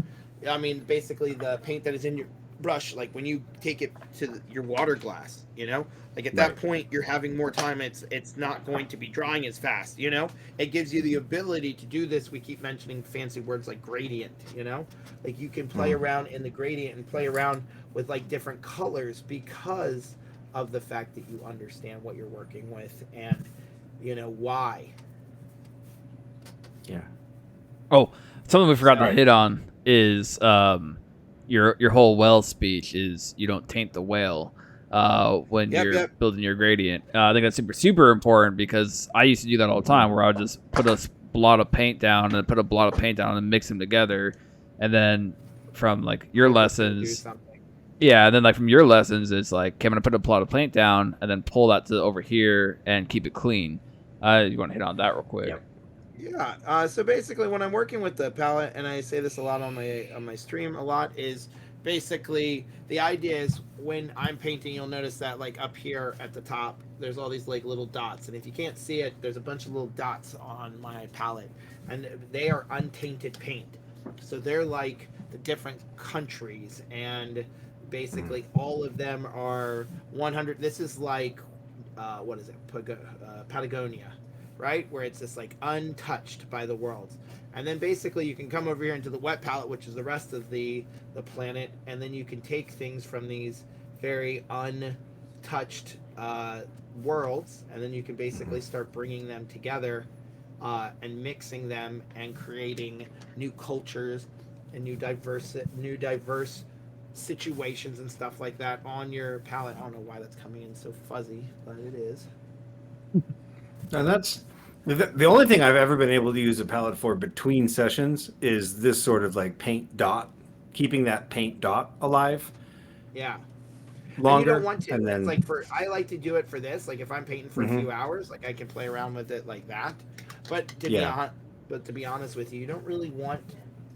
I mean, basically the paint that is in brush, like when you take it to your water glass, like at that point you're having more time. It's not going to be drying as fast. It gives you the ability to do this. We keep mentioning fancy words like gradient. Like you can play around in the gradient and play around with like different colors because of the fact that you understand what you're working with and why. Yeah. Oh, something we forgot to hit on is your whole whale speech is you don't taint the whale when you're building your gradient. I think that's super important because I used to do that all the time where I would just put a blot of paint down and put a blot of paint down and mix them together, and then from like your lessons. Yeah, and then like from your lessons, it's like, okay, I'm gonna put a plot of paint down and then pull that to over here and keep it clean. You want to hit on that real quick? Yeah. So basically, when I'm working with the palette, and I say this a lot on my stream a lot, is basically the idea is when I'm painting, you'll notice that like up here at the top, there's all these like little dots, and if you can't see it, there's a bunch of little dots on my palette, and they are untainted paint. So they're like the different countries and. Basically, all of them are 100. This is like, what is it? Patagonia, right? Where it's just like untouched by the world. And then basically you can come over here into the wet palette, which is the rest of the planet. And then you can take things from these very untouched worlds. And then you can basically start bringing them together and mixing them and creating new cultures and new diverse situations and stuff like that on your palette. I don't know why that's coming in so fuzzy, but it is. And that's the only thing I've ever been able to use a palette for between sessions is this sort of like paint dot, keeping that paint dot alive. Yeah. Longer. And you don't want to. And then, it's like I like to do it for this. Like if I'm painting for a few hours, like I can play around with it like that. But to be honest with you, you don't really want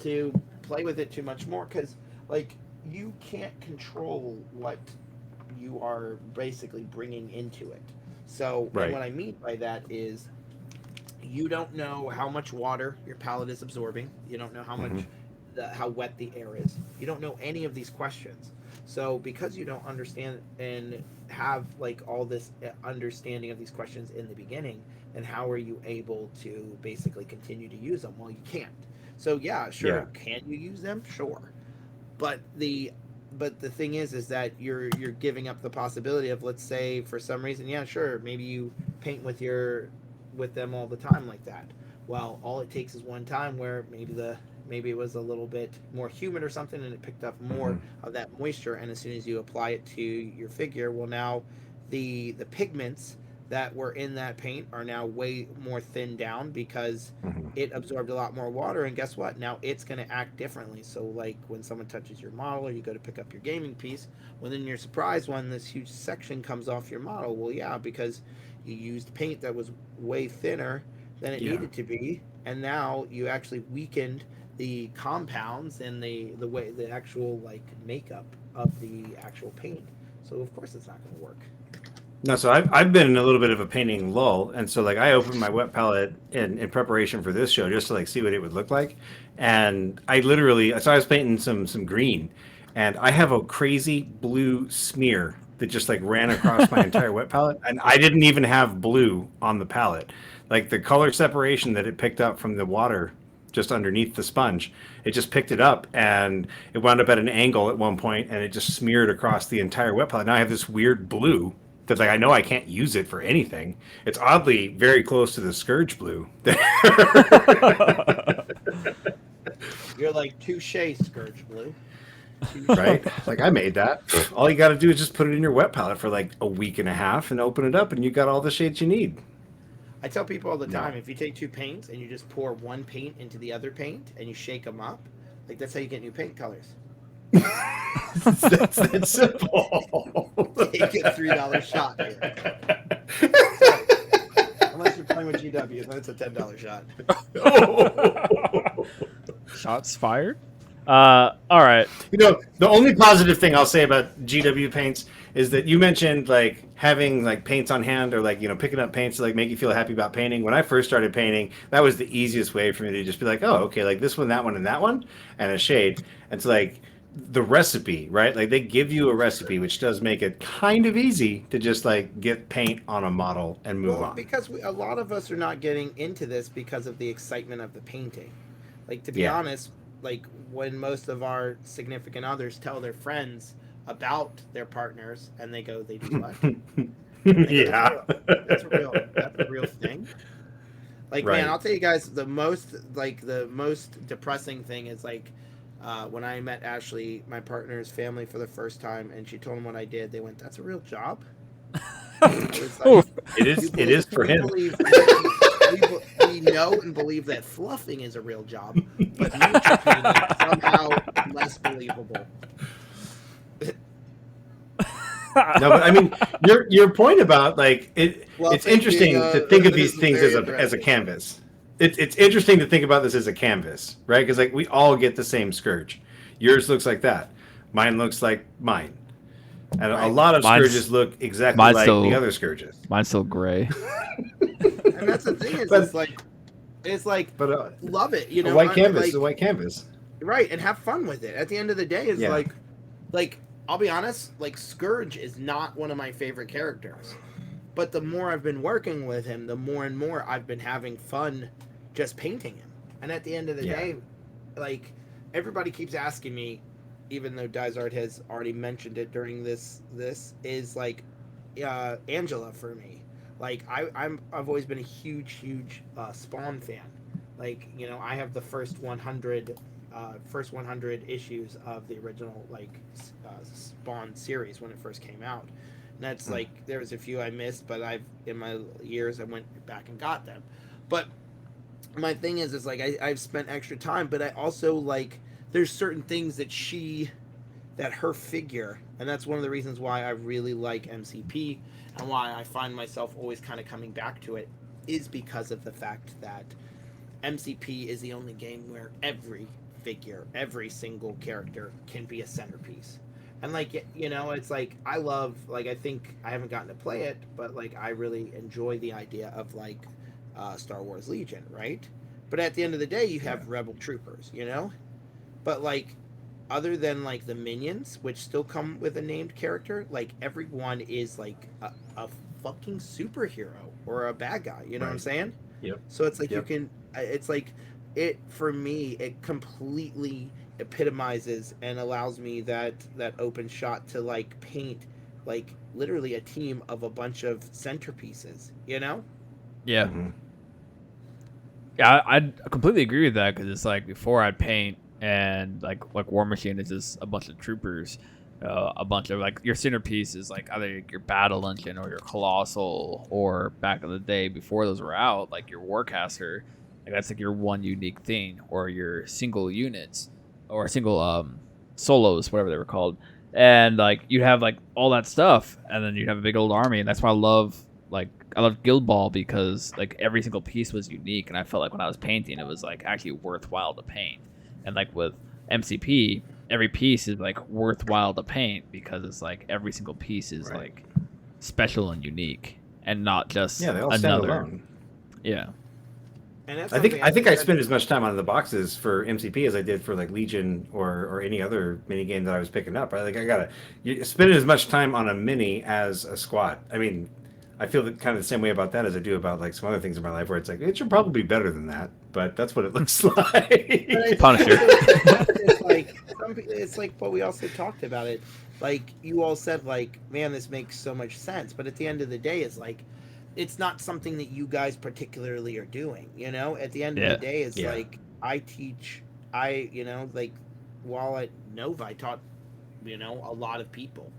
to play with it too much more because like you can't control what you are basically bringing into it. So what I mean by that is you don't know how much water your palette is absorbing. You don't know how much, how wet the air is. You don't know any of these questions. So because you don't understand and have like all this understanding of these questions in the beginning, then how are you able to basically continue to use them? Well, you can't. So can you use them? Sure. But the thing is that you're giving up the possibility of, let's say for some reason, maybe you paint with them all the time like that. Well, all it takes is one time where maybe it was a little bit more humid or something and it picked up more of that moisture, and as soon as you apply it to your figure, well, now the pigments that were in that paint are now way more thinned down because it absorbed a lot more water, and guess what? Now it's going to act differently. So like when someone touches your model or you go to pick up your gaming piece, well, then you're surprised when this huge section comes off your model. Well, yeah, because you used paint that was way thinner than it needed to be, and now you actually weakened the compounds and the actual like makeup of the actual paint. So of course it's not going to work. No, so I've been in a little bit of a painting lull, and so like I opened my wet palette in preparation for this show just to like see what it would look like, and I was painting some green, and I have a crazy blue smear that just like ran across my entire wet palette, and I didn't even have blue on the palette. Like the color separation that it picked up from the water just underneath the sponge, it just picked it up and it wound up at an angle at one point, and it just smeared across the entire wet palette. Now I have this weird blue. Because like I know I can't use it for anything. It's oddly very close to the Scourge blue. You're like touche Scourge blue. Right? Like I made that. All you got to do is just put it in your wet palette for like a week and a half and open it up, and you got all the shades you need. I tell people all the time, if you take two paints and you just pour one paint into the other paint and you shake them up, like that's how you get new paint colors. That's that simple. Take a $3 shot here. So, unless you're playing with GW, then it's a $10 shot. Shots fired. All right. The only positive thing I'll say about GW paints is that you mentioned like having like paints on hand or like picking up paints to like make you feel happy about painting. When I first started painting, that was the easiest way for me to just be like, oh, okay, like this one, that one, and that one, and a shade. And it's like the recipe, right? Like they give you a recipe, which does make it kind of easy to just like get paint on a model and move on. Because a lot of us are not getting into this because of the excitement of the painting. Like, to be honest, like when most of our significant others tell their friends about their partners and they go, they do what? Yeah. That's a real thing. Like, man, I'll tell you guys, the most depressing thing is like, when I met Ashley, my partner's family, for the first time, and she told them what I did, they went, "That's a real job." Like, it is for him. We know and believe that fluffing is a real job, but miniature painting is somehow less believable. No, but I mean, your point about like it. Well, it's interesting to think of these things as a canvas. It's interesting to think about this as a canvas, right? Because like we all get the same scourge. Yours looks like that. Mine looks like mine. And a lot of scourges look exactly like the other scourges. Mine's still gray. And that's the thing is, it's like, but love it, you know. A white canvas is a white canvas, right? And have fun with it. At the end of the day, it's like I'll be honest, like Scourge is not one of my favorite characters, but the more I've been working with him, the more and more I've been having fun just painting him. And at the end of the day, like everybody keeps asking me, even though Dysart has already mentioned it during this is like Angela for me. Like I've always been a huge Spawn fan. Like, you know, I have the first 100 issues of the original Spawn series when it first came out. And that's like, there was a few I missed, but in my years I went back and got them. But my thing is like I've spent extra time, but I also like there's certain things that her figure, and that's one of the reasons why I really like MCP and why I find myself always kind of coming back to it, is because of the fact that MCP is the only game where every figure, every single character can be a centerpiece. And like, you know, it's like I love, like, I think I haven't gotten to play it, but like I really enjoy the idea of like Star Wars Legion, right? But at the end of the day, you have Rebel Troopers, you know? But like, other than like the minions, which still come with a named character, like everyone is like a fucking superhero or a bad guy, you know what I'm saying? Yep. So it's like you can, it's like, it, for me, it completely epitomizes and allows me that open shot to like paint like literally a team of a bunch of centerpieces, you know? Yeah. Mm-hmm. Yeah, I completely agree with that, because it's like before I'd paint and like War Machine is just a bunch of troopers, a bunch of like your centerpiece is like either your battle engine or your colossal, or back in the day before those were out, like your Warcaster, like that's like your one unique thing, or your single units or single solos, whatever they were called, and like you'd have like all that stuff, and then you'd have a big old army, and that's why I love Guild Ball, because like every single piece was unique, and I felt like when I was painting it was like actually worthwhile to paint. And like with MCP, every piece is like worthwhile to paint because it's like every single piece is like special and unique, and not just they all stand alone. Yeah. And that's I think I spent as much time on the boxes for MCP as I did for like Legion or any other mini game that I was picking up. Right? Like I gotta spend as much time on a mini as a squad. I mean, I feel kind of the same way about that as I do about like some other things in my life, where it's like it should probably be better than that, but that's what it looks like. Punisher. It's like what we also talked about it. Like you all said, like, man, this makes so much sense. But at the end of the day, it's like it's not something that you guys particularly are doing. You know, at the end of the day, it's like you know, like while at Nova, I taught, you know, a lot of people.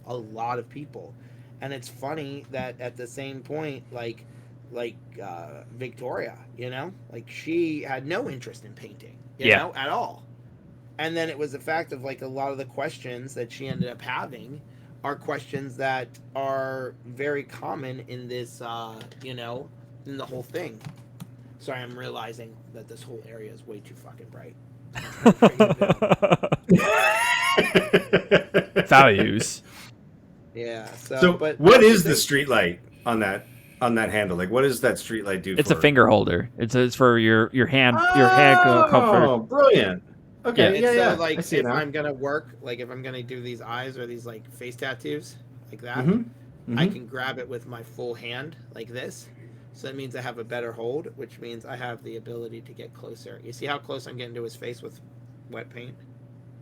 And it's funny that at the same point, like Victoria, you know, like she had no interest in painting, you know, at all. And then it was the fact of like a lot of the questions that she ended up having are questions that are very common in this, you know, in the whole thing. Sorry, I'm realizing that this whole area is way too fucking bright. Values. Yeah. So but what is the street light on that handle? Like, what does that street light do? It's a finger holder. It's for your hand comfort. Oh, brilliant! Okay, And yeah, so, yeah. I like, see it if now. I'm gonna work, like, if I'm gonna do these eyes or these like face tattoos, like that, Mm-hmm. I Mm-hmm. can grab it with my full hand, like this. So that means I have a better hold, which means I have the ability to get closer. You see how close I'm getting to his face with wet paint?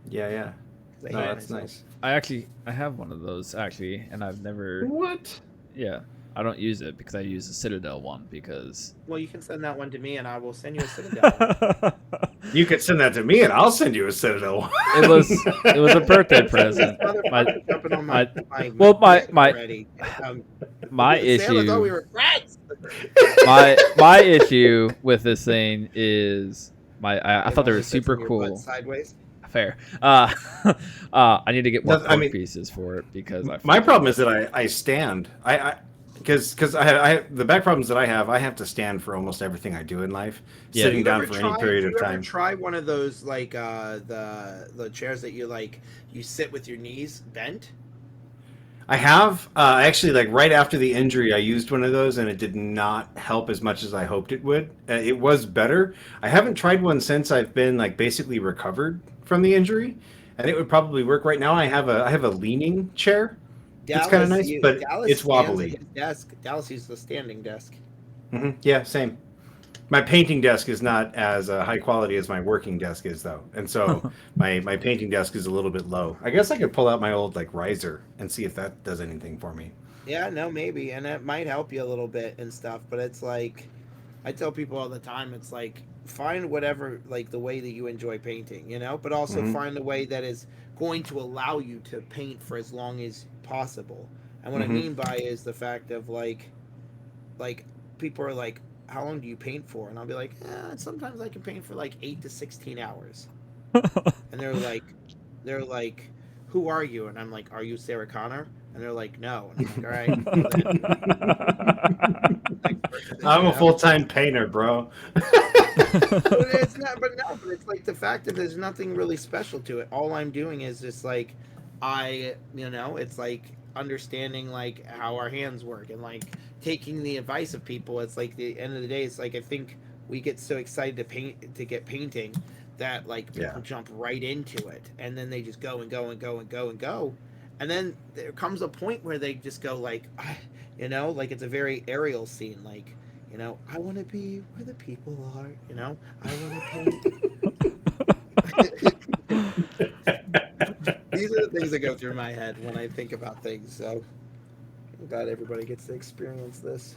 Yeah, yeah. 'Cause I No, hate that's myself. nice. I have one of those actually, and I've never. What? Yeah, I don't use it because I use the Citadel one because. Well, you can send that one to me, and I will send you a Citadel one. You could send that to me, and I'll send you a Citadel. It was a birthday present. My Motherfucker jumping on my my well my already. my Sam, I thought we issue were friends. my issue with this thing is I thought they were Only fits super in your butt cool. sideways. Fair. I need to get more That's- I cork mean, pieces for it because My problem is that I stand. Because the back problems that I have to stand for almost everything I do in life. Yeah. Sitting You down ever for try- any period do of you ever time. try one of those like the chairs that you sit with your knees bent? I have actually, like, right after the injury, I used one of those, and it did not help as much as I hoped it would. It was better. I haven't tried one since I've been, like, basically recovered from the injury, and it would probably work. Right now, I have a leaning chair. It's kind of nice, but Dallas it's stands wobbly. at his desk. Dallas uses the standing desk. Yeah, same. My painting desk is not as high quality as my working desk is, though, and so my painting desk is a little bit low. I guess I could pull out my old, like, riser and see if that does anything for me. Yeah, no, maybe, and it might help you a little bit and stuff. But it's like, I tell people all the time, it's like find whatever, like, the way that you enjoy painting, but also Mhm. find a way that is going to allow you to paint for as long as possible. And what I Mhm. mean by is the fact of like people are like, how long do you paint for? And I'll be like, sometimes I can paint for like 8 to 16 hours. And they're like, who are you? And I'm like, are you Sarah Connor? And they're like, no. And I'm like, all right. Well, then, next person, I'm a full-time painter, bro. But it's not. But no. But it's like the fact that there's nothing really special to it. All I'm doing is just like, it's like understanding like how our hands work and like taking the advice of people. It's like the end of the day. It's like I think we get so excited to get painting that like people jump right into it, and then they just go and go and go and go and go, and then there comes a point where they just go like, like it's a very aerial scene, like. I want to be where the people are. I want to paint. These are the things that go through my head when I think about things. So I'm glad everybody gets to experience this.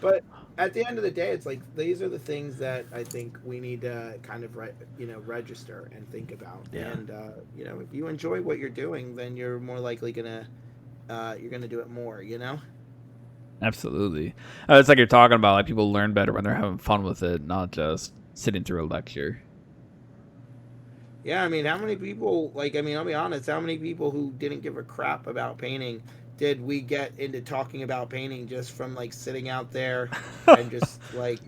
But at the end of the day, it's like these are the things that I think we need to kind of register and think about. Yeah. And if you enjoy what you're doing, then you're more likely you're gonna do it more. Absolutely. It's like you're talking about, like, people learn better when they're having fun with it, not just sitting through a lecture. Yeah, I mean, how many people, I'll be honest, how many people who didn't give a crap about painting did we get into talking about painting just from, like, sitting out there and just, like,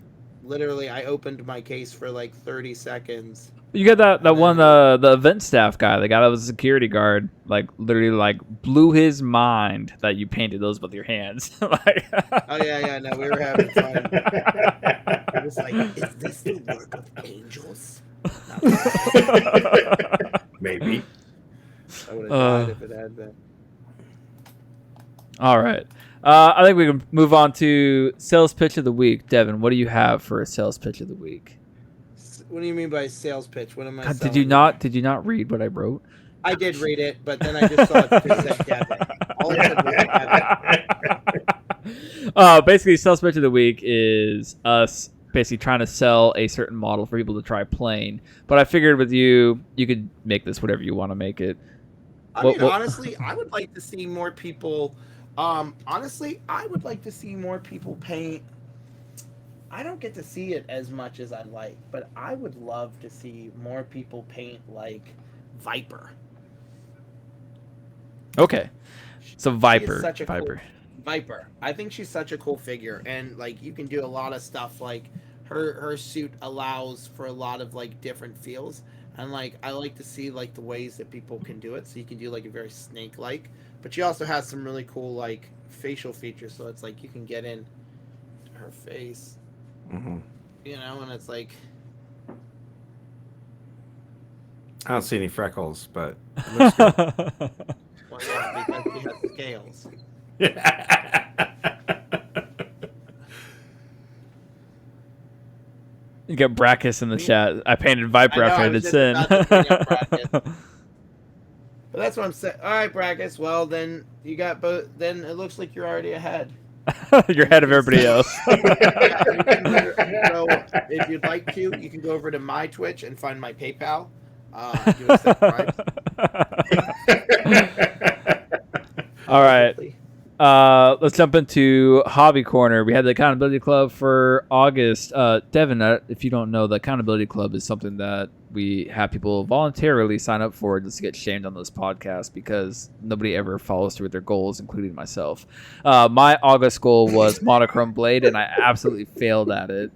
literally, I opened my case for, like, 30 seconds. You got that one, the event staff guy, the guy that was a security guard, like, literally, like, blew his mind that you painted those with your hands. Like, Oh, yeah, no, we were having fun. It was like, is this the work of angels? Maybe. I would have died if it had been. All right. I think we can move on to sales pitch of the week. Devin, what do you have for a sales pitch of the week? What do you mean by sales pitch? What am I God, selling? did you not read what I wrote? I did read it, but then I just saw it just said Devin. All it said was Devin. Basically, sales pitch of the week is us basically trying to sell a certain model for people to try playing. But I figured with you could make this whatever you want to make it. Honestly, I would like to see more people. I would like to see more people paint. I don't get to see it as much as I like, but I would love to see more people paint like Viper. Okay, so Viper. She is such a Viper. Viper. I think she's such a cool figure, and like you can do a lot of stuff. Like her suit allows for a lot of like different feels, and like I like to see like the ways that people can do it. So you can do like a very snake-like, but she also has some really cool like facial features. So it's like you can get in her face, Mm-hmm. and it's like I don't see any freckles, but it looks good. Well, yeah, because he has scales. You got Brackus in the chat. I painted Viper I know, after I I did was just Sin. about to bring up Brackus. But that's what I'm saying. All right, Brackus. Well, then you got both. Then it looks like you're already ahead. You're ahead of everybody else. Yeah, you can go, if you'd like to, you can go over to my Twitch and find my PayPal. Do a subscribe. All right. Let's jump into Hobby Corner. We had the Accountability Club for August. Devin, if you don't know, the Accountability Club is something that we have people voluntarily sign up for just to get shamed on this podcast because nobody ever follows through with their goals, including myself. My August goal was Monochrome Blade, and I absolutely failed at it.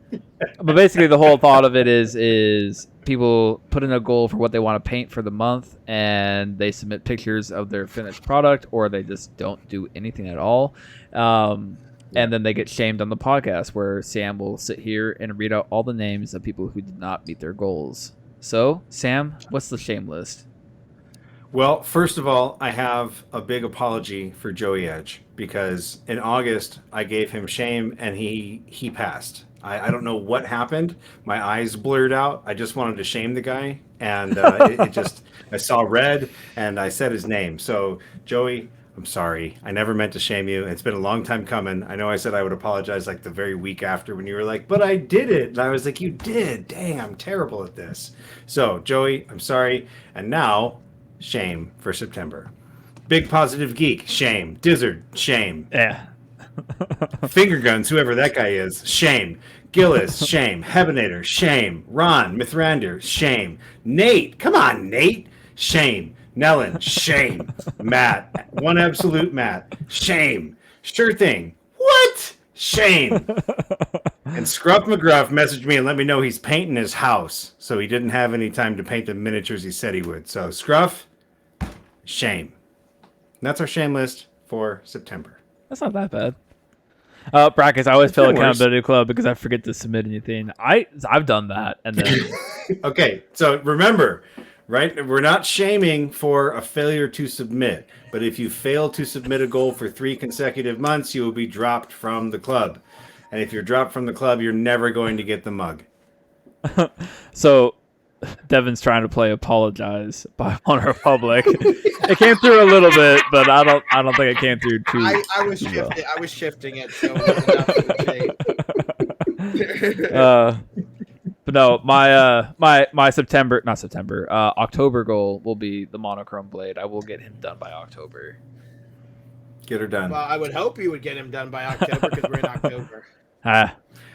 But basically, the whole thought of it is people put in a goal for what they want to paint for the month, and they submit pictures of their finished product, or they just don't do anything at all. And then they get shamed on the podcast, where Sam will sit here and read out all the names of people who did not meet their goals. So, Sam, what's the shame list? Well, first of all, I have a big apology for Joey Edge because in August I gave him shame and he passed. I don't know what happened. My eyes blurred out. I just wanted to shame the guy, and it just I saw red and I said his name. So Joey, I'm sorry. I never meant to shame you. It's been a long time coming. I know I said I would apologize like the very week after when you were like, but I did it. And I was like, you did. Dang, I'm terrible at this. So Joey, I'm sorry. And now, shame for September. Big Positive Geek, shame. Dizzard, shame. Yeah. Finger Guns, whoever that guy is, shame. Gillis, shame. Hebenator, shame. Ron, Mithrander, shame. Nate, come on, Nate, shame. Nellen, shame. Matt, one absolute Matt, shame. Sure thing, what? Shame. And Scruff McGruff messaged me and let me know he's painting his house, so he didn't have any time to paint the miniatures he said he would. So Scruff, shame. And that's our shame list for September. That's not that bad. Brackets, I always fail been worse. Accountability Club because I forget to submit anything. I've done that, and then Okay, so remember, right? We're not shaming for a failure to submit, but if you fail to submit a goal for 3 consecutive months, you will be dropped from the club. And if you're dropped from the club, you're never going to get the mug. so Devin's trying to play Apologize by One Republic. It came through a little bit, but I don't think it came through too. I was too well. shifting. I was shifting it, so it wasn't But no, my October goal will be the Monochrome Blade. I will get him done by October. Get her done. Well, I would hope you would get him done by October because we're in October.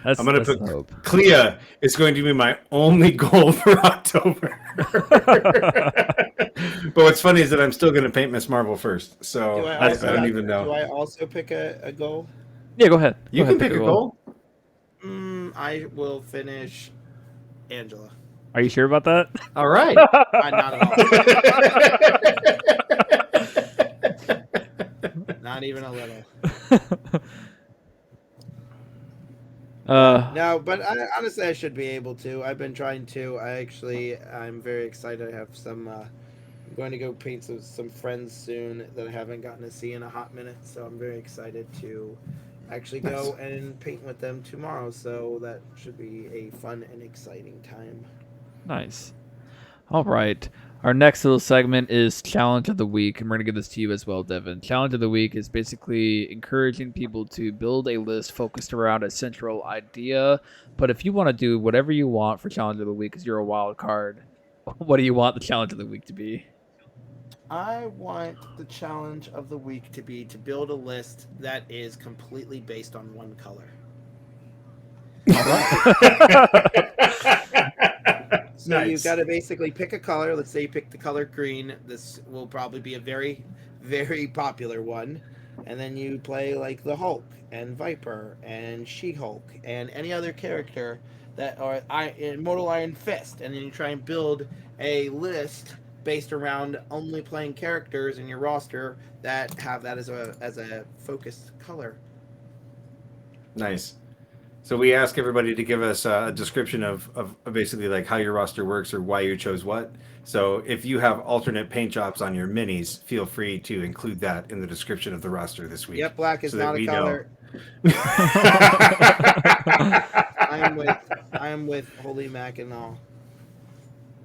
That's, I'm going to that's put the hope. Clea is going to be my only goal for October. But what's funny is that I'm still going to paint Miss Marvel first. So I don't even know. Do I also pick a goal? Yeah, go ahead. You Go can ahead, pick a goal. I will finish Angela. Are you sure about that? All right. Not at all. Not even a little. No, but honestly, I should be able to. I've been trying to. I'm very excited. I have some. I'm going to go paint some friends soon that I haven't gotten to see in a hot minute. So I'm very excited to actually go and paint with them tomorrow. So that should be a fun and exciting time. Nice. All right. Our next little segment is Challenge of the Week, and we're going to give this to you as well, Devin. Challenge of the Week is basically encouraging people to build a list focused around a central idea. But if you want to do whatever you want for Challenge of the Week, because you're a wild card, what do you want the Challenge of the Week to be? I want the Challenge of the Week to be to build a list that is completely based on one color. All right. So Nice. you've got to basically pick a color. Let's say you pick the color green. This will probably be a very, very popular one. And then you play like the Hulk and Viper and She-Hulk and any other character that are Immortal Iron Fist. And then you try and build a list based around only playing characters in your roster that have that as a focused color. Nice. So we ask everybody to give us a description of basically like how your roster works or why you chose what. So if you have alternate paint jobs on your minis, feel free to include that in the description of the roster this week. Yep, black is so that not a we color. know. I am with Holy Mac and all.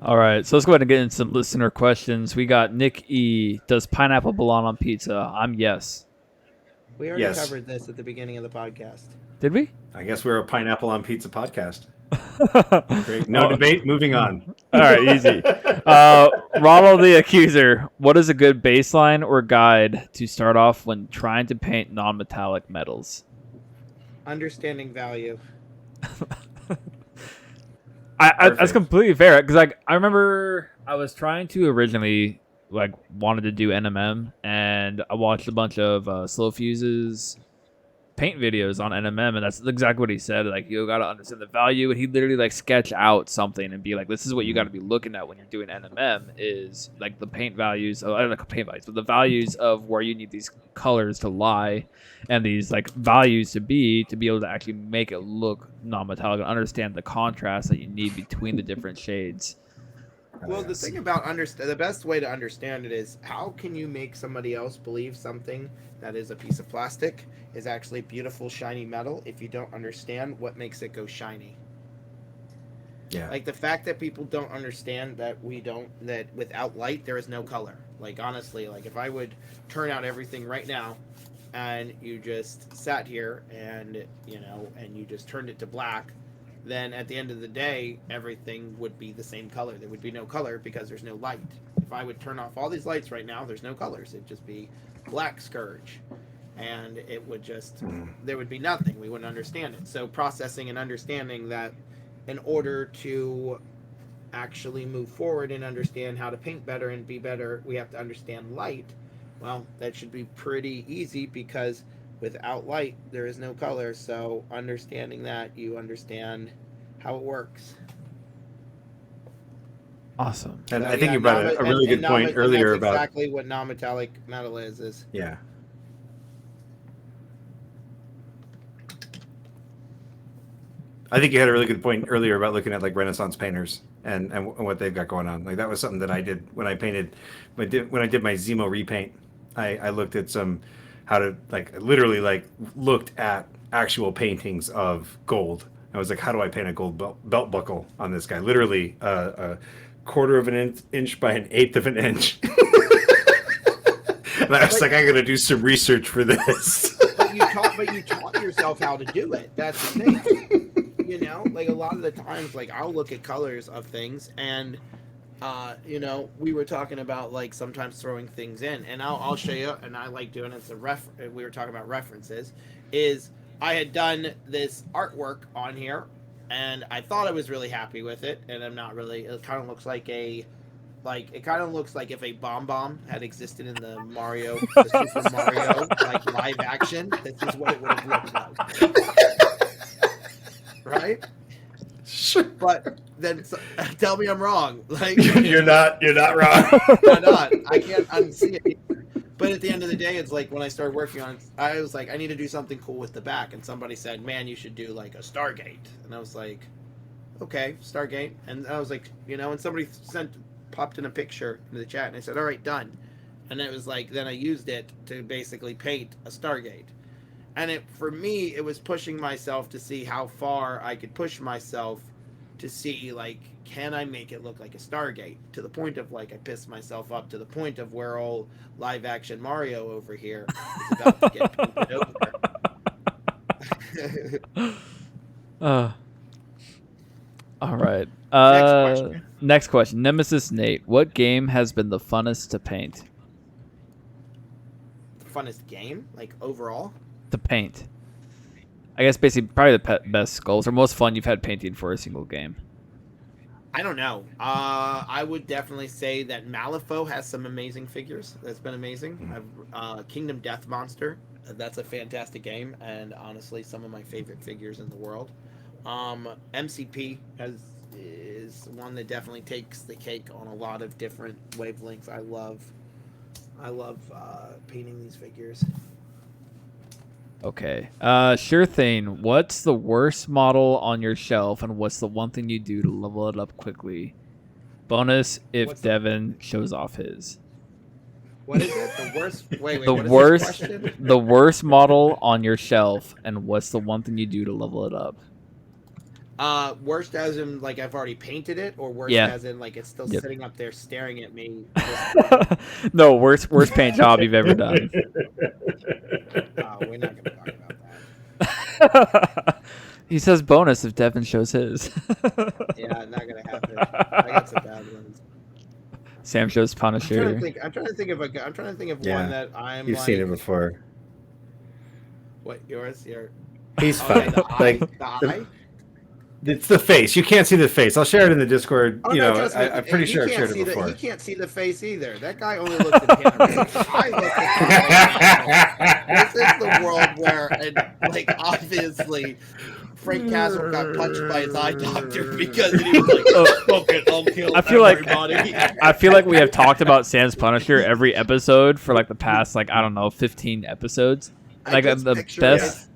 All right, so let's go ahead and get into some listener questions. We got Nick E. Does pineapple belong on pizza? I'm yes. We already Yes. covered this at the beginning of the podcast. Did we? I guess we're a pineapple on pizza podcast. Great. No Oh. debate. Moving on. All right, easy. Ronald the Accuser. What is a good baseline or guide to start off when trying to paint non-metallic metals? Understanding value. That's completely fair because like I remember I was trying to originally like wanted to do NMM and I watched a bunch of Slow Fuse's paint videos on NMM and that's exactly what he said. Like you got to understand the value and he literally like sketch out something and be like, this is what you got to be looking at when you're doing NMM is like the paint values. I don't know paint values, but the values of where you need these colors to lie and these like values to be able to actually make it look non-metallic and understand the contrast that you need between the different shades. Well, the thing about the best way to understand it is how can you make somebody else believe something that is a piece of plastic is actually beautiful shiny metal if you don't understand what makes it go shiny. Yeah. Like the fact that people don't understand that that without light there is no color. Like honestly, like if I would turn out everything right now and you just sat here and and you just turned it to black, then at the end of the day everything would be the same color. There would be no color because there's no light. If I would turn off all these lights right now, there's no colors. It'd just be black scourge. And it would just there would be nothing. We wouldn't understand it. So processing and understanding that in order to actually move forward and understand how to paint better and be better, we have to understand light. Well, that should be pretty easy because without light, there is no color. So understanding that, you understand how it works. Awesome. And So, I think yeah, you brought a really good point earlier that's about exactly what non-metallic metal is. Yeah. I think you had a really good point earlier about looking at like Renaissance painters and what they've got going on. Like that was something that I did when I painted, when I did my Zemo repaint. I looked at how to like literally like looked at actual paintings of gold. I was like, how do I paint a gold belt buckle on this guy? Literally a quarter of an inch by an eighth of an inch. And I was like, I gotta do some research for this. But you taught yourself how to do it. That's the thing. Like a lot of the times, like I'll look at colors of things and we were talking about like sometimes throwing things in, and I'll show you, and I like doing it as a we were talking about references, is I had done this artwork on here, and I thought I was really happy with it, and I'm not really. It kind of looks like if a bomb had existed in the Super Mario like live action. This is what it would have looked like, right? Sure. But then tell me I'm wrong. Like You're not wrong. I'm not. I can't unsee it. But at the end of the day, it's like when I started working on it, I was like, I need to do something cool with the back. And somebody said, man, you should do like a Stargate. And I was like, okay, Stargate. And I was like, and somebody popped in a picture into the chat and I said, all right, done. And it was like, then I used it to basically paint a Stargate. And for me, it was pushing myself to see how far I could push myself to see, like, can I make it look like a Stargate? To the point of, like, I pissed myself up to the point of where old live-action Mario over here is about to get painted over. All right. Next question. Next question. Nemesis Nate. What game has been the funnest to paint? The funnest game? Like, overall? To paint. I guess basically probably the best skulls or most fun you've had painting for a single game. I don't know. I would definitely say that Malifaux has some amazing figures. That's been amazing. Kingdom Death Monster. That's a fantastic game, and honestly, some of my favorite figures in the world. MCP is one that definitely takes the cake on a lot of different wavelengths. I love painting these figures. Okay. Sure thing. What's the worst model on your shelf, and what's the one thing you do to level it up quickly? Bonus if Devin shows off his. What is it? The worst. Wait. The What is worst. this question? The worst model on your shelf, and what's the one thing you do to level it up? Worst as in like I've already painted it, or worst Yeah. as in like it's still Yep. sitting up there staring at me. No, worst paint job you've ever done. We're not gonna talk about that. He says bonus if Devin shows his. Yeah, not gonna happen. I got some bad ones. Sam shows I'm trying Punisher. to think of Yeah, one that I'm. You've like, seen it before. What yours? Your. He's Oh, fine. the eye. Like The eye. it's the face. You can't see the face. I'll share it in the Discord. Oh, you no, know, trust me, I'm pretty he sure I've can't shared see it before. He can't see the face either. That guy only looks at panoramic. I look at this is the world where, and like obviously, Frank Castle got punched by his eye doctor because he was like, "Fuck it, I'll kill I feel everybody." I feel like we have talked about Sam's Punisher every episode for like the past 15 episodes. Like the best.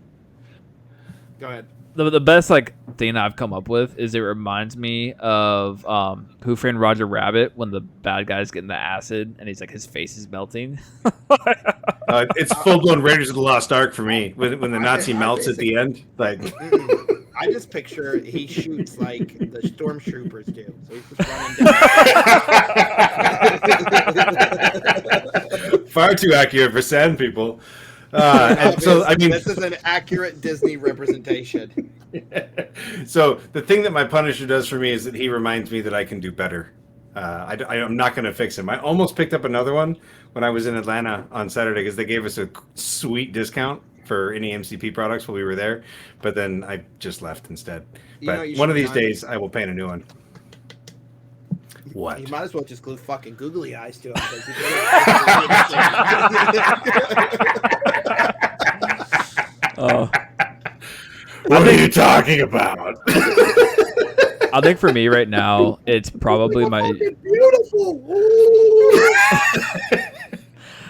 Go ahead. The best thing I've come up with is it reminds me of Who Framed Roger Rabbit when the bad guy's getting the acid and he's like his face is melting. It's full blown Raiders of the Lost Ark for me when the Nazi melts at the end. Like I just picture he shoots like the stormtroopers do. So he's just running down. far too accurate for sand people. And so I mean, this is an accurate Disney representation. So the thing that my Punisher does for me is that he reminds me that I can do better. I'm not going to fix him. I almost picked up another one when I was in Atlanta on Saturday because they gave us a sweet discount for any MCP products while we were there. But then I just left instead. But one of these days I will paint a new one. What? You might as well just glue fucking googly eyes to him. What are you talking about? I think for me right now, it's probably my. Beautiful.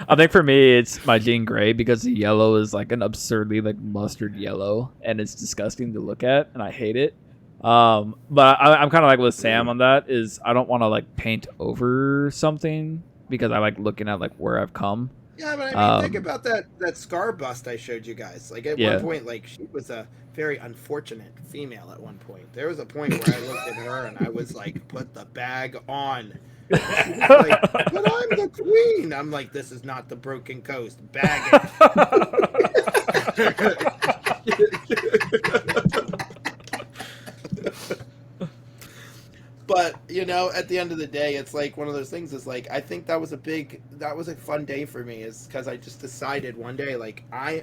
I think for me, it's my Jean Grey because the yellow is like an absurdly mustard yellow, and it's disgusting to look at, and I hate it. But I'm kind of like with Sam on that. Is I don't want to paint over something because I like looking at where I've come. Yeah, but I mean, think about that scar bust I showed you guys. At one point, she was a very unfortunate female. At one point, there was a point where I looked at her and I was like, "Put the bag on." She was like, "But I'm the queen." I'm like, "This is not the Broken Coast. Bag it." But at the end of the day, it's like one of those things. Is like I think that was a fun day for me. Is because I just decided one day,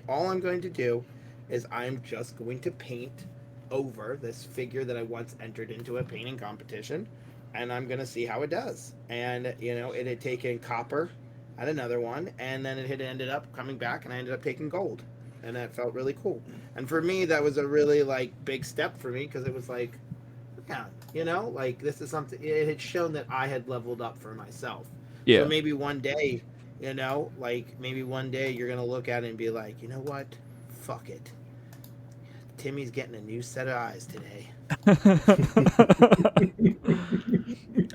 all I'm going to do is I'm just going to paint over this figure that I once entered into a painting competition, and I'm gonna see how it does. And it had taken copper at another one, and then it had ended up coming back, and I ended up taking gold, and that felt really cool. And for me, that was a really big step for me because it was like, yeah. This is something. It had shown that I had leveled up for myself. Yeah. So maybe one day, maybe one day you're gonna look at it and be like, you know what? Fuck it. Timmy's getting a new set of eyes today.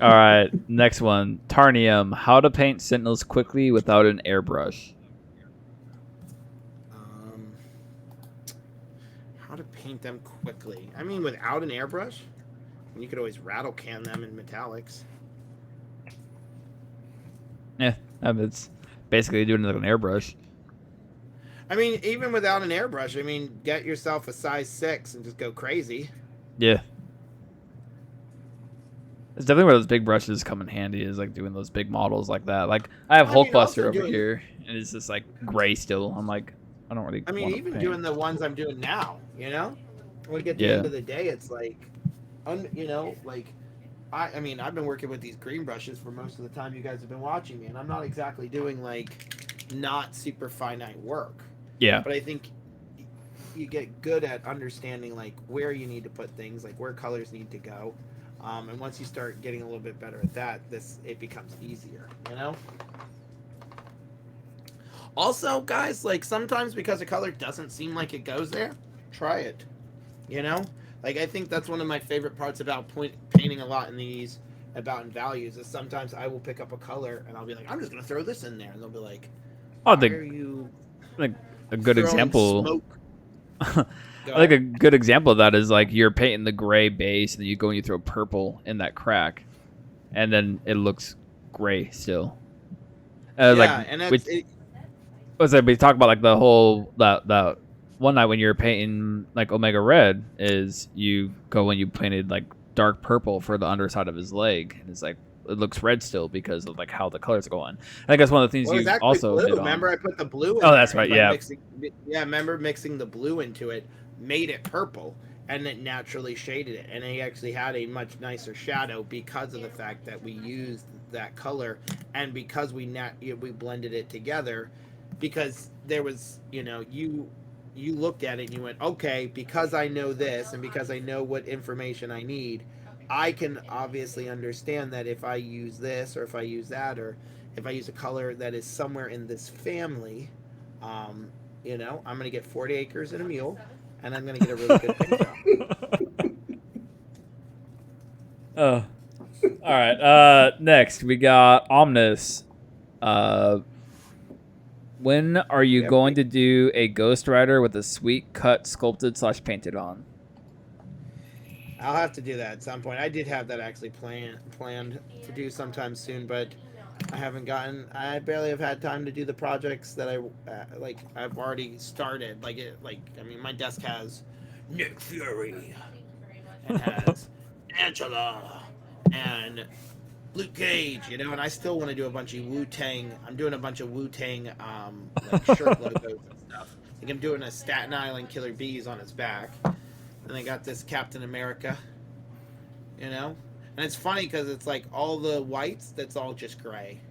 All right, next one. Tarnium. How to paint sentinels quickly without an airbrush. How to paint them quickly? I mean, without an airbrush. You could always rattle can them in metallics. Yeah, it's basically doing it with an airbrush. I mean, even without an airbrush, get yourself a size 6 and just go crazy. Yeah. It's definitely where those big brushes come in handy is doing those big models like that. I have Hulkbuster over here, and it's just gray still. I'm like, I don't really. Even doing the ones I'm doing now, when we get to the end of the day, it's I've been working with these green brushes for most of the time you guys have been watching me, and I'm not exactly doing not super finite work. Yeah. But I think you get good at understanding where you need to put things, where colors need to go. And once you start getting a little bit better at that, it becomes easier, Also, guys, like sometimes because a color doesn't seem like it goes there, try it. You know, like I think that's one of my favorite parts about painting a lot in these about in values is sometimes I will pick up a color and I'll be like, I'm just gonna throw this in there, and they'll be like, Oh, why are you like a good throwing example. smoke? I think a good example of that is like you're painting the gray base, and then you go and you throw purple in that crack, and then it looks gray still. Yeah, Like and we, that's it. was it? We talk about like the whole that one night when you're painting like Omega Red is you go and you painted like dark purple for the underside of his leg, and it's like it looks red still because of like how the colors go on. I think that's one of the things Well, it was you actually also blue. hit on. Remember, I put the blue in Oh, there, that's right, and by yeah. remember mixing the blue into it made it purple, and it naturally shaded it, and it actually had a much nicer shadow because of the fact that we used that color, and because we blended it together, because there was, you know, you looked at it and you went, okay, because I know this and because I know what information I need, I can obviously understand that if I use this or if I use that or if I use a color that is somewhere in this family, you know, I'm going to get 40 acres and a mule, and I'm going to get a really good paint job. Oh, all right. Next we got Omnis. When are you going to do a Ghost Rider with a sweet cut, sculpted / painted on? I'll have to do that at some point. I did have that actually planned to do sometime soon, but I barely have had time to do the projects that I've already started. I mean, my desk has Nick Fury and has Angela and Luke Cage, you know, and I still want to do a bunch of Wu-Tang. I'm doing a bunch of Wu-Tang like shirt logos and stuff. Like I'm doing a Staten Island Killer Bees on its back. And I got this Captain America, you know? And it's funny because it's like all the whites, that's all just gray.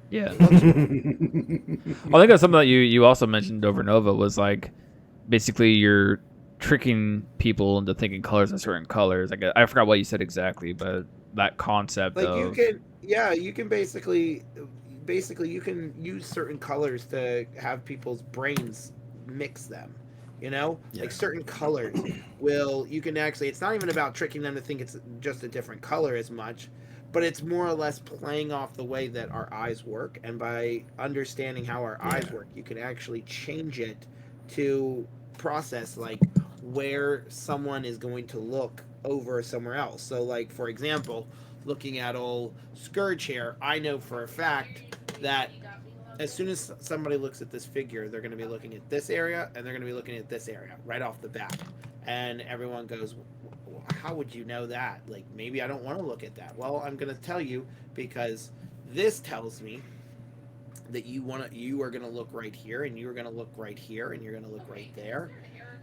Yeah. I think that's something that you also mentioned over Nova was like basically you're tricking people into thinking colors are certain colors. Like I forgot what you said exactly, but that concept like of you can basically you can use certain colors to have people's brains mix them. You know, like certain colors you can actually, it's not even about tricking them to think it's just a different color as much, but it's more or less playing off the way that our eyes work. And by understanding how our eyes work, you can actually change it to process like where someone is going to look over somewhere else. So like, for example, looking at old Scourge here, I know for a fact that as soon as somebody looks at this figure, they're going to be looking at this area and they're going to be looking at this area right off the bat. And everyone goes, how would you know that? Like, maybe I don't want to look at that. Well, I'm going to tell you because this tells me that you are going to look right here and you're going to look right here and you're going to look right there.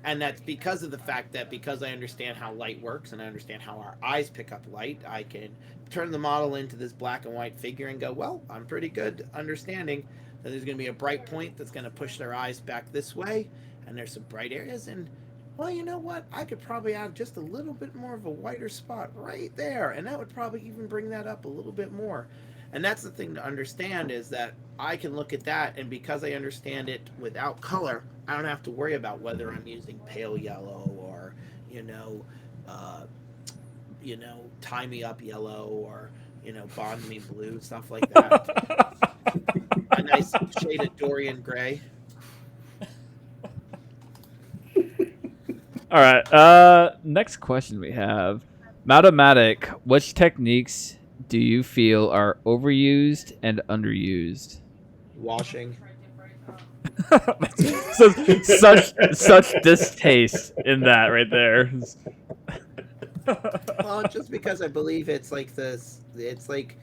And that's because of the fact that because I understand how light works and I understand how our eyes pick up light, I can turn the model into this black and white figure and go, well, I'm pretty good understanding that there's going to be a bright point that's going to push their eyes back this way, and there's some bright areas, and well, you know what? I could probably add just a little bit more of a whiter spot right there, and that would probably even bring that up a little bit more. And that's the thing to understand is that I can look at that, and because I understand it without color, I don't have to worry about whether I'm using pale yellow or, tie me up yellow or, bond me blue, stuff like that. A nice shade of Dorian gray. All right. Next question we have. Mathematic, which techniques do you feel are overused and underused? Washing. such distaste in that right there. Well, just because I believe it's like this, it's like,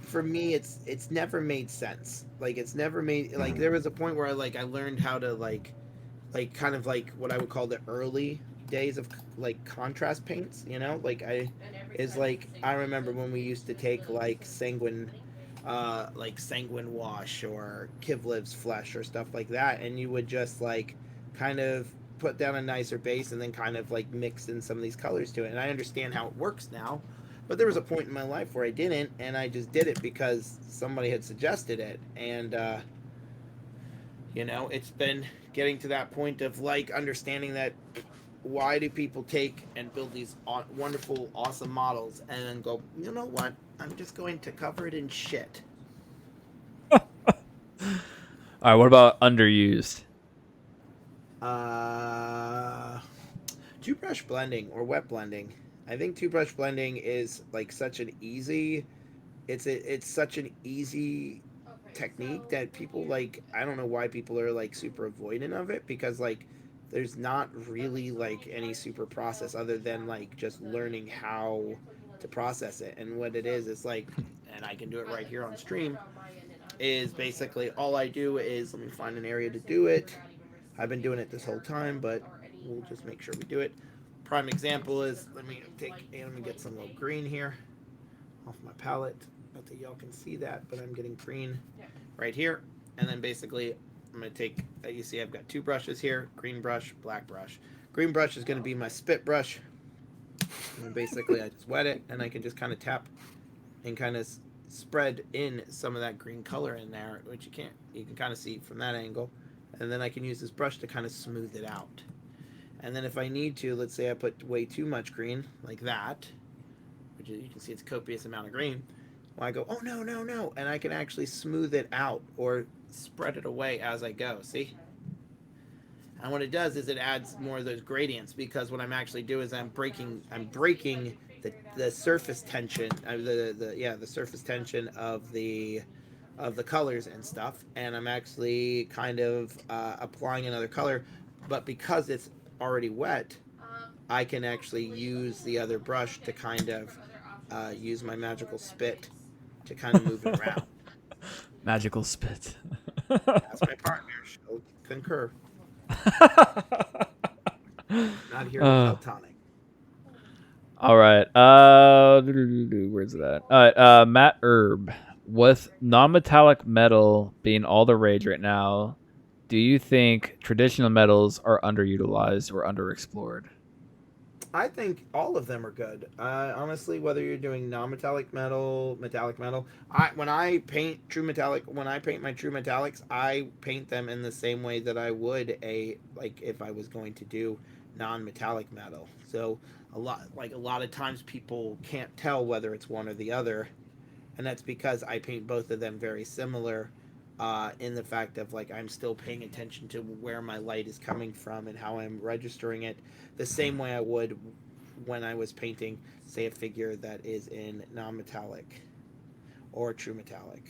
for me, it's never made sense. Like, it's never made, like, there was a point where I learned how to kind of like what I would call the early days of like contrast paints, I remember when we used to take like sanguine wash or Kivliv's flesh or stuff like that, and you would just like kind of put down a nicer base and then kind of like mix in some of these colors to it. And I understand how it works now, but there was a point in my life where I didn't, and I just did it because somebody had suggested it. And You know, it's been getting to that point of like understanding that why do people take and build these wonderful, awesome models and then go, you know what? I'm just going to cover it in shit. All right, what about underused? Two-brush blending or wet blending. I think two-brush blending is like such an easy. It's such an easy technique that people like. I don't know why people are like super avoidant of it because like there's not really like any super process other than like just learning how to process it. And what it is like, and I can do it right here on stream, is basically all I do is let me find an area to do it. I've been doing it this whole time, but we'll just make sure we do it. Prime example is let me get some little green here off my palette. Not that y'all can see that, but I'm getting green right here. And then basically I'm going to take, you see I've got two brushes here, green brush, black brush. Green brush is going to be my spit brush. And basically I just wet it and I can just kind of tap and kind of spread in some of that green color in there, which you can kind of see from that angle. And then I can use this brush to kind of smooth it out. And then if I need to, let's say I put way too much green, like that, which you can see it's a copious amount of green, well, I go, oh, no, no, no, and I can actually smooth it out or spread it away as I go, see? And what it does is it adds more of those gradients because what I'm actually doing is I'm breaking the surface tension, the surface tension of the colors and stuff, and I'm actually kind of applying another color, but because it's already wet, I can actually use the other brush to kind of use my magical spit to kind of move it around. Magical spit. That's my partner. She'll concur. Not here without tonic. All right. Where's that? All right. Matt Herb. With non-metallic metal being all the rage right now, do you think traditional metals are underutilized or underexplored? I think all of them are good. Honestly, whether you're doing non-metallic metal, metallic metal, when I paint my true metallics, I paint them in the same way that I would if I was going to do non-metallic metal. So a lot of times people can't tell whether it's one or the other, and that's because I paint both of them very similar. In the fact of like I'm still paying attention to where my light is coming from and how I'm registering it the same way I would when I was painting, say, a figure that is in non-metallic or true metallic.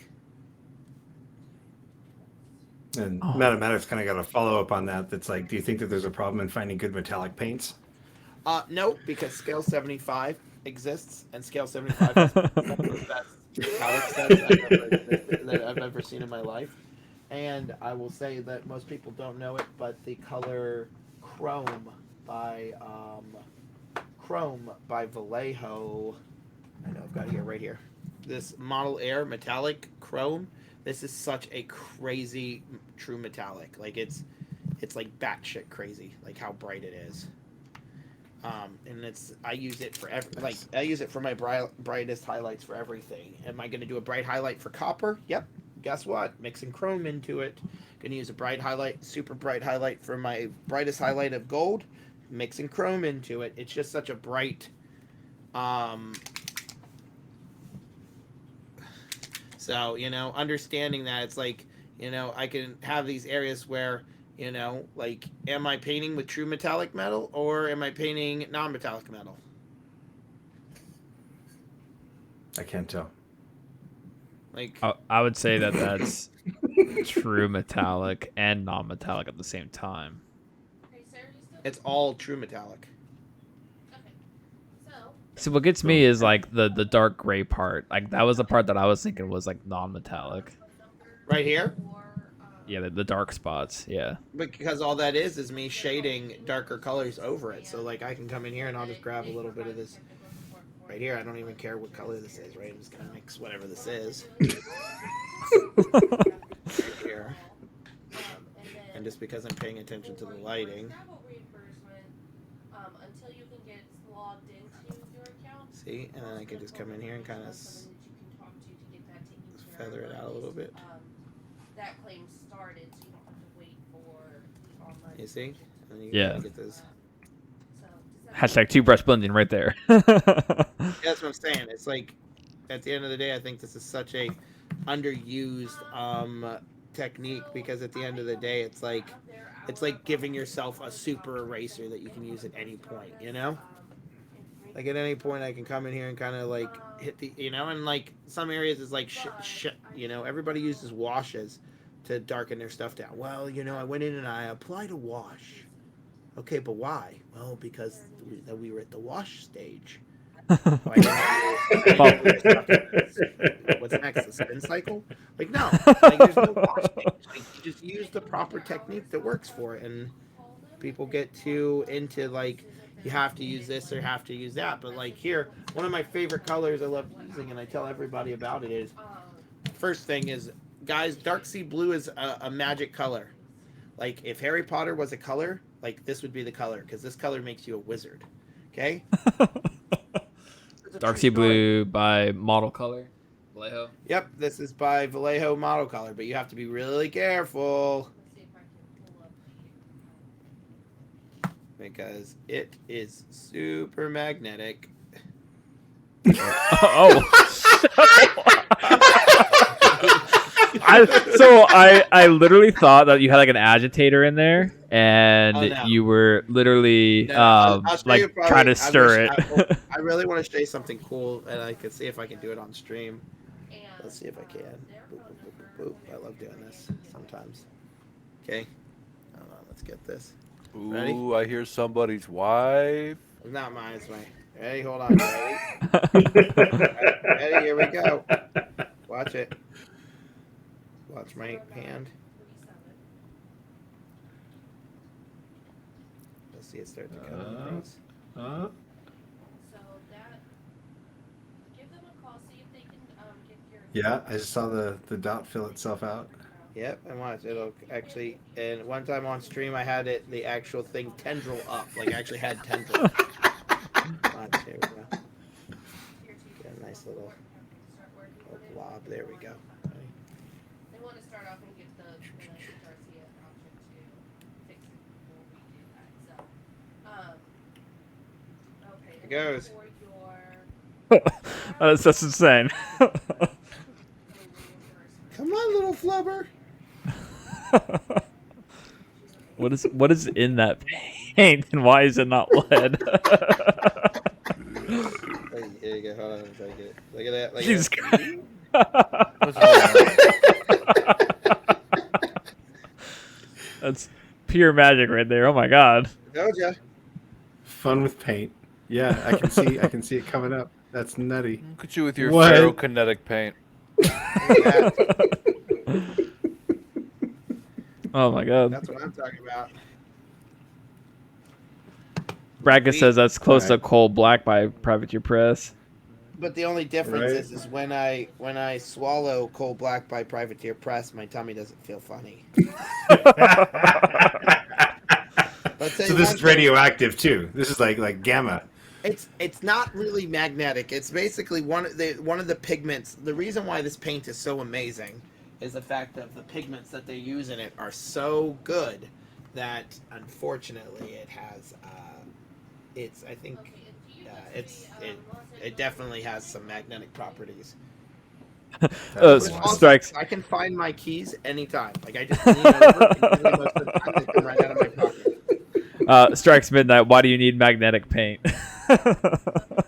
And Mathematics kind of got a follow up on that. That's like, do you think that there's a problem in finding good metallic paints? No, because scale 75 exists, and scale 75 has some of the best metallic sets that I've ever seen in my life. And I will say that most people don't know it, but the color Chrome by Vallejo, I know I've got it here, right here. This Model Air metallic Chrome. This is such a crazy true metallic. Like it's like batshit crazy, like how bright it is. And I use it for I use it for my brightest highlights for everything. Am I going to do a bright highlight for copper? Yep. Guess what? Mixing chrome into it. Going to use a bright highlight, super bright highlight for my brightest highlight of gold. Mixing chrome into it. It's just such a bright. So understanding that it's like I can have these areas where. Like, am I painting with true metallic metal or am I painting non-metallic metal? I can't tell. Like, I would say that that's true metallic and non-metallic at the same time. It's all true metallic. So what gets me is like the dark gray part. Like that was the part that I was thinking was like non-metallic. Right here? Yeah, the dark spots. Yeah. Because all that is me shading darker colors over it. So like I can come in here and I'll just grab a little bit of this right here. I don't even care what color this is, right? I'm just gonna mix whatever this is. Right here. And just because I'm paying attention to the lighting. See, and then I can just come in here and kind of feather it out a little bit. That claim started, so you don't have to You see? And you Yeah. Get this. Hashtag 2-brush blending right there. Yeah, that's what I'm saying. It's like, at the end of the day, I think this is such a underused technique, because at the end of the day, it's like giving yourself a super eraser that you can use at any point, you know? Like at any point I can come in here and kind of like hit the, you know, and like some areas is like shit, you know, everybody uses washes to darken their stuff down. Well, you know, I went in and I applied a wash. Okay, but why? Well, because we were at the wash stage. What's next? The spin cycle? Like, no. Like, there's no wash stage. Like, you just use the proper technique that works for it. And people get too into, like, you have to use this or have to use that. But, like, here, one of my favorite colors I love using, and I tell everybody about it, is, first thing is, guys, dark sea blue is a magic color. Like, if Harry Potter was a color, like, this would be the color, because this color makes you a wizard. Okay? Dark Sea Blue by Model Color. Vallejo. Yep, this is by Vallejo Model Color, but you have to be really careful, because it is super magnetic. Oh. I literally thought that you had like an agitator in there, and you were literally like trying to stir it. I really want to show you something cool, and I can see if I can do it on stream. Let's see if I can. Boop, boop, boop, boop, boop. I love doing this sometimes. Okay, hold on, let's get this. Ooh, Ready? I hear somebody's wife. It's not mine, it's mine. Ready? Hold on. Ready? Ready? Here we go. Watch it. Watch my hand. Let's see it start to come. Yeah, I just saw the dot fill itself out. Yep, and watch, it'll actually, and one time on stream I had it, the actual thing tendril up, like I actually had tendril. Watch, here we go. Get a nice little blob, there we go. They want to start off and get the Garcia option to fix it before we do that. So, okay. Here goes. That's insane. Come on, little flubber. What is in that paint, and why is it not lead? Here you go. Hold on, take it. Look at that. Look Jesus at Christ. That's pure magic right there. Oh my god. Told ya. Fun with paint. Yeah, I can see it coming up. That's nutty. Look at you with your What? ferrokinetic paint. Oh my god. That's what I'm talking about. Bracket says that's close to coal black by Privateer Press. But the only difference Right. is when I swallow coal black by Privateer Press, my tummy doesn't feel funny. So this is radioactive too. This is like gamma. It's not really magnetic. It's basically one of the pigments. The reason why this paint is so amazing is the fact that the pigments that they use in it are so good that unfortunately it has it definitely has some magnetic properties. Strikes. I can find my keys anytime. Like I just lean over and usually most of the time they come right out of my pocket. Strikes midnight. Why do you need magnetic paint?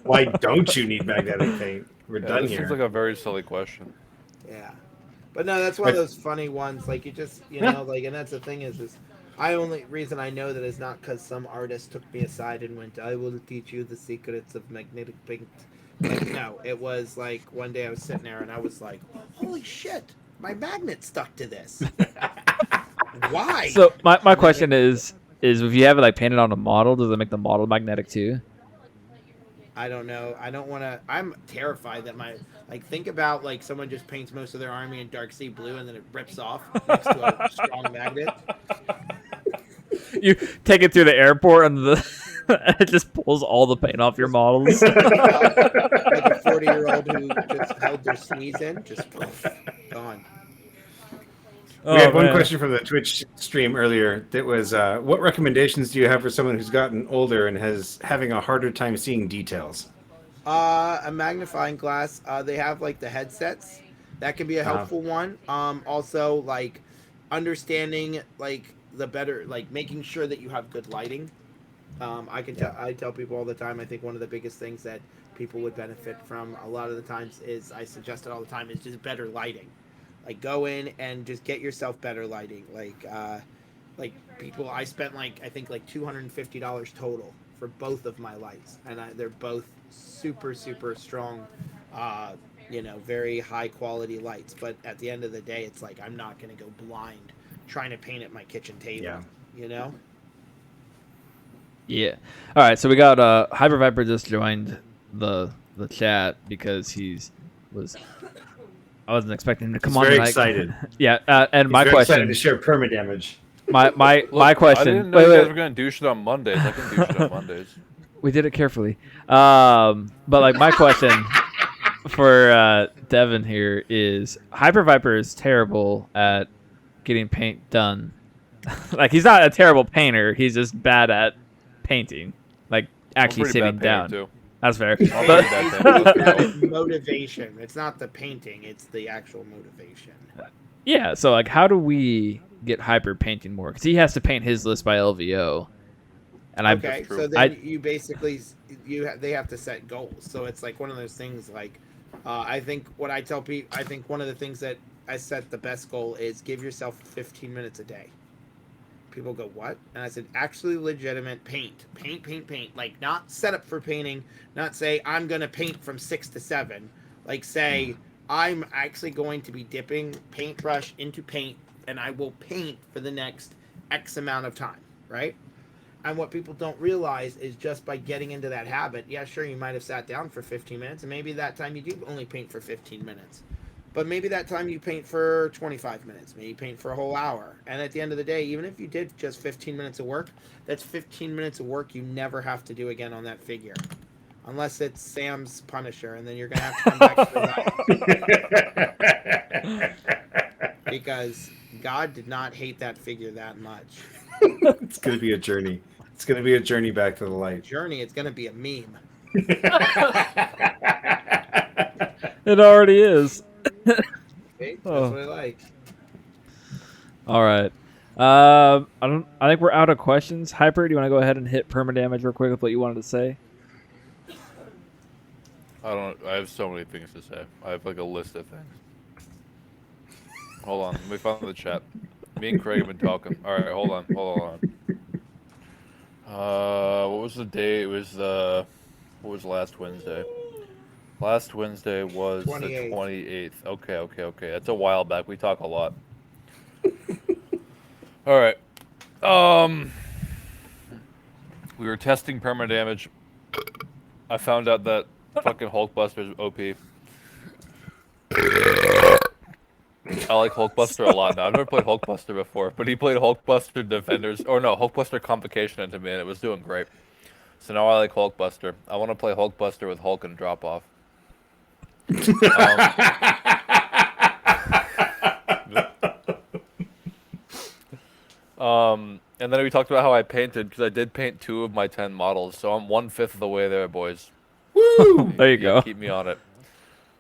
Why don't you need magnetic paint? We're done This here. seems like a very silly question. Yeah, but no, that's one of those funny ones. Like you just, like, and that's the thing is only reason I know that is not because some artist took me aside and went, "I will teach you the secrets of magnetic paint." Like, no, it was like one day I was sitting there and I was like, "Holy shit, my magnet stuck to this." Why? So my question is if you have it like painted on a model, does it make the model magnetic too? I don't know. I don't want to. I'm terrified that think about like someone just paints most of their army in dark sea blue and then it rips off next to a strong magnet. You take it through the airport and it just pulls all the paint off your models. Like a 40-year-old who just held their sneeze in, just gone. We had one man. question from the Twitch stream earlier that was, what recommendations do you have for someone who's gotten older and has having a harder time seeing details? A magnifying glass. They have like the headsets. That can be a helpful one. Also like understanding like the better, like making sure that you have good lighting. I tell people all the time. I think one of the biggest things that people would benefit from a lot of the times is, I suggest it all the time, is just better lighting. Like go in and just get yourself better lighting. Like people, I spent like I think like $250 total for both of my lights, and they're both super strong, very high quality lights. But at the end of the day, it's like I'm not gonna go blind trying to paint at my kitchen table. Yeah. You know. Yeah. All right. So we got Hyper Viper just joined the chat because I wasn't expecting him to come on. Very tonight. excited. Yeah. And He's my very question. excited to share permadamage. My Look, question. I didn't know you guys were gonna do shit on Mondays. I can do shit on Mondays. We did it carefully. But like my question for Devin here is, Hyper Viper is terrible at getting paint done. Like he's not a terrible painter. He's just bad at painting. Like actually pretty sitting bad down. painter, too. That's fair. I'm But- pretty bad painter. It's motivation. It's not the painting. It's the actual motivation. yeah. So like, how do we get Hyper painting more? Because he has to paint his list by LVO. And Okay, true. so then you basically they have to set goals. So it's like one of those things. Like I think what I tell people, I think one of the things that I set the best goal is give yourself 15 minutes a day. People go, what? And I said, actually legitimate paint. Like not set up for painting, not say I'm going to paint from 6 to 7. Like say I'm actually going to be dipping paintbrush into paint and I will paint for the next X amount of time, right? And what people don't realize is just by getting into that habit, yeah, sure, you might have sat down for 15 minutes, and maybe that time you do only paint for 15 minutes. But maybe that time you paint for 25 minutes, maybe you paint for a whole hour. And at the end of the day, even if you did just 15 minutes of work, that's 15 minutes of work you never have to do again on that figure. Unless it's Sam's Punisher, and then you're going to have to come back to that. Because God did not hate that figure that much. It's going to be a journey. It's going to be a journey back to the light. Journey, it's going to be a meme. it already is. Okay? That's Oh. what I like. All right. I think we're out of questions. Hyper, do you want to go ahead and hit permadamage real quick with what you wanted to say? I have so many things to say. I have like a list of things. Hold on. Let me find the chat. Me and Craig have been talking. All right, hold on. What was the day? It was what was last Wednesday? Last Wednesday was 28th. the 28th. Okay. That's a while back. We talk a lot. All right. We were testing permadamage. I found out that fucking Hulkbuster's OP. I like Hulkbuster a lot now. I've never played Hulkbuster before, but he played Hulkbuster Defenders, or no, Hulkbuster Convocation into me, and it was doing great. So now I like Hulkbuster. I want to play Hulkbuster with Hulk and Drop Off. And then we talked about how I painted, because I did paint 2 of my 10 models, so I'm 1/5 of the way there, boys. Woo! There you go. Keep me on it.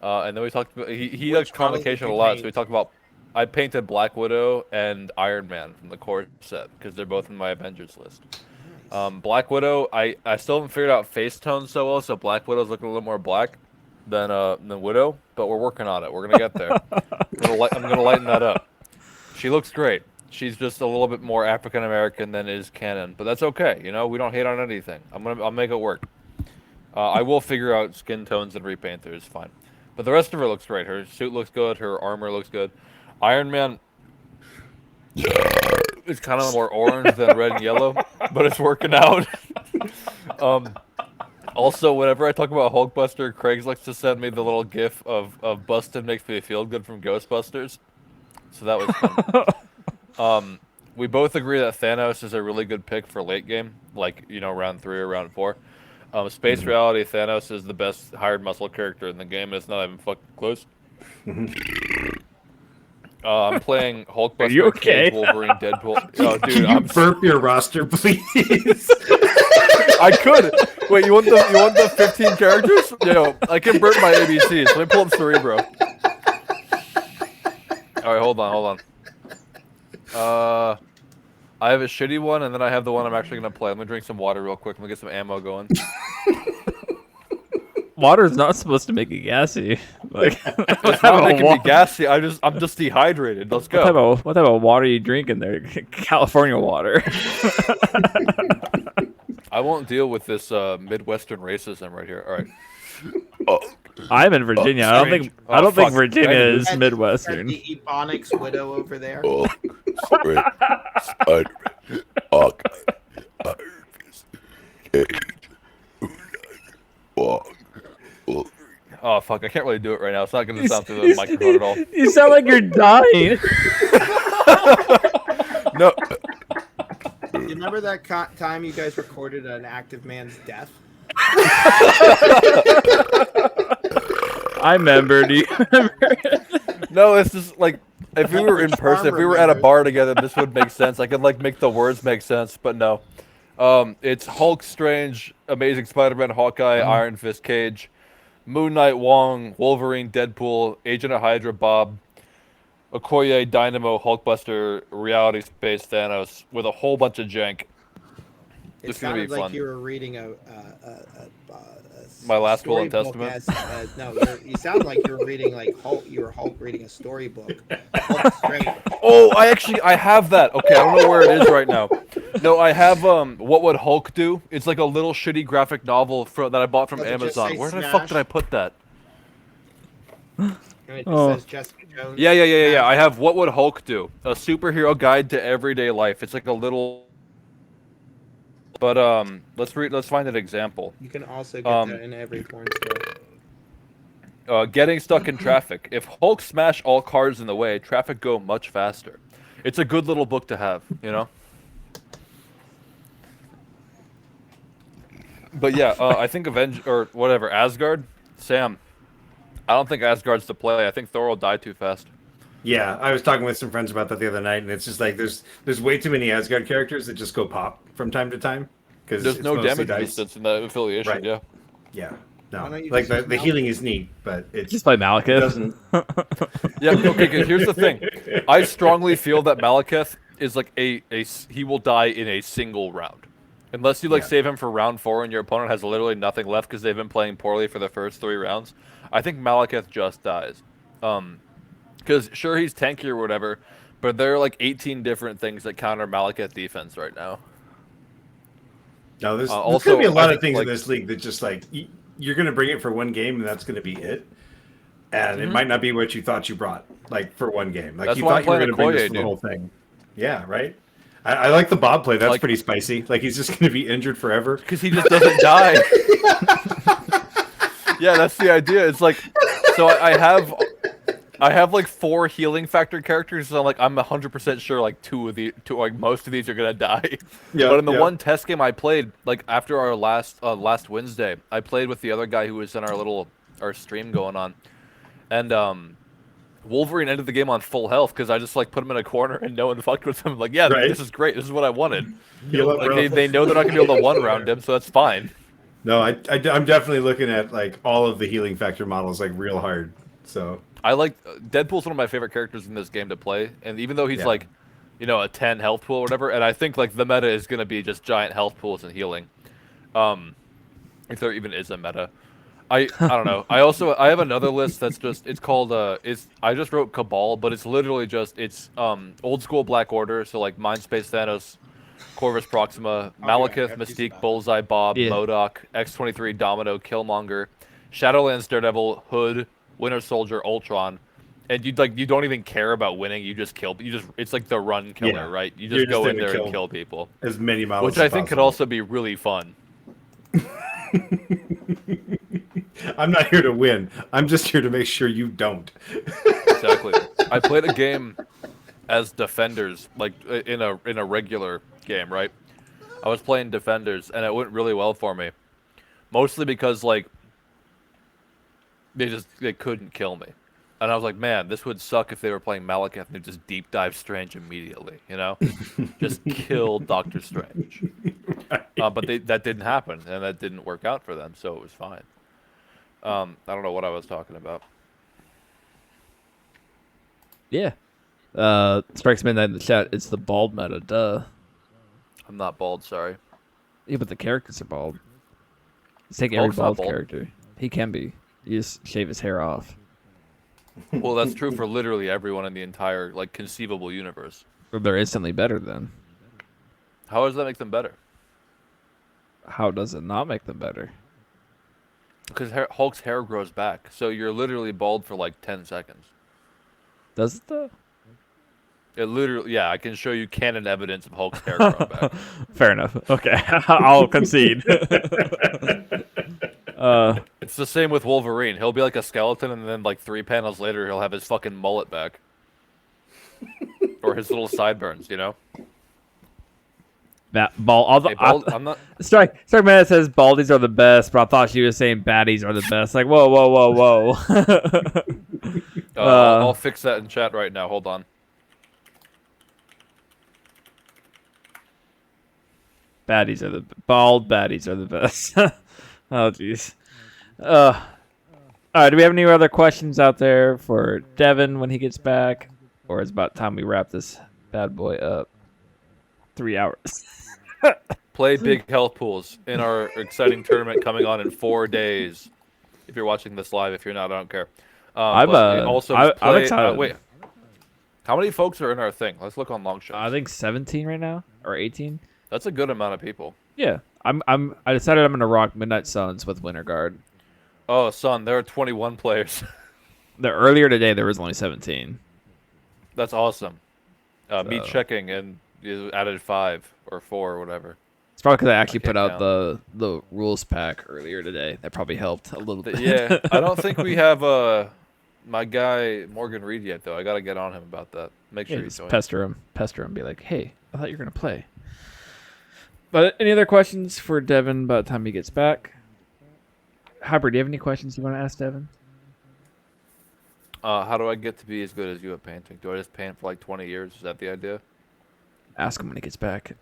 And then we talked about he Which likes Convocation a models did you lot, so we paint? talked about I painted Black Widow and Iron Man from the core set because they're both in my Avengers list. Black Widow, I still haven't figured out face tone so well, so Black Widow's looking a little more black than Widow, but we're working on it. We're gonna get there. I'm gonna lighten that up. She looks great. She's just a little bit more African American than is canon, but that's okay. You know, we don't hate on anything. I'll make it work. I will figure out skin tones and repaint her. It's fine. But the rest of her looks great. Her suit looks good. Her armor looks good. Iron Man is kind of more orange than red and yellow, but it's working out. Also, whenever I talk about Hulkbuster, Craig likes to send me the little gif of Bustin' Makes Me Feel Good from Ghostbusters. So that was fun. We both agree that Thanos is a really good pick for late game, like, you know, round 3 or round 4. Space Reality, Thanos is the best hired muscle character in the game. It's not even fucking close. I'm playing Hulkbuster, you okay? Cage, Wolverine, Deadpool. Oh, dude, Can you I'm burp your roster, please? I could. Wait, you want the 15 characters? Yo, I can burp my ABCs. Let me pull up Cerebro. All right, hold on. I have a shitty one, and then I have the one I'm actually gonna play. Let me drink some water real quick. Let me get some ammo going. Water's not supposed to make you gassy. Like, It's not making me gassy. I'm just dehydrated. Let's go. What type of water you drink in there? California water. I won't deal with this Midwestern racism right here. All right. I'm in Virginia. I don't think fuck. Virginia is That's Midwestern. the Ebonics widow over there. Oh fuck! I can't really do it right now. It's not gonna sound through the microphone at all. You sound like you're dying. No. You remember that time you guys recorded an active man's death? I remember. Do you remember? No, it's just like if we were in person, if we were at a bar together, this would make sense. I could like make the words make sense, but no. It's Hulk, Strange, Amazing Spider-Man, Hawkeye, Iron Fist, Cage, Moon Knight, Wong, Wolverine, Deadpool, Agent of Hydra, Bob, Okoye, Dynamo, Hulkbuster, Reality Space, Thanos, with a whole bunch of jank. It sounded like you were reading My last will and storybook testament. no, you sound like you were reading like Hulk. You were Hulk reading a storybook. Hulk Strange. Oh, I have that. Okay, I don't know where it is right now. No, I have What Would Hulk Do? It's like a little shitty graphic novel that I bought from Does it just Amazon. say Where the Smash? fuck did I put that? And it just Oh. says Jessica Jones. Yeah. I have What Would Hulk Do? A superhero guide to everyday life. It's like a little. But let's find an example. You can also get that in every porn store. Getting stuck in traffic. If Hulk smash all cars in the way, traffic go much faster. It's a good little book to have, you know. But yeah, I think Asgard. Sam, I don't think Asgard's the play. I think Thor will die too fast. Yeah, I was talking with some friends about that the other night, and it's just like there's way too many Asgard characters that just go pop from time to time because There's no damage resistance in that affiliation. Right. Yeah. Yeah, Why no, don't you like just the healing is neat, but it's Just by it Malekith. doesn't. Yeah. Okay. 'Cause here's the thing. I strongly feel that Malekith is like he will die in a single round, unless you like Yeah. save him for round 4 and your opponent has literally nothing left because they've been playing poorly for the first 3 rounds. I think Malekith just dies. Because sure he's tanky or whatever, but there are like 18 different things that counter Malekith defense right now. No, there's Also, going to be a lot I of think, things in like- this league that just like you're going to bring it for one game and that's going to be it, and it might not be what you thought you brought like for one game. Like That's you why I'm thought you were going to bring playing this Okoye, for the dude. whole thing. Yeah, right. I like the Bob play. That's Like- pretty spicy. Like he's just going to be injured forever. Because he just doesn't die. Yeah, that's the idea. It's like, so I have like 4 healing factor characters, so I'm 100% sure like most of these are gonna die. Yeah, But in the yeah. one test game I played, like after our last Wednesday, I played with the other guy who was in our stream going on, and Wolverine ended the game on full health because I just like put him in a corner and no one fucked with him. Like, yeah, Right. this is great. This is what I wanted. Heal up, Like bro. they know they're not gonna be able to one round him, so that's fine. No, I'm definitely looking at like all of the healing factor models like real hard. So I like Deadpool's one of my favorite characters in this game to play, and even though he's Yeah. like, a 10 health pool or whatever, and I think like the meta is gonna be just giant health pools and healing, if there even is a meta. I don't know. I have another list that's just it's called I just wrote Cabal, but it's literally just old school Black Order, so like Mindspace, Thanos, Corvus Proxima, Malekith, I've used Mystique, that. Bullseye, Bob, Yeah. MODOK, X-23, Domino, Killmonger, Shadowlands, Daredevil, Hood, Winter Soldier, Ultron, and you don't even care about winning. You just kill. It's like the run killer, Yeah. right? You You're just go just in in to there and kill. kill people, as many models, which I as think could possible. also be really fun. I'm not here to win. I'm just here to make sure you don't. Exactly. I played a game as defenders, like in a regular game, right? I was playing defenders, and it went really well for me, mostly because like they couldn't kill me. And I was like, man, this would suck if they were playing Malekith and they just deep dive Strange immediately, you know? Just kill Doctor Strange. But that didn't happen, and that didn't work out for them, so it was fine. I don't know what I was talking about. Yeah. Strikes Midnight in the chat. It's the bald meta, duh. I'm not bald, sorry. Yeah, but the characters are bald. Let's take every Hulk's not bald bald. character. He can be. You just shave his hair off. Well, that's true for literally everyone in the entire, like, conceivable universe. Or they're instantly better then. How does that make them better? How does it not make them better? Because Hulk's hair grows back, so you're literally bald for like 10 seconds. Does it though? It literally, yeah, I can show you canon evidence of Hulk's hair growing back. Fair enough. Okay, I'll concede. It's the same with Wolverine. He'll be like a skeleton, and then like 3 panels later, he'll have his fucking mullet back. Or his little sideburns, you know? That bald. Hey, I'm not... Strike Man says baldies are the best, but I thought she was saying baddies are the best. Like, whoa, whoa, whoa, whoa. I'll fix that in chat right now. Hold on. Baddies are the bald baddies are the best. Oh jeez. All right. Do we have any other questions out there for Devin when he gets back, or it's about time we wrap this bad boy up? 3 hours. Play big health pools in our exciting tournament coming on in 4 days. If you're watching this live, if you're not, I don't care. I'm excited. Wait, how many folks are in our thing? Let's look on long shots. I think 17 right now or 18. That's a good amount of people. Yeah, I decided I'm gonna rock Midnight Suns with Winter Guard. Oh, son, there are 21 players. Earlier today there was only 17. That's awesome. Me checking, and you added 5 or 4 or whatever. It's probably because I actually put out the rules pack earlier today. That probably helped a little bit. Yeah, I don't think we have my guy Morgan Reed yet, though. I gotta get on him about that. Make sure he's pester him, be like, hey, I thought you were gonna play. But any other questions for Devin by the time he gets back? Hybrid, do you have any questions you want to ask Devin? How do I get to be as good as you at painting? Do I just paint for like 20 years? Is that the idea? Ask him when he gets back.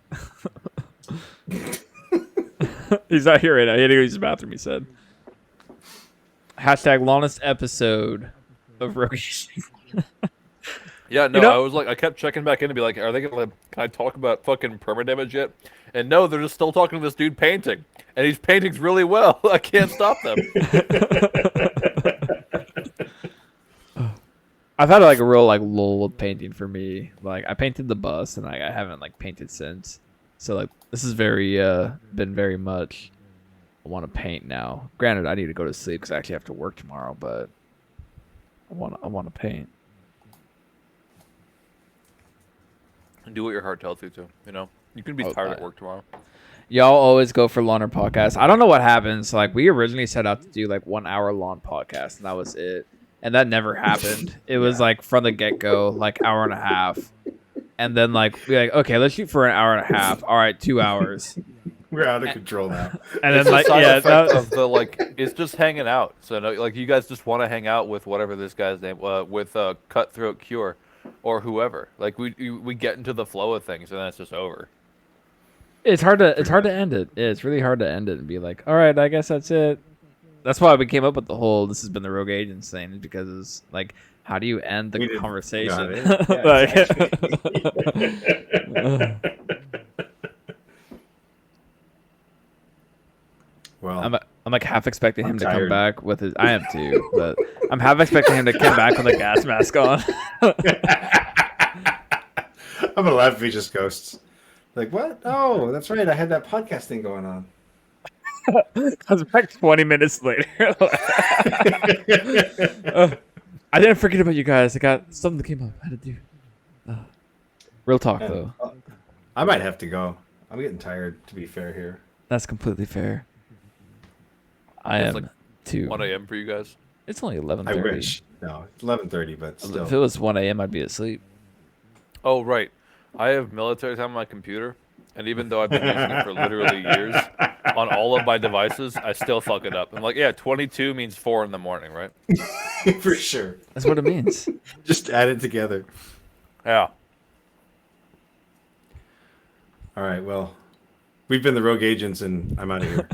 He's not here right now. He had to go use the bathroom, he said. Hashtag longest episode of Rogue. Yeah, no, You know- I was like, I kept checking back in to be like, are they gonna can I talk about fucking permadamage yet? And no, they're just still talking to this dude painting, and he's painting really well. I can't stop them. I've had like a real like lull with painting for me. Like I painted the bus and I haven't like painted since. So like this is very been very much I want to paint now. Granted, I need to go to sleep because I actually have to work tomorrow, but I want to paint. And do what your heart tells you to. You know, you can be tired at work tomorrow. Y'all always go for longer podcasts. I don't know what happens. Like we originally set out to do like 1 hour long podcast, and that was it. And that never happened. It was like from the get go, like hour and a half, and then like we're like, okay, let's shoot for an hour and a half. All right, 2 hours. We're out of control now. And It's then like a side yeah, effect of the like it's just hanging out. So no, like you guys just want to hang out with whatever this guy's name with Cutthroatcure or whoever. Like we get into the flow of things and then it's just over. it's hard to end it. It's really hard to end it and be like, all right, I guess that's it. That's why we came up with the whole "this has been the Rogue Agents" thing, because it's like, how do you end the conversation? Well, I'm like half expecting him to come back with his. I am too, but I'm half expecting him to come back with a gas mask on. I'm gonna laugh if he just ghosts. Like, what? Oh, that's right. I had that podcast thing going on. I was back 20 minutes later. I didn't forget about you guys. I got something that came up. I had to do. Real talk, though. I might have to go. I'm getting tired, to be fair here. That's completely fair. I It's am like too. 1 a.m. for you guys. It's only 11:30. I wish. No, it's 11:30, but still. If it was 1 a.m., I'd be asleep. Oh right, I have military time on my computer, and even though I've been using it for literally years, on all of my devices, I still fuck it up. I'm like, yeah, 22 means 4 in the morning, right? For sure. That's what it means. Just add it together. Yeah. All right, well, we've been the Rogue Agents, and I'm out of here.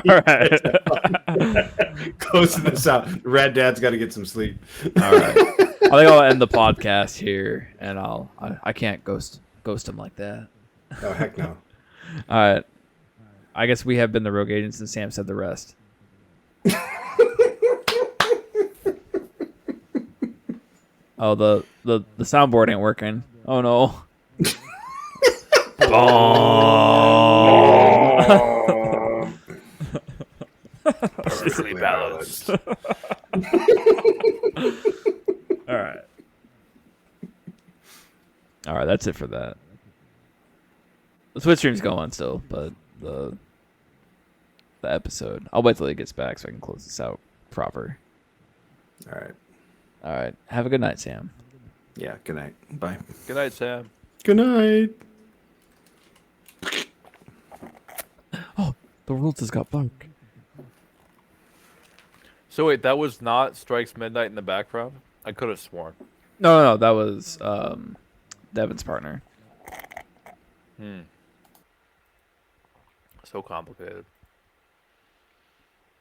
All right. Closing this out. Rad Dad's got to get some sleep. All right. I think I'll end the podcast here, and I can't ghost him like that. Oh, heck no. All right. I guess we have been the Rogue Agents, and Sam said the rest. Oh, the soundboard ain't working. Oh no. Perfectly balanced. All right. All right, that's it for that. The Twitch stream's going still, but the episode, I'll wait till he gets back so I can close this out proper. All right. All right. Have a good night, Sam. Yeah, good night. Bye. Good night, Sam. Good night. Oh, the world has got bunk. So wait, that was not Strikes Midnight in the background? I could have sworn. No, that was Devin's partner. So complicated.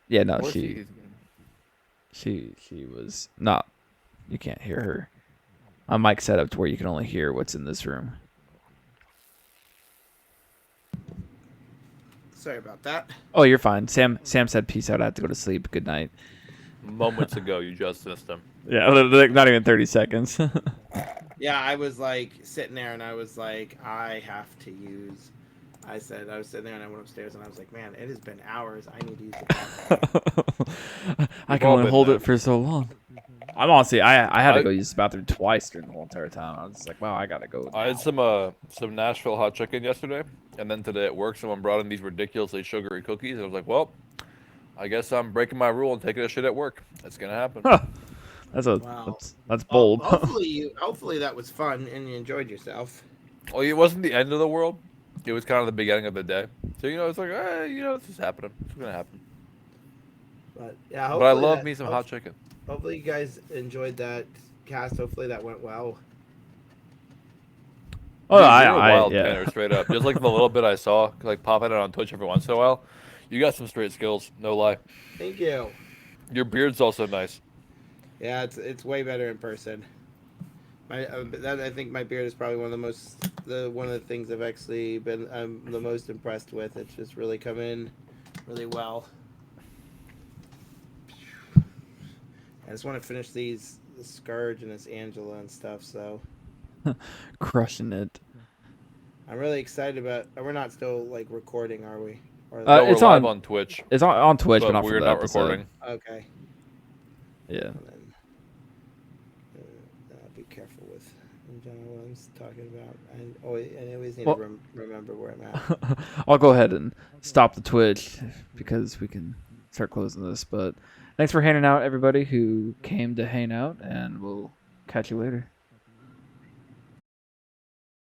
Yeah, no, What if she was not. You can't hear her. My mic set up to where you can only hear what's in this room. Sorry about that. Oh, you're fine. Sam said peace out. I have to go to sleep. Good night. Moments ago, you just missed him. Yeah, like not even 30 seconds. Yeah, I was like sitting there and I was like, I have to use. I was sitting there and I went upstairs and I was like, man, it has been hours. I need to use the bathroom. I can only hold it for so long. I'm honestly, I had to go use the bathroom twice during the whole entire time. I was just like, wow, I gotta go. I had some Nashville hot chicken yesterday, and then today at work, someone brought in these ridiculously sugary cookies, and I was like, well, I guess I'm breaking my rule and taking a shit at work. That's gonna happen. Huh. That's Wow. that's bold. Hopefully that was fun and you enjoyed yourself. Well, it wasn't the end of the world. It was kind of the beginning of the day. So, it's like, this is happening. It's gonna happen. But yeah, But I love me some hot chicken. Hopefully you guys enjoyed that cast. Hopefully that went well. Oh, Dude, you're a wild yeah. painter, straight up. Just like the little bit I saw, like popping it on Twitch every once in a while. You got some straight skills, no lie. Thank you. Your beard's also nice. Yeah, it's way better in person. I think my beard is probably one of the things I've actually been the most impressed with. It's just really come in really well. I just want to finish the Scourge and this Angela and stuff. So Crushing it. I'm really excited about. We're not still like recording, are we? Or No, we're it's live on on Twitch. It's on Twitch, but But not for we're the not episode. recording. okay. Yeah. And then, be careful with what I'm talking about. I always need to remember where I'm at. I'll go ahead and stop the Twitch because we can start closing this. But thanks for hanging out, everybody who came to hang out, and we'll catch you later.